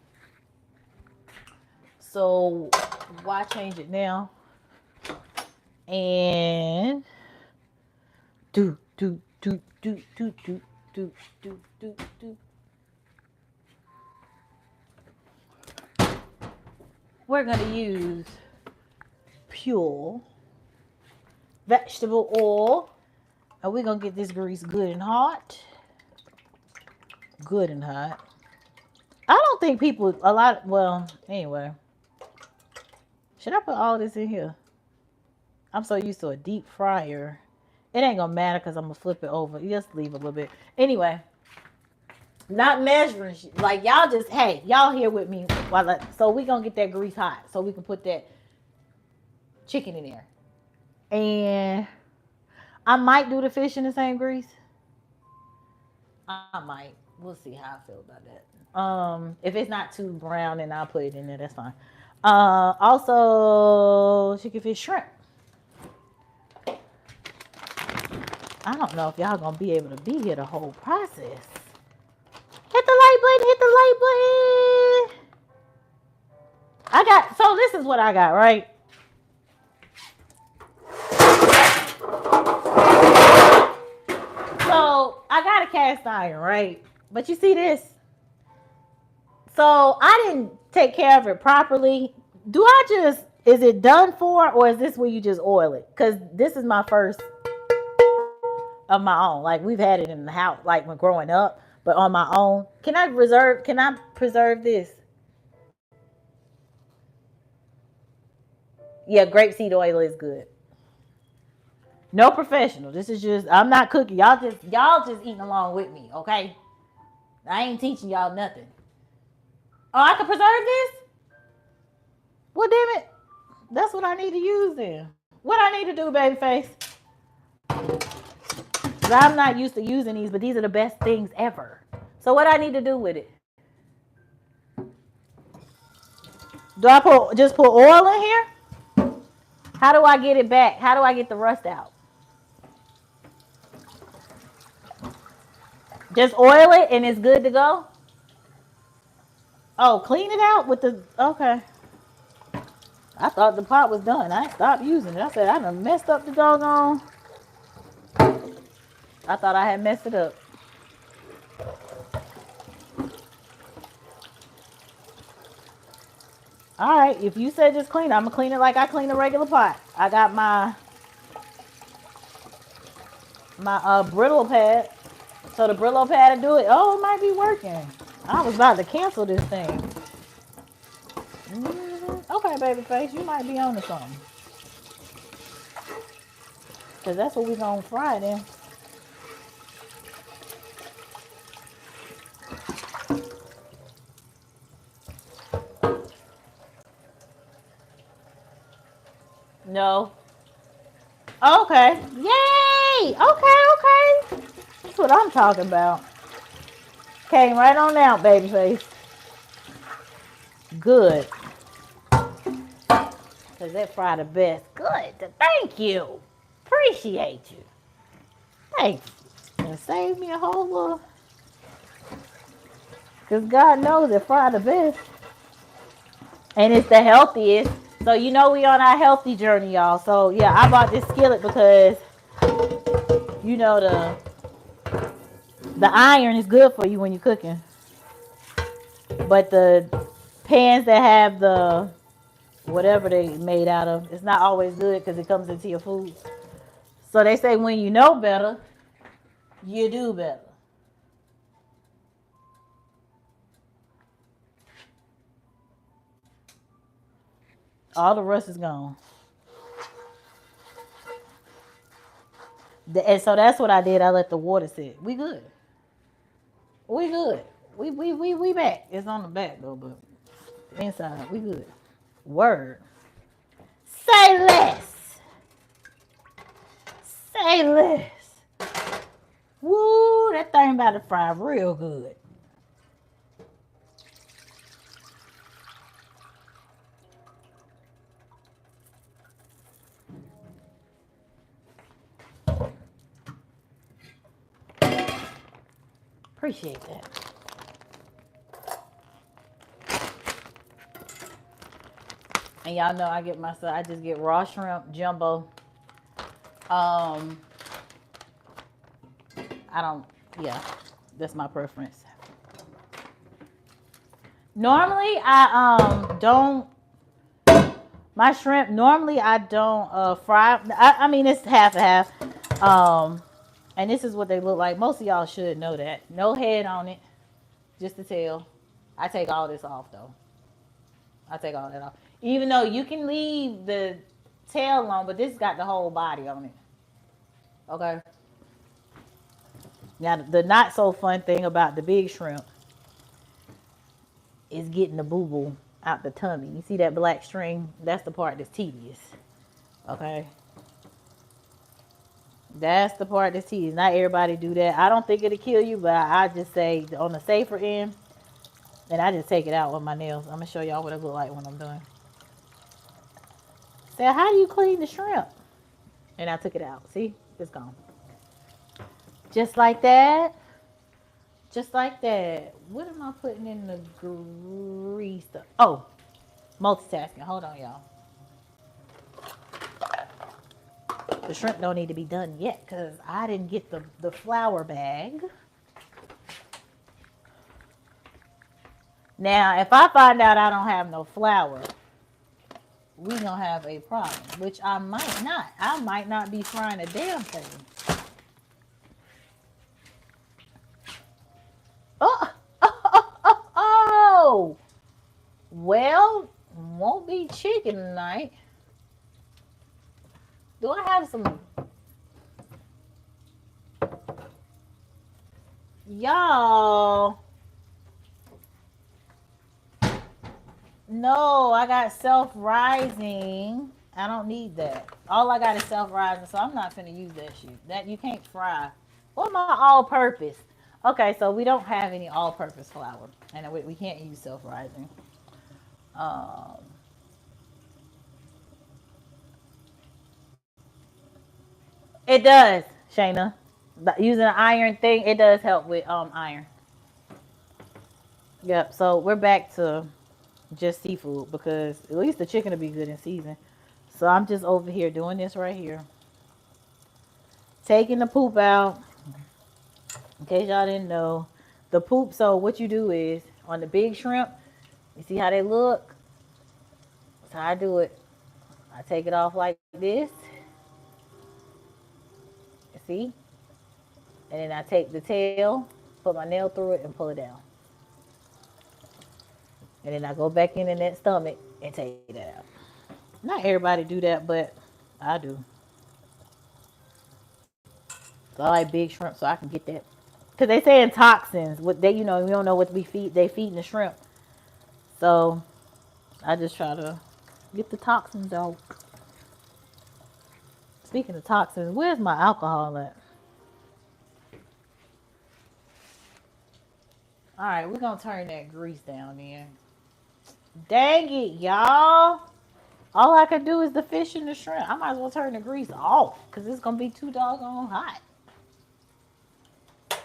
So why change it now? And do. We're gonna use pure vegetable oil, and we're gonna get this grease good and hot. Good and hot. I don't think people well, anyway. Should I put all this in here? I'm so used to a deep fryer. It ain't gonna matter because I'm gonna flip it over. Just leave a little bit. Anyway, not measuring. Like y'all just, hey, y'all here with me. So we gonna get that grease hot so we can put that chicken in there. And I might do the fish in the same grease. I might. We'll see how I feel about that. If it's not too brown, then I'll put it in there. That's fine. Also, chicken, fish, shrimp. I don't know if y'all gonna be able to be here the whole process. Hit the like button, hit the like button. So this is what I got, right? So I got a cast iron, right? But you see this? So I didn't take care of it properly. Is it done for, or is this where you just oil it? Because this is my first of my own. Like we've had it in the house, like when growing up, but on my own. Can I preserve this? Yeah, grapeseed oil is good. No professional. This is just, I'm not cooking. Y'all just eating along with me, okay? I ain't teaching y'all nothing. Oh, I can preserve this? Well, damn it. That's what I need to use then. What I need to do, baby face? I'm not used to using these, but these are the best things ever. So what I need to do with it? Do I just put oil in here? How do I get it back? How do I get the rust out? Just oil it and it's good to go? Oh, clean it out with the, okay. I thought the pot was done. I stopped using it. I said, I done messed up the doggone. I thought I had messed it up. All right, if you said just clean it, I'm going to clean it like I clean a regular pot. I got my Brillo pad. So the Brillo pad to do it. Oh, it might be working. I was about to cancel this thing. Okay, baby face, you might be on to something. Because that's what we're going to fry then. No. Okay. Yay! Okay. That's what I'm talking about. came right on out, baby face. Good. Because that fry the best. Good. Thank you. Appreciate you. Thanks. And save me a whole little. Because God knows that fry the best. And it's the healthiest. So you know we on our healthy journey, y'all. So yeah, I bought this skillet because you know the iron is good for you when you're cooking. But the pans that have the whatever they made out of, it's not always good because it comes into your food. So they say when you know better, you do better. All the rust is gone. And so that's what I did. I let the water sit. We good. We good. We back. It's on the back though, but inside we good. Word. Say less. Say less. Woo, that thing about to fry real good. Appreciate that. And y'all know I just get raw shrimp, jumbo. That's my preference. Normally I don't my shrimp normally I don't fry. I mean it's half and half. And this is what they look like. Most of y'all should know that. No head on it. Just the tail. I take all this off though. I take all that off. Even though you can leave the tail on, but this got the whole body on it. Okay. Now the not so fun thing about the big shrimp is getting the boo-boo out the tummy. You see that black string? That's the part that's tedious. Okay. That's the part that's tedious. Not everybody do that. I don't think it'll kill you, but I just say on the safer end, and I just take it out with my nails. I'm going to show y'all what it look like when I'm done. So how do you clean the shrimp? And I took it out. See? It's gone. Just like that. Just like that. What am I putting in the grease stuff? Oh, multitasking. Hold on, y'all. The shrimp don't need to be done yet because I didn't get the flour bag. Now, if I find out I don't have no flour, we gonna have a problem, which I might not. I might not be frying a damn thing. Oh! Well, won't be chicken tonight. Do I have some? Y'all. No, I got self-rising. I don't need that. All I got is self-rising, so I'm not finna use that shit. That you can't fry. What my all-purpose? Okay, so we don't have any all-purpose flour, and we can't use self-rising. It does, Shayna. But using an iron thing, it does help with iron. Yep. So we're back to just seafood because at least the chicken will be good in season. So I'm just over here doing this right here. Taking the poop out. In case y'all didn't know. The poop, so what you do is on the big shrimp, you see how they look? That's how I do it. I take it off like this. You see? And then I take the tail, put my nail through it, and pull it down. And then I go back in that stomach and take that out. Not everybody do that, but I do. So I like big shrimp so I can get that. Because they saying toxins. What they, we don't know what we feed. They feeding the shrimp. So I just try to get the toxins out. Speaking of toxins, where's my alcohol at? All right, we're gonna turn that grease down then. Dang it, y'all. All I could do is the fish and the shrimp. I might as well turn the grease off because it's gonna be too doggone hot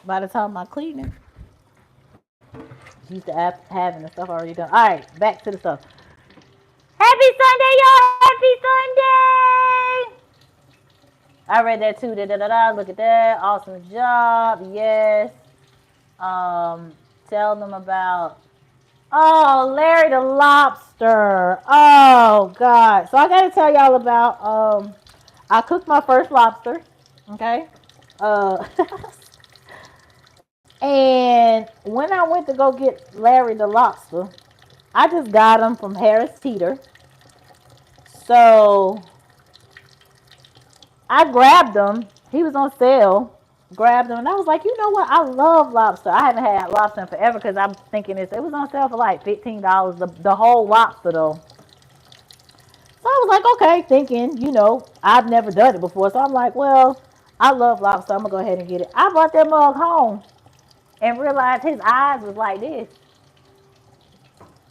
by the time I clean it. Used to having the stuff already done. All right, back to the stuff. Happy Sunday, y'all! Happy Sunday! I read that too. Da da da da. Look at that. Awesome job. Yes. Um, tell them about. Oh, Larry the Lobster. Oh God. So I gotta tell y'all about. I cooked my first lobster. Okay. Uh, and when I went to go get Larry the Lobster, I just got him from Harris Teeter. So I grabbed him. He was on sale. Grabbed him, and I was like, you know what? I love lobster. I haven't had lobster in forever because I'm thinking it was on sale for like $15. The whole lobster though. So I was like, okay, thinking, I've never done it before. So I'm like, well, I love lobster. I'm gonna go ahead and get it. I brought that mug home and realized his eyes was like this.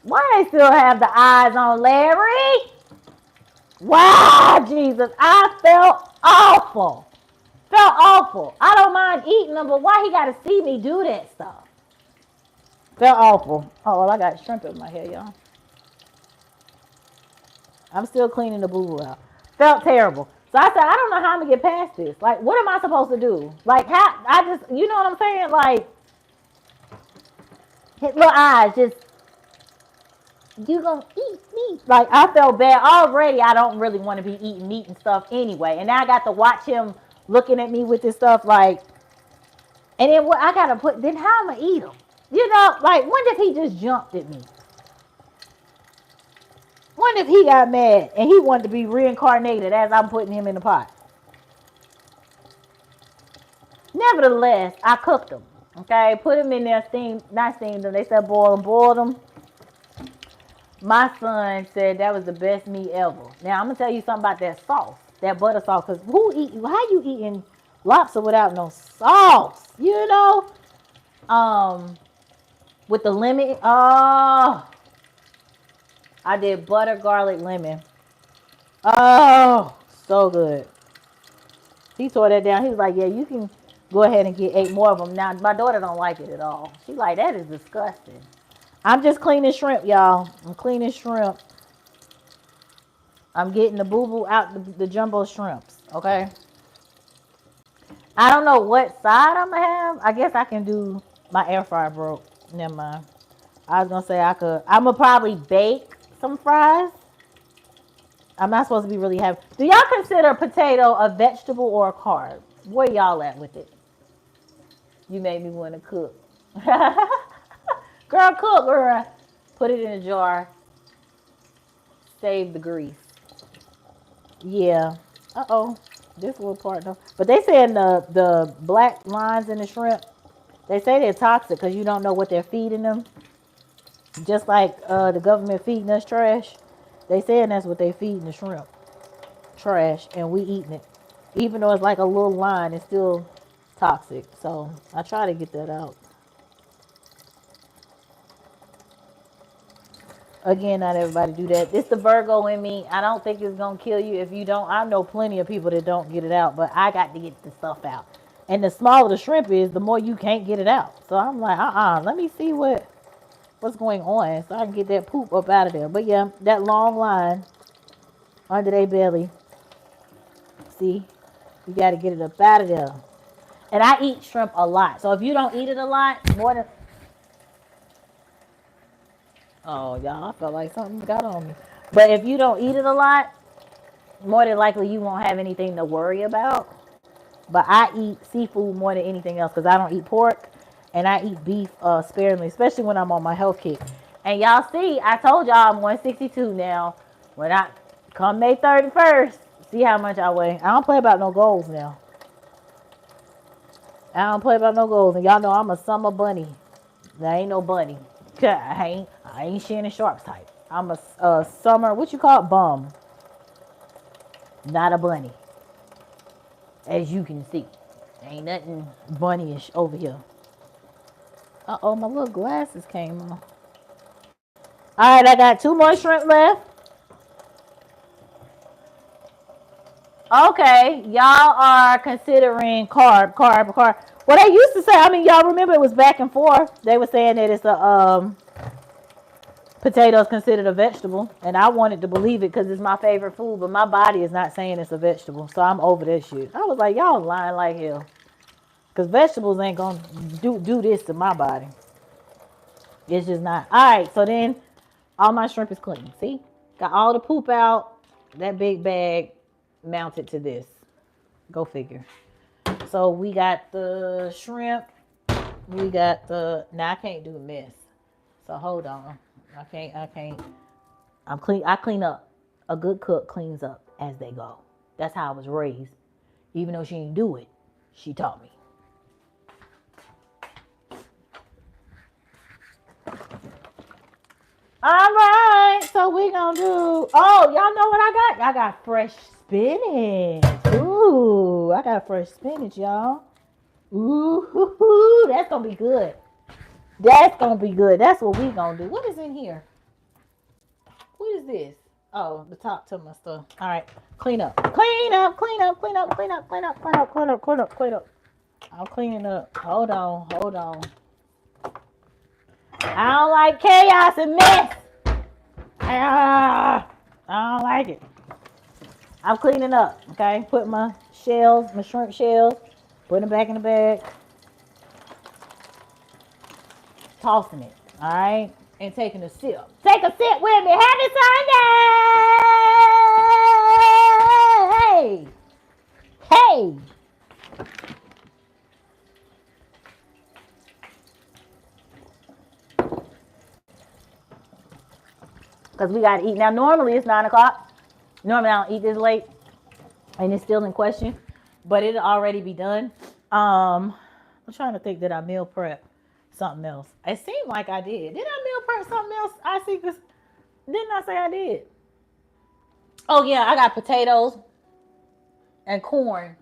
Why they still have the eyes on Larry? Wow, Jesus, I felt awful. Felt awful. I don't mind eating them, but why he got to see me do that stuff? Felt awful. Oh, well, I got shrimp in my hair, y'all. I'm still cleaning the boo-boo out. Felt terrible. So I said, I don't know how I'm going to get past this. Like, what am I supposed to do? Like, how, I just, you know what I'm saying? Like, his little eyes just, you gonna eat meat. Like, I felt bad. Already, I don't really want to be eating meat and stuff anyway. And now I got to watch him looking at me with this stuff, like, and then what I got to put, then how am I eat them? Like, when if he just jumped at me? When if he got mad and he wanted to be reincarnated as I'm putting him in the pot? Nevertheless, I cooked them. Okay, put them in there, not steamed them. They said boil them. My son said that was the best meat ever. Now I'm gonna tell you something about that sauce, that butter sauce. Cause how you eating lobster without no sauce? With the lemon. Oh, I did butter, garlic, lemon. Oh, so good. He tore that down. He was like, yeah, you can go ahead and get 8 more of them. Now, my daughter don't like it at all. She like, that is disgusting. I'm just cleaning shrimp, y'all. I'm cleaning shrimp. I'm getting the boo-boo out the jumbo shrimps, okay? I don't know what side I'm going to have. I guess I can do my air fryer broke. Never mind. I was going to say I'm going to probably bake some fries. I'm not supposed to be really heavy. Do y'all consider potato a vegetable or a carb? Where y'all at with it? You made me want to cook. Girl, cook, girl. Put it in a jar. Save the grease. Yeah. Uh-oh. This little part though. But they saying the black lines in the shrimp, they say they're toxic because you don't know what they're feeding them. Just like the government feeding us trash. They saying that's what they feeding the shrimp. Trash. And we eating it. Even though it's like a little line, it's still toxic. So I try to get that out. Again, not everybody do that. It's the Virgo in me. I don't think it's gonna kill you if you don't. I know plenty of people that don't get it out, but I got to get the stuff out. And the smaller the shrimp is, the more you can't get it out. So I'm like, let me see what's going on so I can get that poop up out of there. But yeah, that long line under their belly. See, you got to get it up out of there. And I eat shrimp a lot. So if you don't eat it a lot, more than oh y'all, I felt like something got on me. But if you don't eat it a lot, more than likely you won't have anything to worry about. But I eat seafood more than anything else because I don't eat pork and I eat beef sparingly, especially when I'm on my health kick. And y'all see, I told y'all I'm 162 now. When I come May 31st, see how much I weigh. I don't play about no goals now. I don't play about no goals. And y'all know I'm a summer bunny. There ain't no bunny. I ain't Shannon Sharp's type. I'm a summer, what you call it? Bum. Not a bunny. As you can see. Ain't nothing bunnyish over here. Uh-oh, my little glasses came off. All right, I got 2 more shrimp left. Okay, y'all are considering carb. Well, they used to say, I mean, y'all remember it was back and forth. They were saying that it's a potatoes considered a vegetable, and I wanted to believe it because it's my favorite food, but my body is not saying it's a vegetable, so I'm over that shit. I was like, y'all lying like hell, because vegetables ain't gonna do this to my body. It's just not. All right, so then all my shrimp is clean. See, got all the poop out. That big bag mounted to this. Go figure. So we got the shrimp. We got the. Now I can't do a mess. So hold on. I can't. I'm clean. I clean up. A good cook cleans up as they go. That's how I was raised. Even though she didn't do it, she taught me. All right, so we gonna do. Oh, y'all know what I got? I got fresh spinach. Ooh, I got fresh spinach, y'all. Ooh, that's gonna be good. That's gonna be good. That's what we gonna do. What is in here? What is this? Oh, the top to my stuff. All right, clean up. Clean up. I'm cleaning up. Hold on. I don't like chaos and mess. I don't like it. I'm cleaning up, okay? Put my shells, my shrimp shells, putting them back in the bag. Tossing it, all right? And taking a sip. Take a sip with me. Happy Sunday! Hey! Because we got to eat. Now, normally it's 9 o'clock. Normally I don't eat this late. And it's still in question. But it'll already be done. I'm trying to think, did I meal prep something else? It seemed like I did. Did I meal prep something else? I see, because didn't I say I did? Oh, yeah, I got potatoes and corn.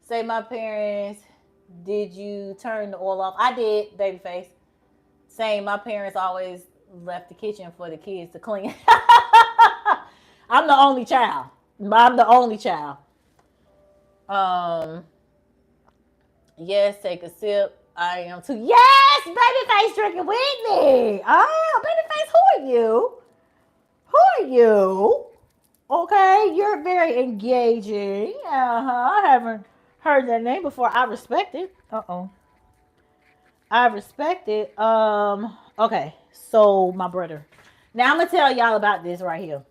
Say my parents, did you turn the oil off? I did, babyface. Same, my parents always left the kitchen for the kids to clean. I'm the only child. Yes, take a sip. I am too. Yes, babyface drinking with me. Oh, babyface, who are you? Okay, you're very engaging. I haven't heard that name before. I respect it. I respect it. Okay, so my brother. Now I'm gonna tell y'all about this right here.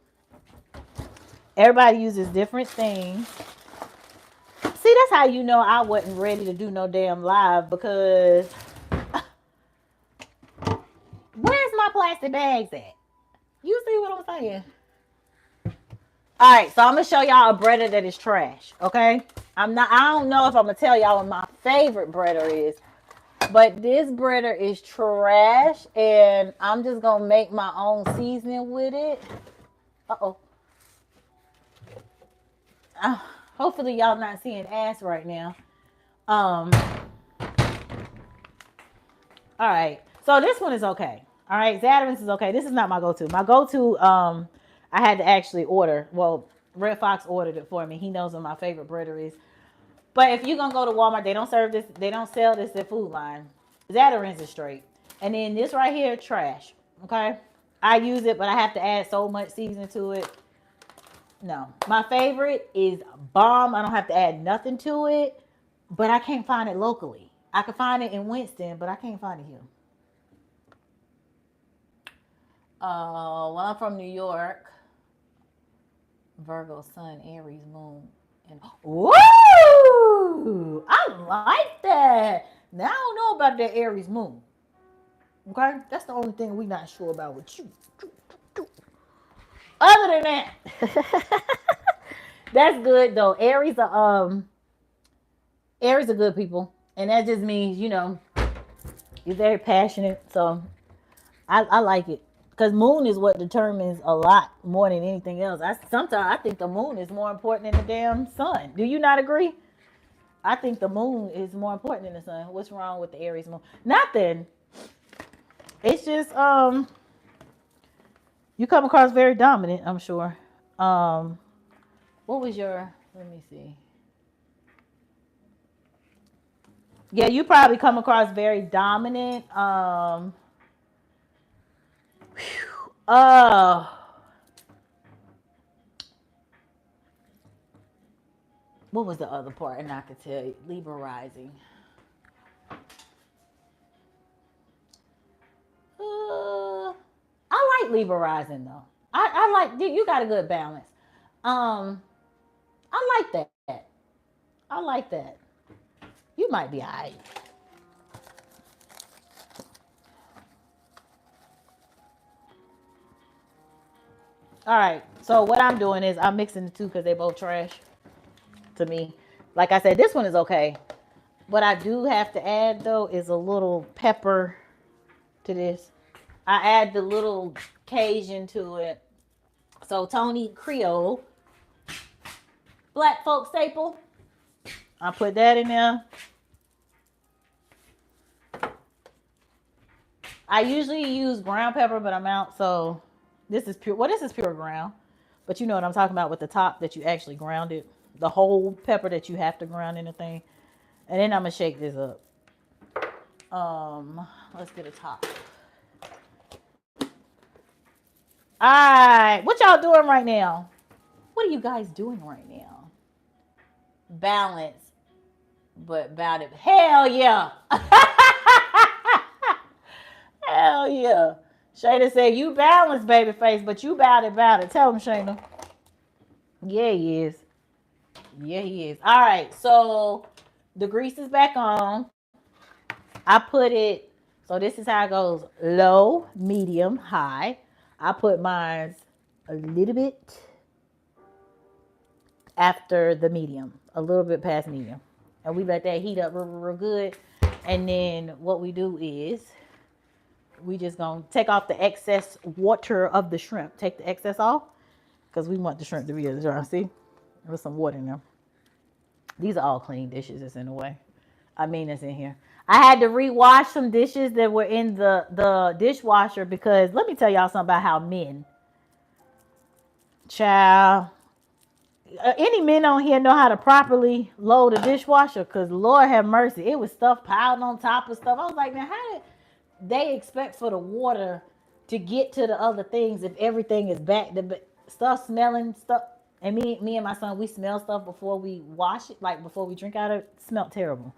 Everybody uses different things. See, that's how you know I wasn't ready to do no damn live, because where's my plastic bags at? You see what I'm saying? All right, so I'm gonna show y'all a breader that is trash. Okay, I don't know if I'm gonna tell y'all what my favorite breader is, but this breader is trash, and I'm just gonna make my own seasoning with it. Hopefully y'all not seeing ass right now. All right, so this one is okay. All right, Zatarain's is okay. This is not my go-to. My go-to, I had to actually order. Well, Red Fox ordered it for me. He knows what my favorite breader is. But if you're gonna go to Walmart, they don't serve this. They don't sell this at Food Line. Zatarain's is straight. And then this right here, trash. Okay, I use it, but I have to add so much seasoning to it. No, my favorite is bomb. I don't have to add nothing to it, but I can't find it locally. I can find it in Winston, but I can't find it here. Well, I'm from New York. Virgo, Sun, Aries, Moon, and woo! I like that. Now I don't know about that Aries Moon. Okay, that's the only thing we not sure about with you. Other than that, that's good though. Aries are good people, and that just means, you know, you're very passionate. So I like it, because moon is what determines a lot more than anything else. Sometimes I think the moon is more important than the damn sun. Do you not agree? I think the moon is more important than the sun. What's wrong with the Aries moon? Nothing. It's just you come across very dominant, I'm sure. What was your, let me see. Yeah, you probably come across very dominant. Uh what was the other part? And I could tell you, Libra rising. I like Libra rising though. I like you got a good balance. I like that. I like that. You might be alright. All right. So what I'm doing is I'm mixing the two because they both trash to me. Like I said, this one is okay. What I do have to add though is a little pepper to this. I add the little Cajun to it. So Tony Creole, black folk staple. I put that in there. I usually use ground pepper, but I'm out, so this is pure. Well, this is pure ground, but you know what I'm talking about with the top that you actually ground it, the whole pepper that you have to ground in the thing. And then I'm gonna shake this up. Let's get a top. All right, what y'all doing right now? What are you guys doing right now? Balance, but about it. Hell yeah. Hell yeah. Shayna said, you balance, baby face, but you bout it. Tell him, Shayna. Yeah, he is. Yeah, he is. All right, so the grease is back on. I put it, so this is how it goes. Low, medium, high. I put mine a little bit after the medium, a little bit past medium. And we let that heat up real good. And then what we do is we just gonna take off the excess water of the shrimp. Take the excess off because we want the shrimp to be dry. See, there's some water in there. These are all clean dishes that's in the way. I mean, it's in here. I had to rewash some dishes that were in the dishwasher because let me tell y'all something about how men, child, any men on here know how to properly load a dishwasher? Because Lord have mercy, it was stuff piled on top of stuff. I was like, man, how did they expect for the water to get to the other things if everything is back to stuff smelling stuff? And me and my son, we smell stuff before we wash it, like before we drink out of it. It smelled terrible.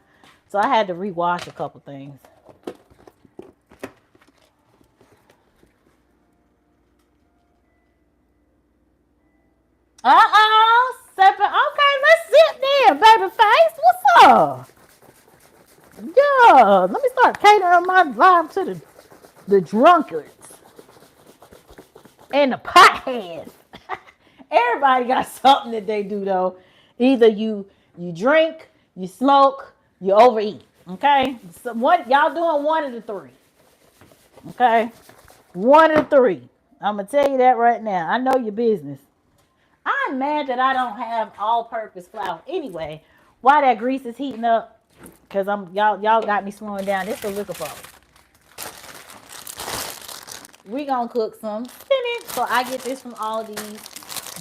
So I had to rewash a couple things. Okay, let's sit there, baby face. What's up? Yeah, let me start catering my life to the drunkards and the potheads. Everybody got something that they do though. Either you drink, you smoke, you overeat. Okay, so what y'all doing? One of the three. Okay, one of the three. I'm gonna tell you that right now. I know your business. I'm mad that I don't have all-purpose flour. Anyway, while that grease is heating up, cause y'all got me slowing down. This is a liquor pole. We gonna cook some spinach. So I get this from Aldi's.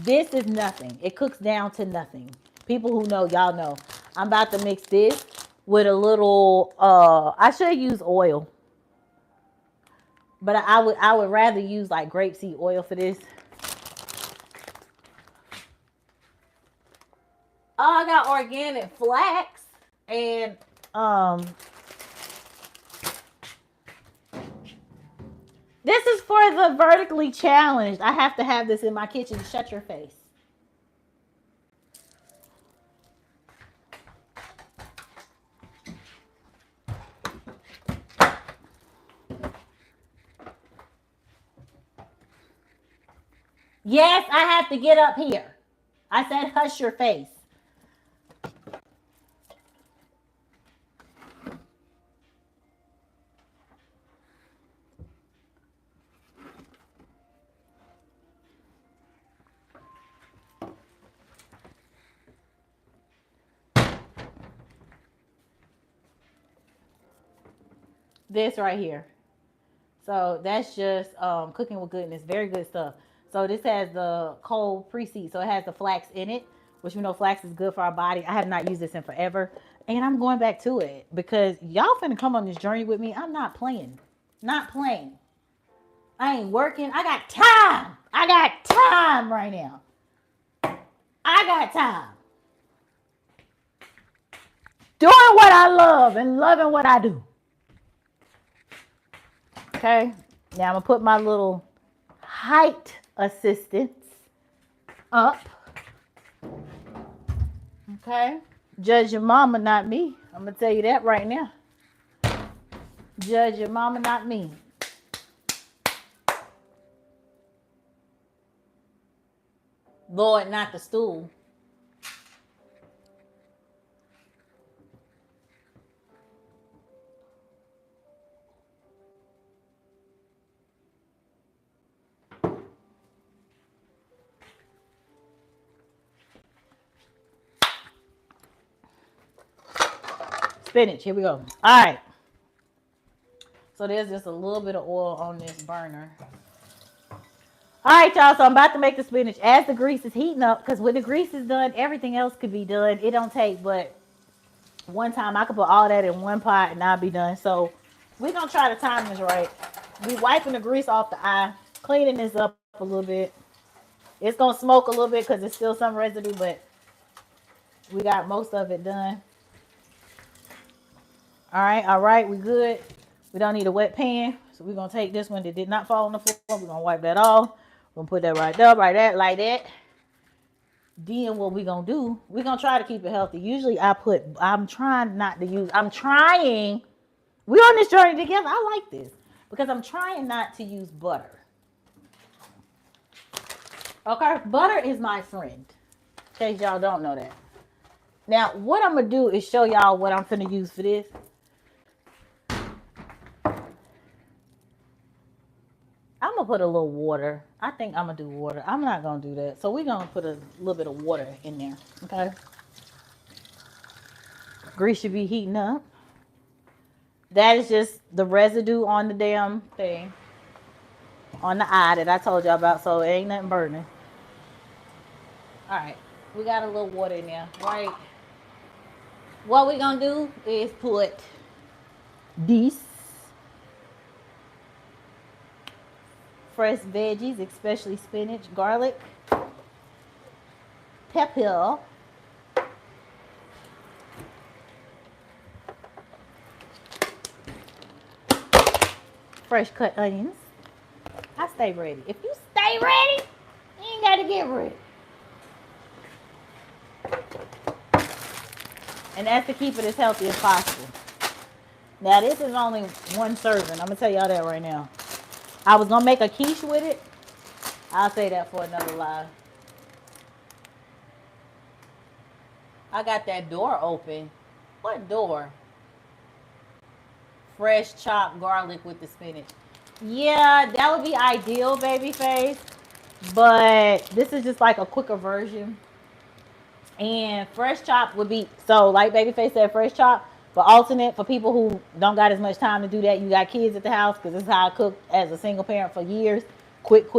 This is nothing. It cooks down to nothing. People who know, y'all know. I'm about to mix this with a little. I should use oil, but I would rather use like grapeseed oil for this. I got organic flax and this is for the vertically challenged. I have to have this in my kitchen. Shut your face. Yes, I have to get up here. I said hush your face. this right here. So that's just cooking with goodness. Very good stuff. So this has the cold pre-seed. So it has the flax in it, which we know flax is good for our body. I have not used this in forever. And I'm going back to it because y'all finna come on this journey with me. I'm not playing. Not playing. I ain't working. I got time. I got time right now. I got time. Doing what I love and loving what I do. Okay. Now I'm going to put my little height assistance up. Okay. Judge your mama, not me. I'm going to tell you that right now. Judge your mama, not me. Lord, not the stool. Spinach. Here we go. All right. So there's just a little bit of oil on this burner. All right, y'all. So I'm about to make the spinach. As the grease is heating up, because when the grease is done, everything else could be done. It don't take but one time. I could put all that in one pot and I'll be done. So we're going to try to time this right. We wiping the grease off the eye, cleaning this up a little bit. It's going to smoke a little bit because there's still some residue, but we got most of it done. All right, we good. We don't need a wet pan. So we're going to take this one that did not fall on the floor. We're going to wipe that off. We're going to put that right there, right there, like that. Then what we're going to do, we're going to try to keep it healthy. Usually I'm trying not to use, we're on this journey together. I like this because I'm trying not to use butter. Okay, butter is my friend. In case y'all don't know that. Now, what I'm going to do is show y'all what I'm finna use for this. I'm going to put a little water. I think I'm going to do water. I'm not going to do that. So we're going to put a little bit of water in there. Okay. Grease should be heating up. That is just the residue on the damn thing. On the eye that I told y'all about. So it ain't nothing burning. All right. We got a little water in there. Right. What we're going to do is put this. Fresh veggies, especially spinach, garlic, pepper, fresh cut onions. I stay ready. If you stay ready, you ain't got to get ready. And that's to keep it as healthy as possible. Now, this is only one serving. I'm going to tell y'all that right now. I was going to make a quiche with it. I'll say that for another live. I got that door open. What door? Fresh chopped garlic with the spinach. Yeah, that would be ideal, babyface. But this is just like a quicker version. And fresh chop would be, so like babyface said, fresh chop. But alternate for people who don't got as much time to do that. You got kids at the house, because this is how I cooked as a single parent for years. Quick.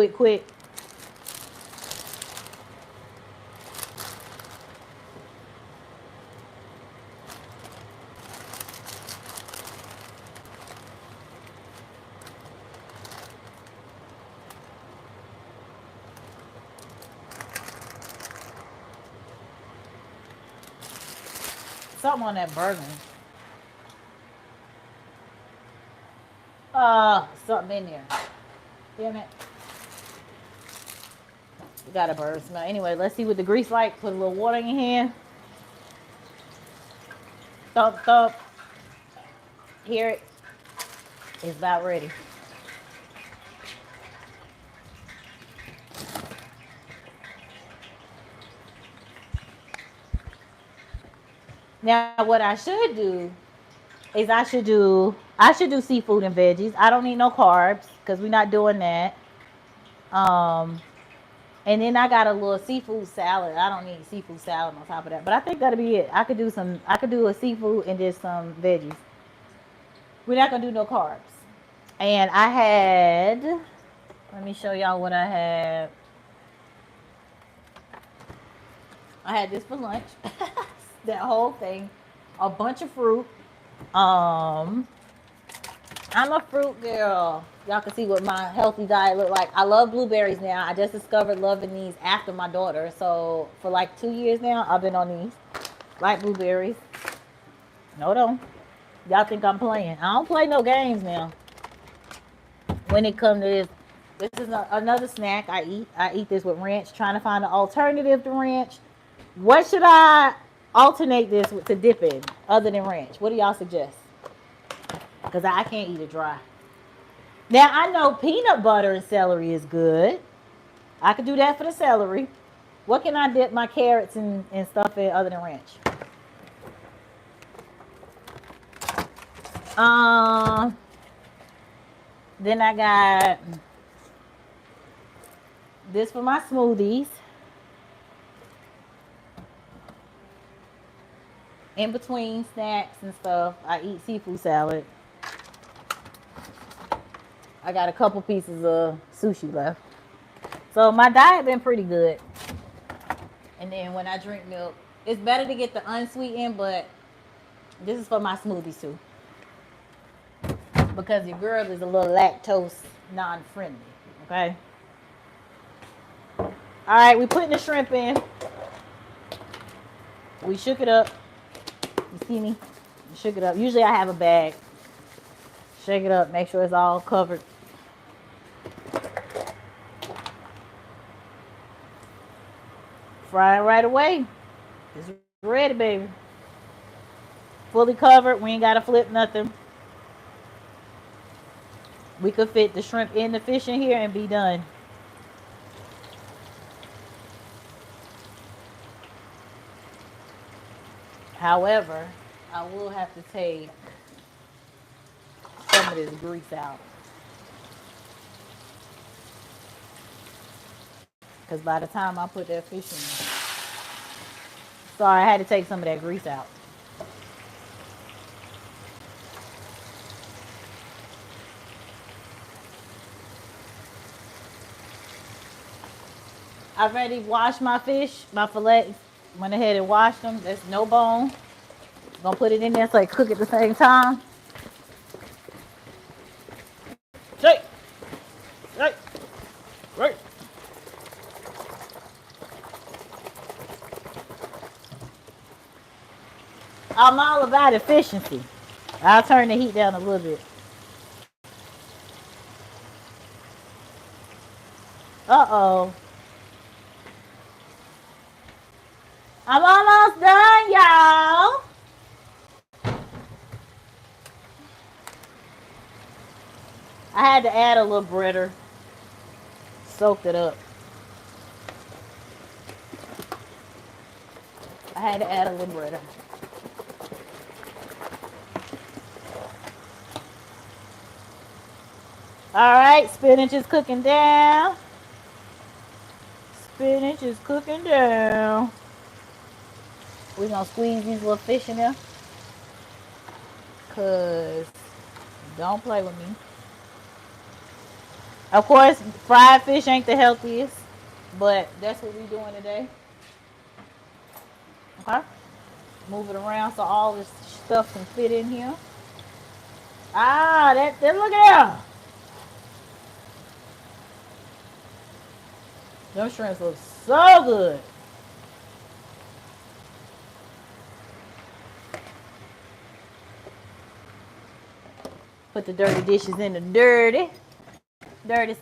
Something on that burger. Something in there. Damn it. You got a bird smell. Anyway, let's see what the grease like. Put a little water in your hand. Thump. Hear it. It's about ready. Now, what I should do is I should do seafood and veggies. I don't need no carbs because we're not doing that. And then I got a little seafood salad. I don't need seafood salad on top of that. But I think that'll be it. I could do a seafood and just some veggies. We're not gonna do no carbs. And I had, let me show y'all what I had. I had this for lunch. That whole thing. A bunch of fruit. I'm a fruit girl. Y'all can see what my healthy diet look like. I love blueberries now. I just discovered loving these after my daughter. So for like 2 years now, I've been on these. Like blueberries. No, don't. Y'all think I'm playing. I don't play no games now. When it comes to this. This is another snack I eat. I eat this with ranch. Trying to find an alternative to ranch. What should I alternate this with to dip in other than ranch? What do y'all suggest? Because I can't eat it dry. Now, I know peanut butter and celery is good. I could do that for the celery. What can I dip my carrots and stuff in other than ranch? Then I got this for my smoothies. In between snacks and stuff, I eat seafood salad. I got a couple pieces of sushi left. So my diet been pretty good. And then when I drink milk, it's better to get the unsweetened, but this is for my smoothies too. Because your girl is a little lactose non-friendly, okay? All right, we putting the shrimp in. We shook it up. You see me? Shook it up. Usually I have a bag. Shake it up. Make sure it's all covered. Fry it right away. It's ready, baby. Fully covered. We ain't got to flip nothing. We could fit the shrimp in the fish in here and be done. However, I will have to take some of this grease out. Because by the time I put that fish in, sorry, I had to take some of that grease out. I've already washed my fish, my fillet. Went ahead and washed them. There's no bone. Gonna put it in there so I cook at the same time. Shake. Shake. Right. I'm all about efficiency. I'll turn the heat down a little bit. Uh-oh. I'm almost done, y'all. I had to add a little breader. Soaked it up. I had to add a little breader. All right, spinach is cooking down. Spinach is cooking down. We're going to squeeze these little fish in there. Because don't play with me. Of course, fried fish ain't the healthiest. But that's what we're doing today. Okay? Move it around so all this stuff can fit in here. Ah, that look at that. Those shrimps look so good. Put the dirty dishes in the dirty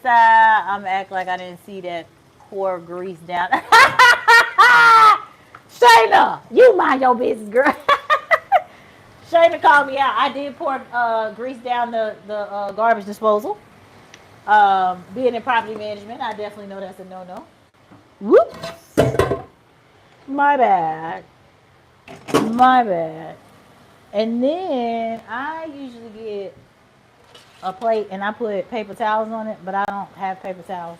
side. I'm gonna act like I didn't see that pour grease down. Shayna, you mind your business, girl. Shayna called me out. I did pour grease down the garbage disposal. Being in property management, I definitely know that's a no-no. Whoops. My bad. My bad. And then I usually get a plate and I put paper towels on it, but I don't have paper towels.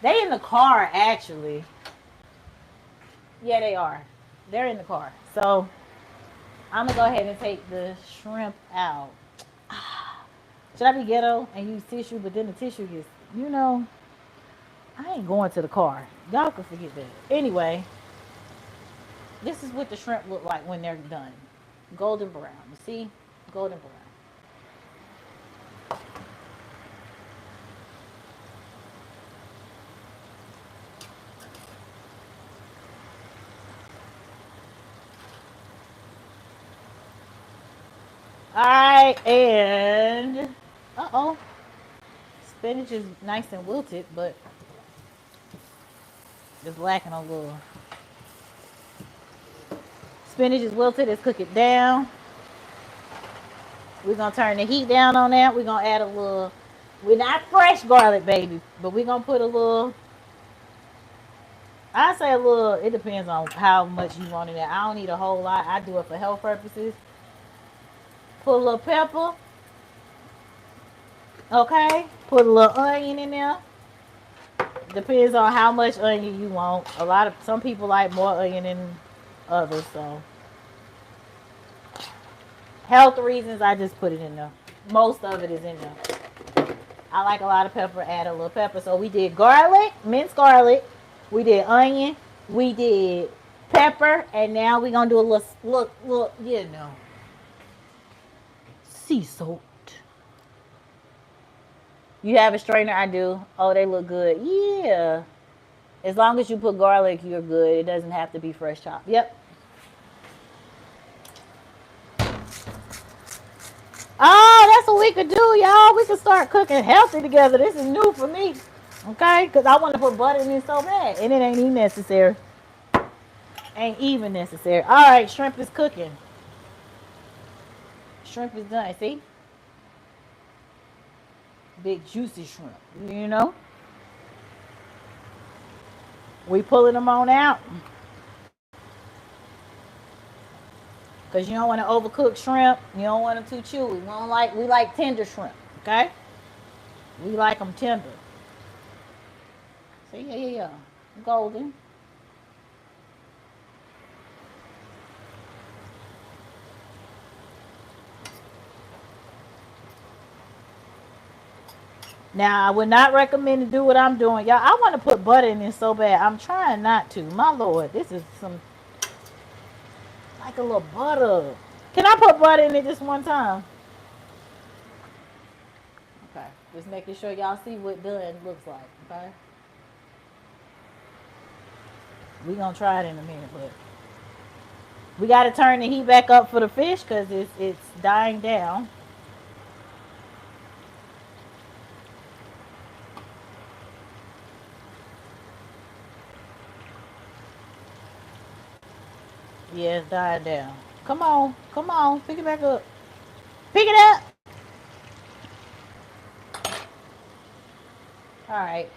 They in the car, actually. Yeah, they are. They're in the car. So I'm going to go ahead and take the shrimp out. Should I be ghetto and use tissue, but then the tissue gets, you know, I ain't going to the car. Y'all can forget that. Anyway, this is what the shrimp look like when they're done. Golden brown. You see? Golden brown. Alright, and uh-oh. Spinach is nice and wilted, but it's lacking a little. Spinach is wilted. Let's cook it down. We're going to turn the heat down on that. We're going to add a little, we're not fresh garlic, baby, but we're going to put a little, I say a little, it depends on how much you want in there. I don't need a whole lot. I do it for health purposes. Put a little pepper. Okay. Put a little onion in there. Depends on how much onion you want. Some people like more onion than others, so. Health reasons, I just put it in there. Most of it is in there. I like a lot of pepper, add a little pepper. So we did garlic, minced garlic. We did onion. We did pepper. And now we're going to do a little, you know, sea salt. You have a strainer? I do. Oh, they look good. Yeah. As long as you put garlic, you're good. It doesn't have to be fresh chopped. Yep. Oh, that's what we could do, y'all. We could start cooking healthy together. This is new for me. Okay? Because I want to put butter in it so bad. And it ain't even necessary. Ain't even necessary. All right, shrimp is cooking. Shrimp is done. See? Big juicy shrimp. You know? We pulling them on out. Because you don't want to overcook shrimp. You don't want them too chewy. We like tender shrimp. Okay? We like them tender. See? Yeah. Golden. Now, I would not recommend to do what I'm doing. Y'all, I want to put butter in this so bad. I'm trying not to. My Lord, this is some, like a little butter. Can I put butter in it just one time? Okay. Just making sure y'all see what done looks like. Okay. We're going to try it in a minute, but we got to turn the heat back up for the fish because it's dying down. Yeah, it's dying down. Come on. Pick it back up. Pick it up. All right.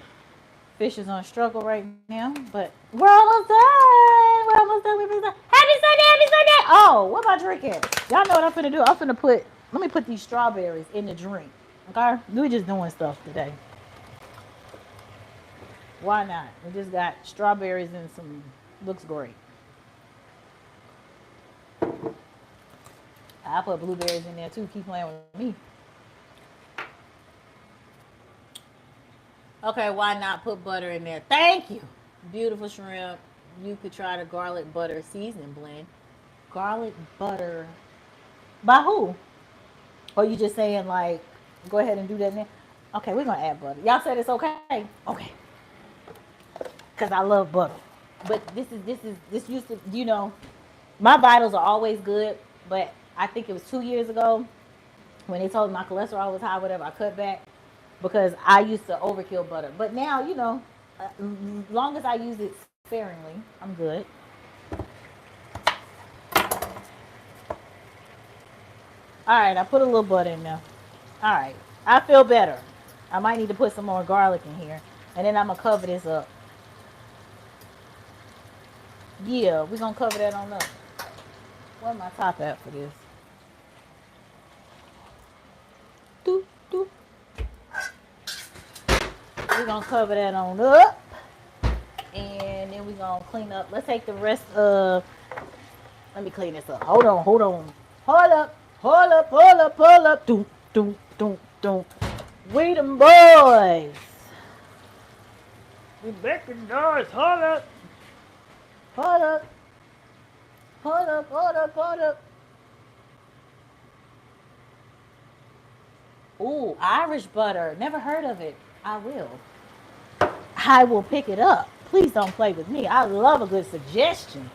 Fish is on struggle right now, but we're almost done. We're almost done. Happy Sunday. Oh, what am I drinking? Y'all know what I'm finna do. Let me put these strawberries in the drink. Okay? We're just doing stuff today. Why not? We just got strawberries and some, looks great. I put blueberries in there too. Keep playing with me. Okay, why not put butter in there? Thank you. Beautiful shrimp. You could try the garlic butter seasoning blend. Garlic butter. By who? Or you just saying like, go ahead and do that now? Okay, we're going to add butter. Y'all said it's okay? Okay. Because I love butter. But this used to, you know, my vitals are always good, but I think it was 2 years ago when they told me my cholesterol was high, whatever, I cut back because I used to overkill butter. But now, you know, as long as I use it sparingly, I'm good. All right, I put a little butter in there. All right, I feel better. I might need to put some more garlic in here. And then I'm going to cover this up. Yeah, we're going to cover that on up. Where's my top at for this? Doop, doop. We're going to cover that on up. And then we're going to clean up. Let's take the rest of... Let me clean this up. Hold on. Hold up. Doop, doop, doop. Don't. We them boys. We back in doors. Hold up. Hold up. Hold up. Hold up. Hold up. Ooh, Irish butter. Never heard of it. I will. I will pick it up. Please don't play with me. I love a good suggestion.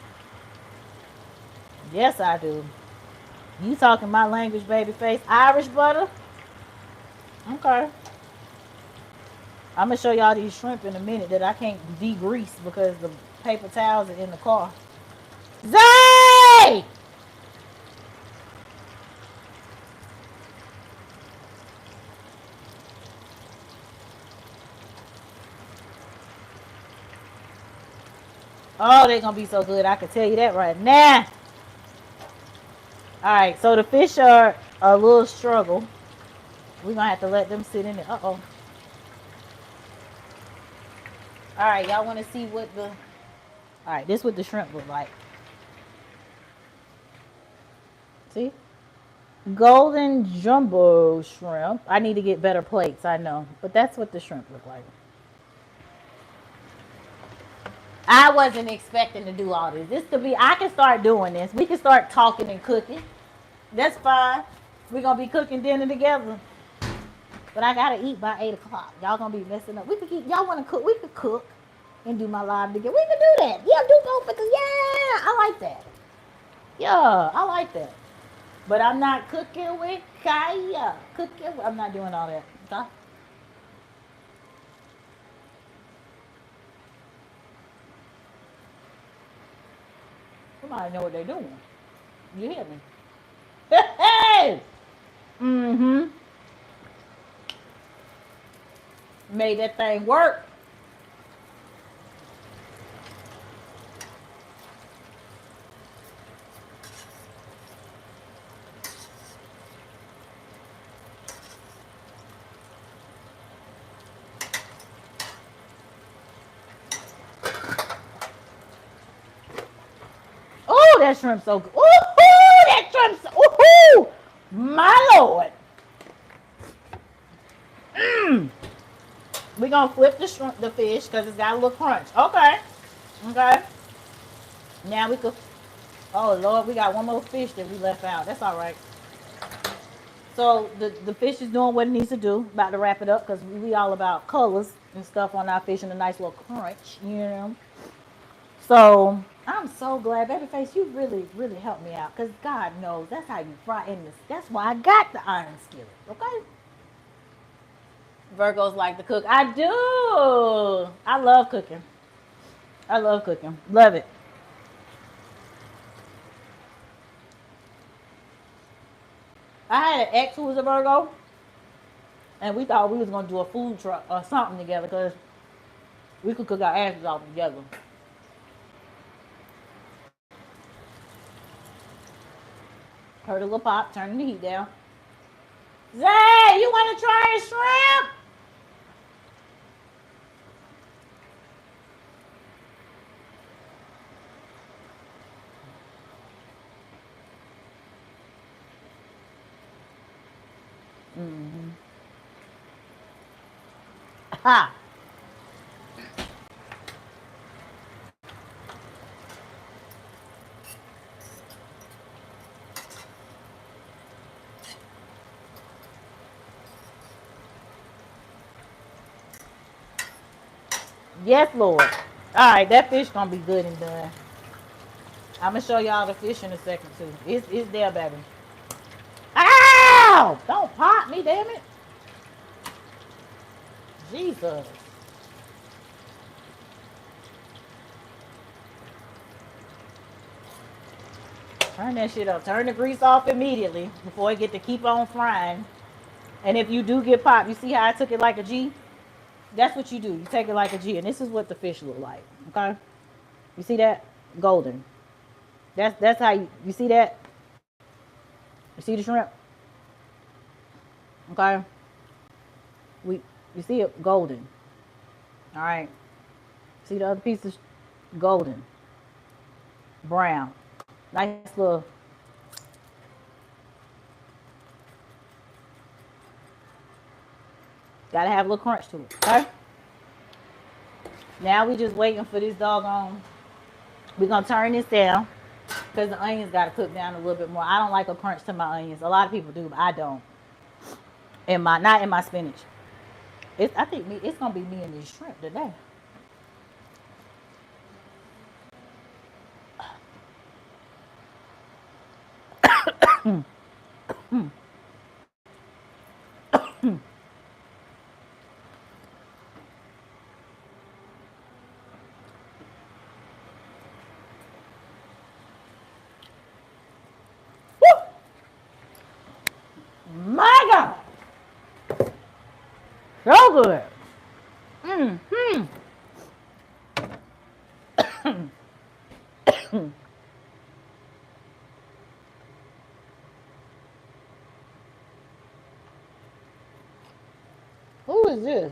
Yes, I do. You talking my language, baby face. Irish butter? Okay. I'm going to show y'all these shrimp in a minute that I can't degrease because the paper towels are in the car. Zay! Oh, they're going to be so good. I can tell you that right now. All right, so the fish are a little struggle. We're going to have to let them sit in it. Uh-oh. All right, y'all want to see what the... All right, this is what the shrimp look like. See? Golden jumbo shrimp. I need to get better plates, I know. But that's what the shrimp look like. I wasn't expecting to do all this. This could be, I can start doing this. We can start talking and cooking. That's fine. We're going to be cooking dinner together. But I got to eat by 8 o'clock. Y'all going to be messing up. We could keep, y'all want to cook? We could cook and do my live together. We could do that. Yeah, do both because, yeah, I like that. Yeah, I like that. But I'm not cooking with Kaya. I'm not doing all that. Okay? Somebody know what they're doing. You hear me? Hey! Mm-hmm. Made that thing work. Oh, that shrimp so good. Ooh, that shrimp so, ooh, my Lord. We're going to flip the shrimp, the fish, because it's got a little crunch. Okay. Okay. Now we could, oh, Lord, we got one more fish that we left out. That's all right. So the fish is doing what it needs to do. About to wrap it up because we all about colors and stuff on our fish and a nice little crunch, you know. So I'm so glad, Babyface, you really, really helped me out because God knows that's how you fry in this. That's why I got the iron skillet, okay? Virgos like to cook. I do. I love cooking. I love cooking. Love it. I had an ex who was a Virgo, and we thought we was gonna do a food truck or something together because we could cook our asses off together. Heard a little pop, turning the heat down. Zay, you want to try a shrimp? Mm-hmm. Ha. Yes, Lord. All right, that fish gonna be good and done. I'm gonna show y'all the fish in a second too. It's there, baby. Ow! Don't pop me, damn it. Jesus. Turn that shit up. Turn the grease off immediately before it get to keep on frying. And if you do get popped, you see how I took it like a G? That's what you do. You take it like a G. And this is what the fish look like. Okay? You see that? Golden. That's how you see that? You see the shrimp? Okay? You see it? Golden. Alright. See the other pieces? Golden. Brown. Nice little. Gotta have a little crunch to it. Okay. Now we just waiting for this doggone. We're gonna turn this down because the onions gotta cook down a little bit more. I don't like a crunch to my onions. A lot of people do, but I don't. Not in my spinach. I think it's gonna be me and this shrimp today. Woo! My God, so good. Mm-hmm. Who is this?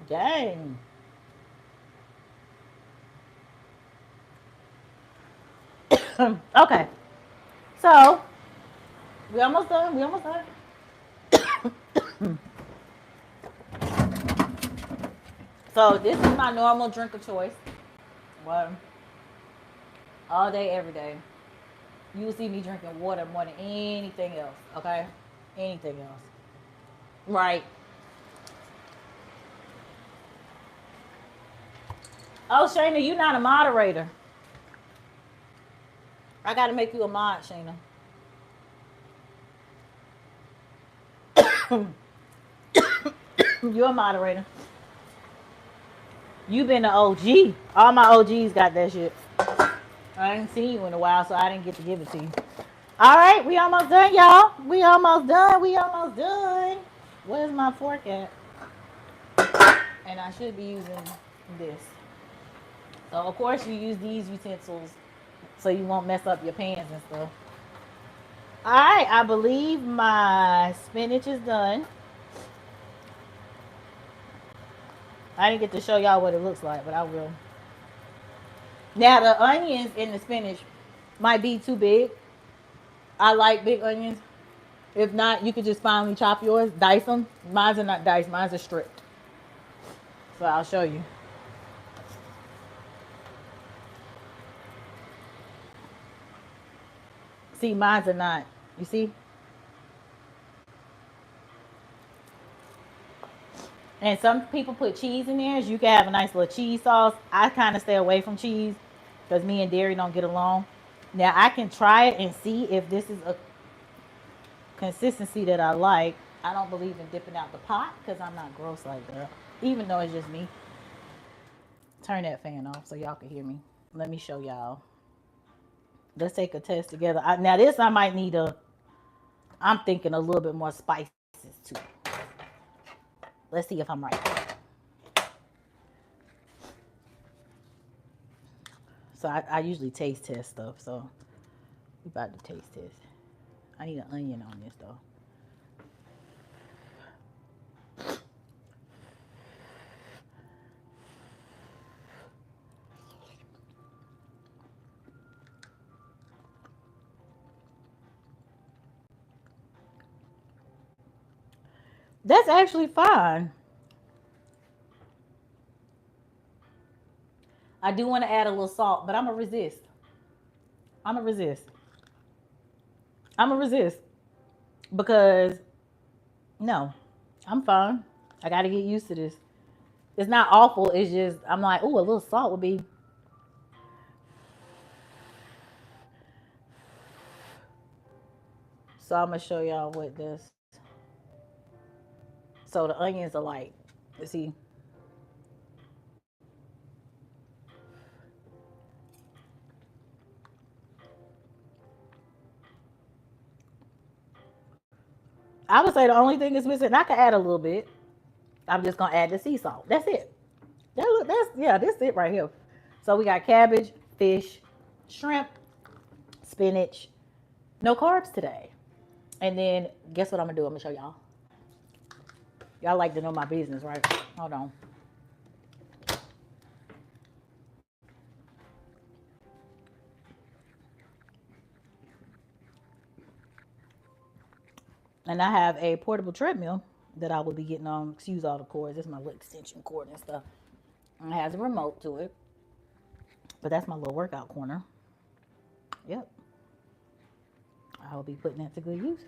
Dang. Okay, so we almost done. We almost done. So this is my normal drink of choice. Well, all day, every day. You will see me drinking water more than anything else. Okay, anything else. Right. Oh, Shayna, you're not a moderator. I got to make you a mod, Shayna. You're a moderator. You been the OG. All my OGs got that shit. I ain't seen you in a while, so I didn't get to give it to you. All right, we almost done, y'all. We almost done. We almost done. Where's my fork at? And I should be using this. So, of course, you use these utensils so you won't mess up your pans and stuff. All right, I believe my spinach is done. I didn't get to show y'all what it looks like, but I will. Now, the onions in the spinach might be too big. I like big onions. If not, you could just finely chop yours, dice them. Mine's are not diced, mine's are stripped. So I'll show you. See, mine's are not. You see? And some people put cheese in theirs. You can have a nice little cheese sauce. I kind of stay away from cheese because me and dairy don't get along. Now, I can try it and see if this is a consistency that I like. I don't believe in dipping out the pot because I'm not gross like that. Even though it's just me. Turn that fan off so y'all can hear me. Let me show y'all. Let's take a test together. Now this I might need I'm thinking a little bit more spices too. Let's see if I'm right. So I usually taste test stuff. So we about to taste test. I need an onion on this though. That's actually fine. I do want to add a little salt, but I'm going to resist. I'm going to resist. I'm going to resist because no, I'm fine. I got to get used to this. It's not awful. It's just, I'm like, oh, a little salt would be. So I'm going to show y'all what this. So the onions are like, you see. I would say the only thing is missing, I could add a little bit. I'm just gonna add the sea salt. That's it. That's it right here. So we got cabbage, fish, shrimp, spinach. No carbs today. And then guess what I'm gonna do? I'm gonna show y'all. Y'all like to know my business, right? Hold on. And I have a portable treadmill that I will be getting on. Excuse all the cords. This is my little extension cord and stuff. And it has a remote to it. But that's my little workout corner. Yep. I will be putting that to good use.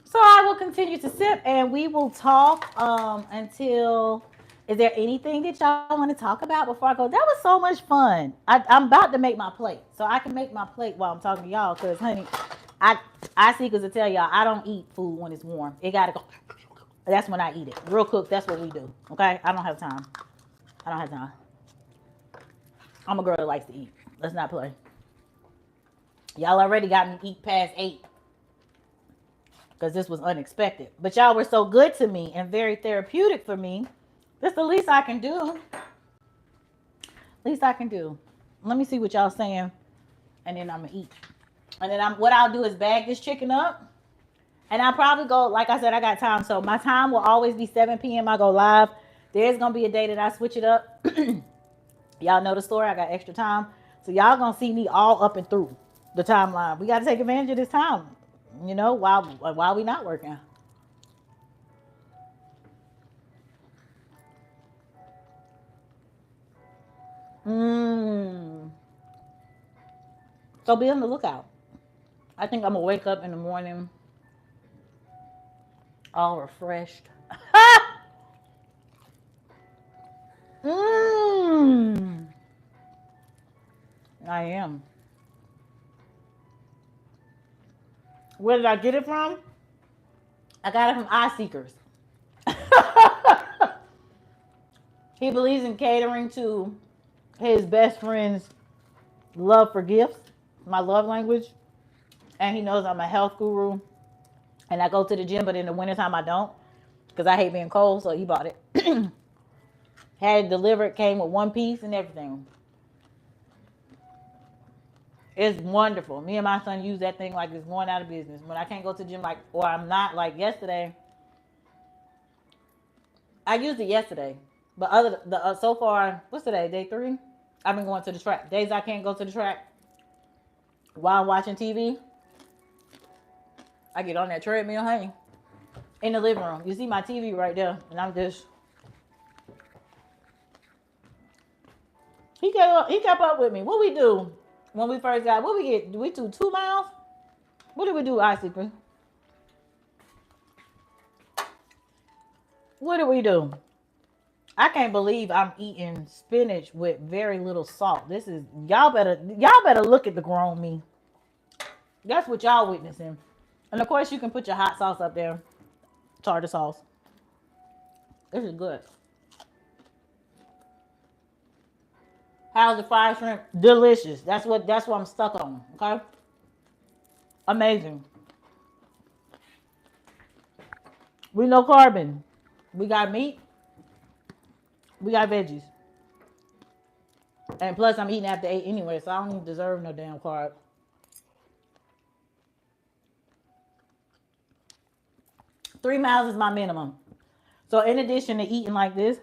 So I will continue to sip and we will talk until. Is there anything that y'all want to talk about before I go? That was so much fun. I'm about to make my plate. So I can make my plate while I'm talking to y'all. Because, honey, I see because to tell y'all, I don't eat food when it's warm. It got to go. That's when I eat it. Real cook, that's what we do. Okay? I don't have time. I don't have time. I'm a girl that likes to eat. Let's not play. Y'all already got me eat past 8. Because this was unexpected. But y'all were so good to me and very therapeutic for me. That's the least I can do. Least I can do. Let me see what y'all saying. And then I'm going to eat. And then what I'll do is bag this chicken up. And I'll probably go, like I said, I got time. So my time will always be 7 p.m. I go live. There's going to be a day that I switch it up. Y'all know the story. I got extra time. So y'all going to see me all up and through the timeline. We got to take advantage of this time. You know, while we not working. So be on the lookout. I think I'm gonna wake up in the morning all refreshed. Mmm. I am. Where did I get it from? I got it from Eye Seekers. He believes in catering to his best friend's love for gifts, my love language. And he knows I'm a health guru. And I go to the gym, but in the wintertime I don't. Because I hate being cold, so he bought it. Had it delivered, came with one piece and everything. It's wonderful. Me and my son use that thing like it's going out of business. When I can't go to the gym, like, or I'm not, like yesterday. I used it yesterday. But so far, what's today? Day 3? I've been going to the track. Days I can't go to the track while I'm watching TV. I get on that treadmill, honey, in the living room. You see my TV right there, and I'm just. He kept up with me. What we do when we first got? What we get? Do we do 2 miles? What did we do, Icebreaker? What did we do? I can't believe I'm eating spinach with very little salt. This is y'all better look at the grown me. That's what y'all witnessing. And of course you can put your hot sauce up there. Tartar sauce. This is good. How's the fried shrimp? Delicious. That's what I'm stuck on. Okay? Amazing. We no carbon. We got meat. We got veggies. And plus I'm eating after 8 anyway, so I don't even deserve no damn carb. Three miles is my minimum. So in addition to eating like this,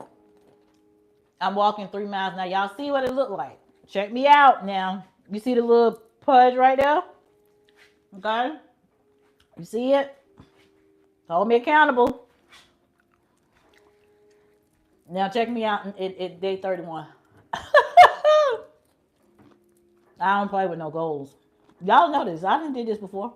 I'm walking 3 miles. Now y'all see what it look like. Check me out now. You see the little pudge right there? Okay? You see it? Hold me accountable. Now check me out at day 31. I don't play with no goals. Y'all know this. I done did this before.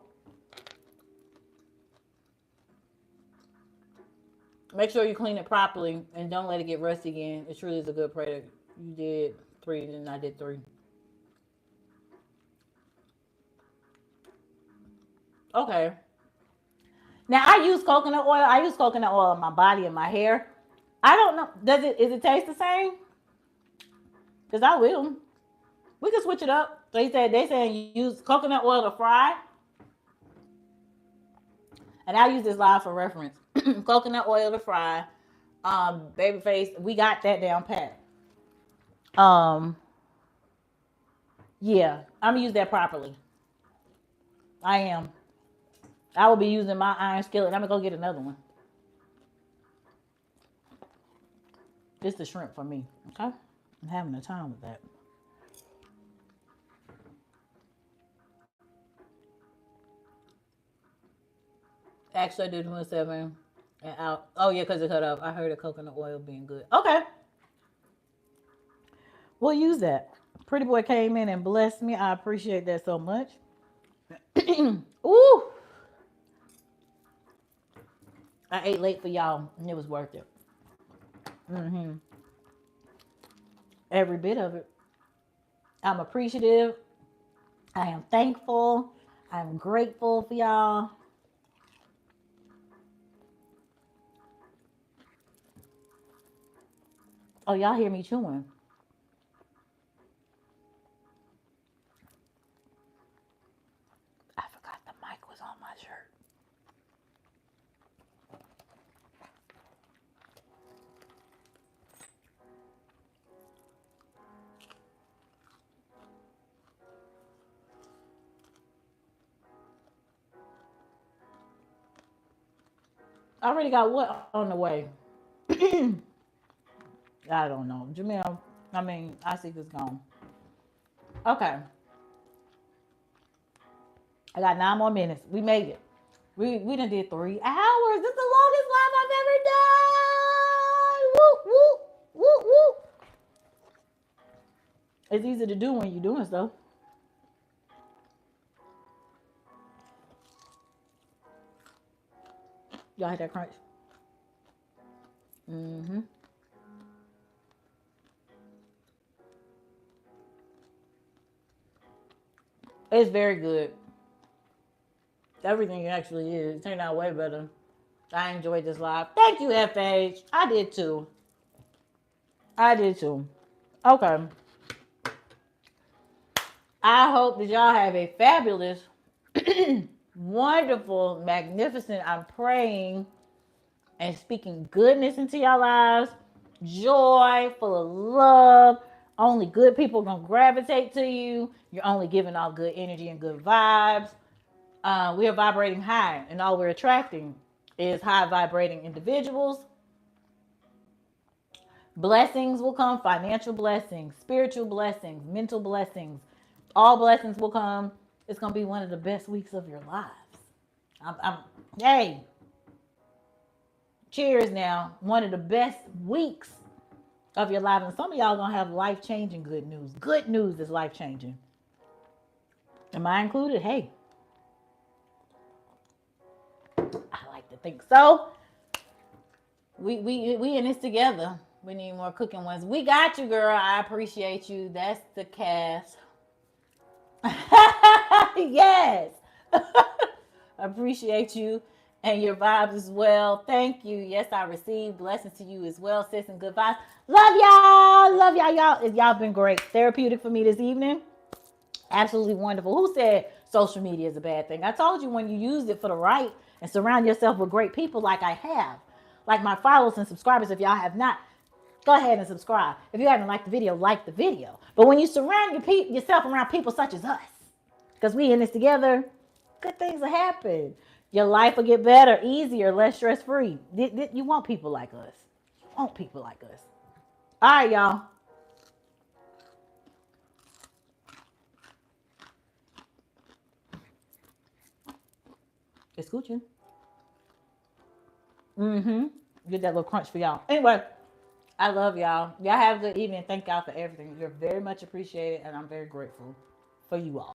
Make sure you clean it properly and don't let it get rusty again. It truly is a good product. You did 3 and I did 3. Okay. Now I use coconut oil. I use coconut oil on my body and my hair. I don't know. Is it taste the same? Because I will. We can switch it up. They saying you use coconut oil to fry. And I'll use this live for reference. Coconut oil to fry. Babyface, we got that down pat. Um, yeah, I'm gonna use that properly. I am. I will be using my iron skillet. I'm gonna go get another one. This is the shrimp for me. Okay, I'm having a time with that. Actually, I did 27 and out. Oh yeah, because it cut off. I heard the coconut oil being good. Okay, we'll use that. Pretty boy came in and blessed me. I appreciate that so much. Ooh, I ate late for y'all, and it was worth it. Mm-hmm. Every bit of it. I'm appreciative. I am thankful. I'm grateful for y'all. Oh, y'all hear me chewing? I forgot the mic was on my shirt. I already got what on the way? I don't know. Jamil, I see this gone. Okay. I got 9 more minutes. We made it. We done did 3 hours. This is the longest live I've ever done. Whoop, whoop, whoop, whoop. It's easy to do when you're doing stuff. Y'all had that crunch? Mm-hmm. It's very good. Everything actually is. It turned out way better. I enjoyed this live. Thank you, FH. I did too. I did too. Okay. I hope that y'all have a fabulous, wonderful, magnificent. I'm praying and speaking goodness into your lives. Joy, full of love. Only good people are gonna gravitate to you. You're only giving off good energy and good vibes. We are vibrating high, and all we're attracting is high vibrating individuals. Blessings will come, financial blessings, spiritual blessings, mental blessings. All blessings will come. It's gonna be one of the best weeks of your lives. Hey, cheers now. One of the best weeks of your life. And some of y'all gonna have life-changing good news. Good news is life-changing. Am I included? Hey, I like to think so. We in this together. We need more cooking ones. We got you, girl. I appreciate you. That's the cast. Yes. Appreciate you and your vibes as well. Thank you. Yes, I received blessings to you as well, sis, and good vibes. Love y'all. Love y'all. Y'all been great. Therapeutic for me this evening. Absolutely wonderful. Who said social media is a bad thing? I told you when you use it for the right and surround yourself with great people like I have. Like my followers and subscribers, if y'all have not, go ahead and subscribe. If you haven't liked the video, like the video. But when you surround yourself around people such as us, because we in this together, good things will happen. Your life will get better, easier, less stress-free. You want people like us. You want people like us. All right, y'all. It's scooching. Mm-hmm. Get that little crunch for y'all. Anyway, I love y'all. Y'all have a good evening. Thank y'all for everything. You're very much appreciated, and I'm very grateful for you all.